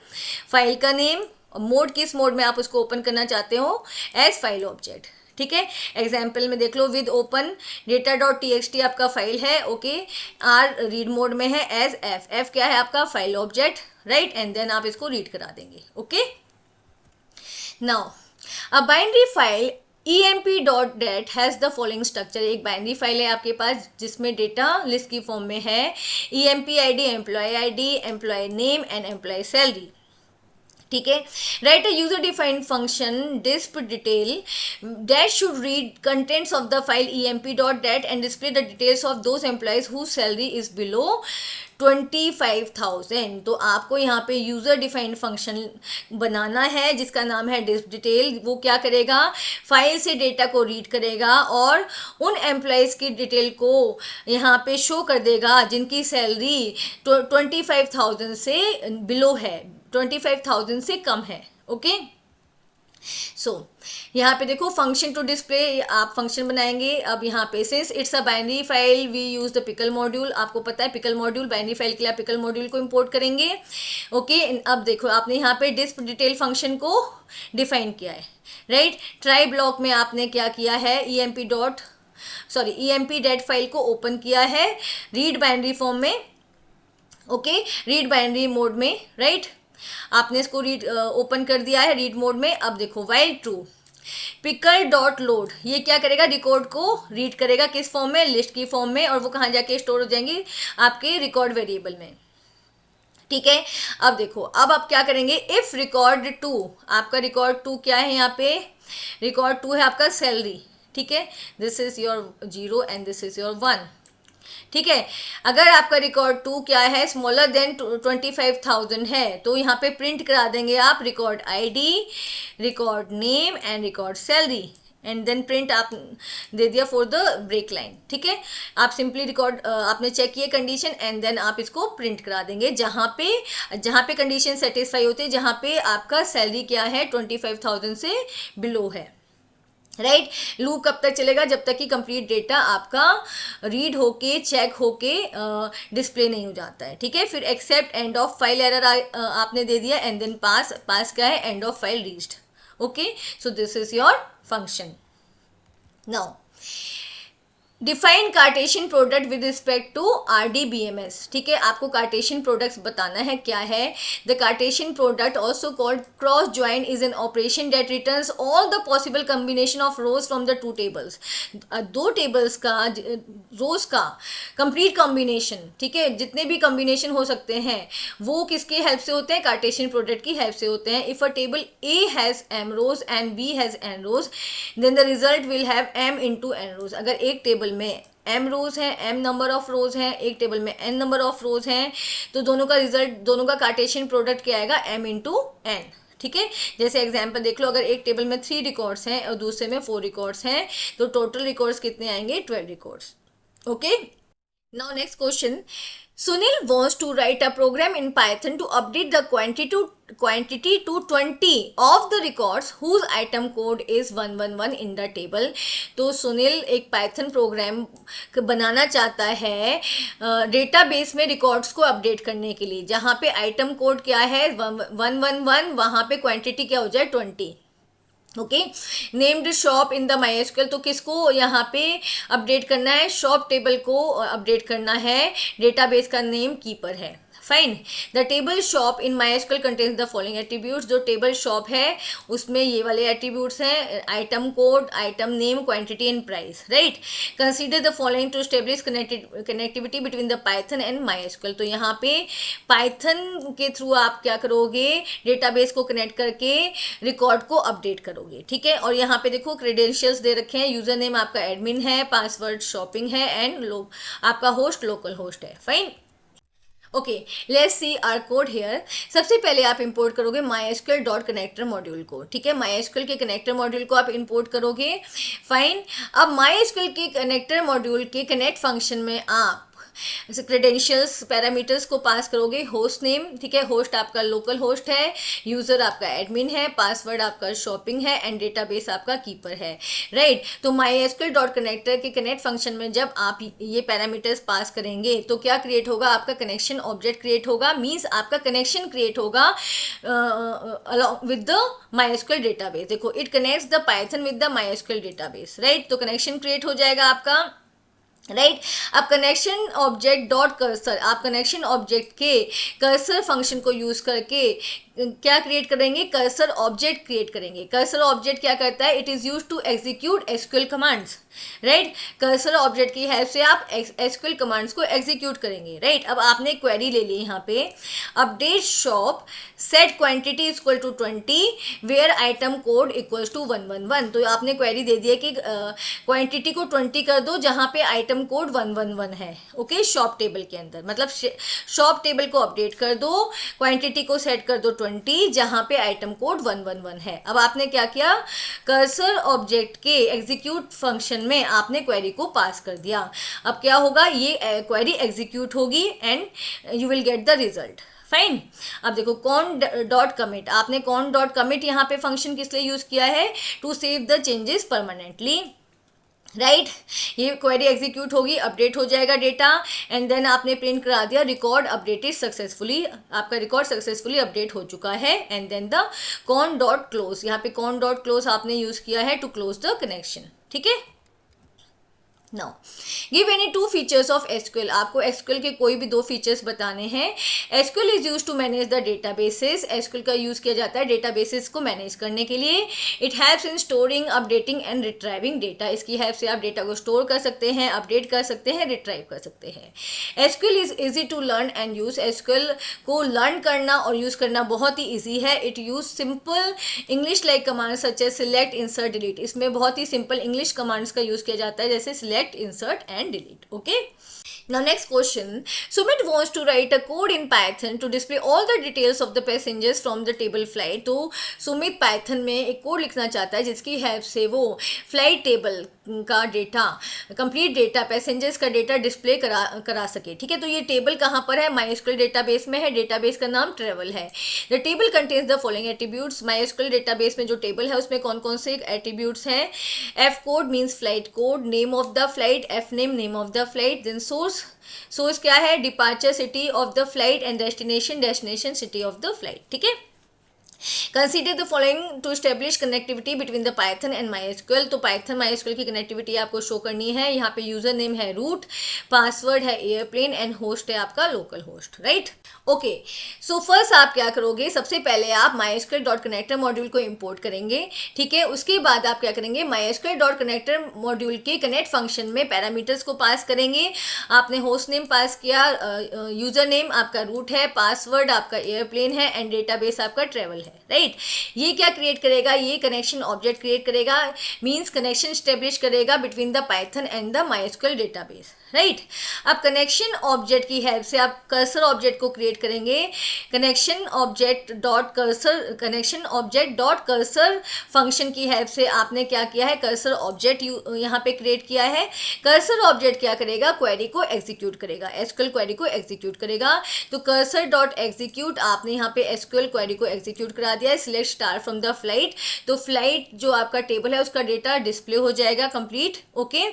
फाइल का नेम, मोड किस मोड में आप उसको ओपन करना चाहते हो, एज फाइल ऑब्जेक्ट। ठीक है, एग्जाम्पल में देख लो, with open data dot T आपका फाइल है। ओके आर रीड मोड में है एज एफ क्या है आपका file object, right, and then आप इसको रीड करा देंगे। Okay now a binary file emp.dat has the following structure. एक बाइनरी फाइल है आपके पास जिसमें डेटा लिस्ट की फॉर्म में है emp id, employee name and employee salary. ठीक है, write a user defined function disp detail that should read contents of the file emp.dat and display the details of those employees whose salary is below 25,000। तो आपको यहाँ पे user defined function बनाना है जिसका नाम है डिस्प डिटेल। वो क्या करेगा, फाइल से डेटा को रीड करेगा और उन एम्प्लॉयज की डिटेल को यहाँ पे शो कर देगा जिनकी सैलरी 25,000 से बिलो है, 25,000 से कम है। ओके सो यहाँ पे देखो फंक्शन टू डिस्प्ले, आप फंक्शन बनाएंगे। अब यहाँ पे since it's a binary file we use the pickle module. आपको पता है पिकल मॉड्यूल, बाइनरी फाइल के लिए आप पिकल मॉड्यूल को इंपोर्ट करेंगे। ओके अब देखो आपने यहाँ पे डिस्प डिटेल फंक्शन को डिफाइन किया है, राइट। ट्राई ब्लॉक में आपने क्या किया है, emp.dat फाइल को ओपन किया है रीड बाइनरी फॉर्म में। ओके रीड बाइनरी मोड में, राइट, आपने इसको रीड ओपन कर दिया है रीड मोड में। अब देखो while true pickle dot load, ये क्या करेगा, रिकॉर्ड को रीड करेगा किस फॉर्म में, लिस्ट की फॉर्म में, और वो कहाँ जाके स्टोर हो जाएंगी, आपके रिकॉर्ड वेरिएबल में। ठीक है, अब देखो अब आप क्या करेंगे, इफ रिकॉर्ड टू, आपका रिकॉर्ड टू क्या है, यहाँ पे रिकॉर्ड टू है आपका सैलरी। ठीक है, this is your 0 and this is your 1। ठीक है, अगर आपका रिकॉर्ड टू क्या है, स्मॉलर देन 25,000 है, तो यहाँ पे प्रिंट करा देंगे आप record ID, record name and record salary, and then print आप दे दिया फॉर द ब्रेक लाइन। ठीक है, आप सिंपली रिकॉर्ड आपने चेक किए कंडीशन एंड देन आप इसको प्रिंट करा देंगे जहाँ पे कंडीशन सेटिस्फाई होती है, जहाँ पे आपका सैलरी क्या है 25,000 से बिलो है, राइट। लूप कब तक चलेगा, जब तक कि कंप्लीट डेटा आपका रीड होके चेक होके डिस्प्ले नहीं हो जाता है। ठीक है, फिर except end of file error आपने दे दिया एंड देन पास क्या है, end of file reached. Okay so this is your function. Now define Cartesian product with respect to RDBMS। ठीक है, आपको कार्टेशियन प्रोडक्ट्स बताना है क्या है। The Cartesian product also called cross join is an operation that returns all the possible combination of rows from the two tables. दो tables का rows का कंप्लीट कॉम्बिनेशन, ठीक है, जितने भी कॉम्बिनेशन हो सकते हैं वो किसके हेल्प से होते हैं, कार्टेशियन प्रोडक्ट की हेल्प से होते हैं। If a table A has m rows and B has n rows then the result will have m into n rows. अगर एक टेबल में m रोज है, m नंबर ऑफ रोज हैं, एक टेबल में n नंबर ऑफ रोज हैं, तो दोनों का रिजल्ट, दोनों का कार्टेशियन प्रोडक्ट क्या आएगा, m into n। ठीक है, जैसे एग्जांपल देख लो, अगर एक टेबल में 3 रिकॉर्ड्स हैं और दूसरे में 4 रिकॉर्ड्स हैं, तो टोटल रिकॉर्ड्स कितने आएंगे, 12 records. Okay now next question, Sunil wants to write a program in Python to update the quantity to 20 of the records whose item code is 111 in the table. तो सुनील एक Python programme बनाना चाहता है database में records को update करने के लिए, जहाँ पे आइटम कोड क्या है 111, वहाँ पे क्वांटिटी क्या हो जाए 20. Okay, named shop in the MySQL, तो किसको यहाँ पे अपडेट करना है, शॉप टेबल को अपडेट करना है, डेटाबेस का नेम कीपर है. Fine. The table shop in MySQL contains the following attributes, जो टेबल शॉप है उसमें ये वाले एट्रीब्यूट्स हैं, item code, item name, quantity and price. Right. Consider the following to establish connectivity between the Python and MySQL, तो यहाँ पे Python के थ्रू आप क्या करोगे, डेटाबेस को कनेक्ट करके रिकॉर्ड को अपडेट करोगे. ठीक है. और यहाँ पे देखो क्रेडेंशियल्स दे रखे हैं, यूजर नेम आपका एडमिन है, पासवर्ड शॉपिंग है एंड आपका होस्ट लोकल होस्ट है. Fine. Okay, let's see our code here. सबसे पहले आप इंपोर्ट करोगे MySQL डॉट कनेक्टर मॉड्यूल को. ठीक है, MySQL के कनेक्टर मॉड्यूल को आप इंपोर्ट करोगे. फाइन. अब MySQL के कनेक्टर मॉड्यूल के कनेक्ट फंक्शन में आप क्रेडेंशियल्स पैरामीटर्स को पास करोगे. होस्ट नेम, ठीक है, होस्ट आपका लोकल होस्ट है, यूजर आपका एडमिन है, पासवर्ड आपका शॉपिंग है एंड डेटाबेस आपका कीपर है. राइट. तो MySQL डॉट कनेक्टर के कनेक्ट फंक्शन में जब आप ये पैरामीटर्स पास करेंगे तो क्या क्रिएट होगा, आपका कनेक्शन ऑब्जेक्ट क्रिएट होगा. मीन्स आपका कनेक्शन क्रिएट होगा विद द MySQL डेटाबेस. देखो, it connects the Python with the MySQL database. Right. तो कनेक्शन क्रिएट हो जाएगा आपका. राइट. अब कनेक्शन ऑब्जेक्ट डॉट कर्सर, आप कनेक्शन ऑब्जेक्ट के कर्सर फंक्शन को यूज करके क्या क्रिएट करेंगे, कर्सर ऑब्जेक्ट क्रिएट करेंगे. कर्सर ऑब्जेक्ट क्या करता है, it is use to execute SQL commands. Right. Cursor object की हेल्प से आप SQL कमांड्स को एग्जीक्यूट करेंगे. राइट. अब आपने क्वेरी ले ली यहाँ पे, update shop set quantity equal to 20 where item code equals to 111. तो आपने क्वेरी दे दिया कि क्वांटिटी को 20 कर दो जहाँ पे आइटम कोड 111 है. ओके, शॉप टेबल के अंदर, मतलब शॉप टेबल को अपडेट कर दो, क्वांटिटी को सेट कर दो 20 जहाँ पे आइटम कोड 111 है. अब आपने क्या किया, कर्सर ऑब्जेक्ट के एग्जीक्यूट फंक्शन में आपने क्वेरी को पास कर दिया. अब क्या होगा, ये क्वेरी एग्जीक्यूट होगी and you will get the result. Fine. अब देखो कॉन डॉट कमिट, आपने कॉन डॉट कमिट यहाँ पे फंक्शन किस लिए यूज किया है, to save the changes permanently. Right. ये क्वेरी एग्जीक्यूट होगी, अपडेट हो जाएगा डेटा एंड देन आपने प्रिंट करा दिया रिकॉर्ड अपडेटेड सक्सेसफुली, आपका रिकॉर्ड सक्सेसफुली अपडेट हो चुका है. And then the con dot close, यहाँ पे कॉन डॉट क्लोज आपने यूज किया है टू क्लोज द कनेक्शन. ठीक है. Now, give any two features of SQL. आपको SQL के कोई भी दो फीचर्स बताने हैं. SQL is used to manage the databases. SQL का यूज किया जाता है डेटाबेसेस को मैनेज करने के लिए. It helps in storing, updating and retrieving data. इसकी हेल्प से आप डेटा को स्टोर कर सकते हैं, अपडेट कर सकते हैं, रिट्राइव कर सकते हैं. SQL is easy to learn and use. SQL को लर्न करना और यूज करना बहुत ही ईजी है. It use simple English like commands such as select, insert, delete. इसमें बहुत ही सिंपल इंग्लिश कमांड्स का यूज किया जाता है, जैसे select, insert and delete. Okay. Now next question. Sumit wants to write a code in Python to display all the details of the passengers from the table flight. तो Sumit Python में एक code लिखना चाहता है जिसकी हेल्प से वो flight table का डेटा, कंप्लीट डेटा, पैसेंजर्स का डेटा डिस्प्ले करा सके. ठीक है. तो ये टेबल कहाँ पर है, MySQL डेटाबेस में है. डेटाबेस का नाम ट्रेवल है. The table contains the following attributes. MySQL database में जो टेबल है उसमें कौन कौन से एट्रीब्यूट्स हैं. F code means flight code, name of the flight, F name of the flight, then source क्या है, departure city of the flight and destination city of the flight. ठीक है. Consider the following to establish connectivity between the Python and MySQL. तो Python MySQL की connectivity आपको show करनी है. यहाँ पे यूजर नेम है रूट, पासवर्ड है एयरप्लेन एंड होस्ट है आपका local host. Right. Okay. So first आप क्या करोगे, सबसे पहले आप MySQL डॉट कनेक्टर मॉड्यूल को इंपोर्ट करेंगे. ठीक है. उसके बाद आप क्या करेंगे, MySQL डॉट कनेक्टर मॉड्यूल के कनेक्ट फंक्शन में पैरामीटर्स को पास करेंगे. आपने होस्ट नेम पास किया, यूजर नेम आपका रूट है, पासवर्ड आपका एयरप्लेन है एंड डेटाबेस आपका ट्रेवल है. राइट. ये क्या क्रिएट करेगा, ये कनेक्शन ऑब्जेक्ट क्रिएट करेगा, मींस कनेक्शन स्टेब्लिश करेगा between the Python and the MySQL database. Right. अब कनेक्शन ऑब्जेक्ट की हेल्प से आप कर्सर ऑब्जेक्ट को क्रिएट करेंगे। Connection object dot cursor function की हेल्प से आपने क्या किया है, कर्सर ऑब्जेक्ट यहाँ पे क्रिएट किया है। कर्सर ऑब्जेक्ट क्या करेगा, क्वेरी को एग्जीक्यूट करेगा, एसक्यूएल क्वेरी को एग्जीक्यूट करेगा। तो कर्सर डॉट एग्जीक्यूट, आपने यहाँ पे एसक्यूएल क्वेरी को एग्जीक्यूट करा दिया है। Select star from the flight, तो फ्लाइट जो आपका टेबल है उसका डेटा डिस्प्ले हो जाएगा कंप्लीट। ओके,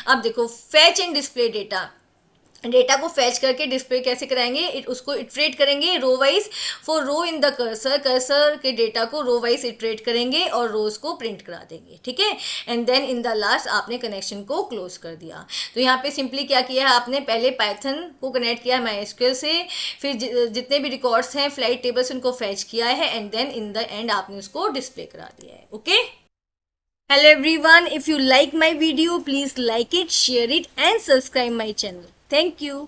अब देखो फेच एंड डिस्प्ले डेटा को फैच करके डिस्प्ले कैसे कराएंगे, उसको इटरेट करेंगे row wise. For row in the cursor के डेटा को रो वाइज इटरेट करेंगे और रोज को प्रिंट करा देंगे, ठीक है। And then in the last आपने कनेक्शन को क्लोज कर दिया। तो यहाँ पे सिंपली क्या किया है आपने, पहले पाइथन को कनेक्ट किया है MySQL से, फिर जितने भी रिकॉर्ड्स हैं फ्लाइट टेबल्स उनको फैच किया है, and then in the end आपने उसको डिस्प्ले करा दिया है। Okay, hello everyone, if you like my video please like it, share it and subscribe my channel. Thank you.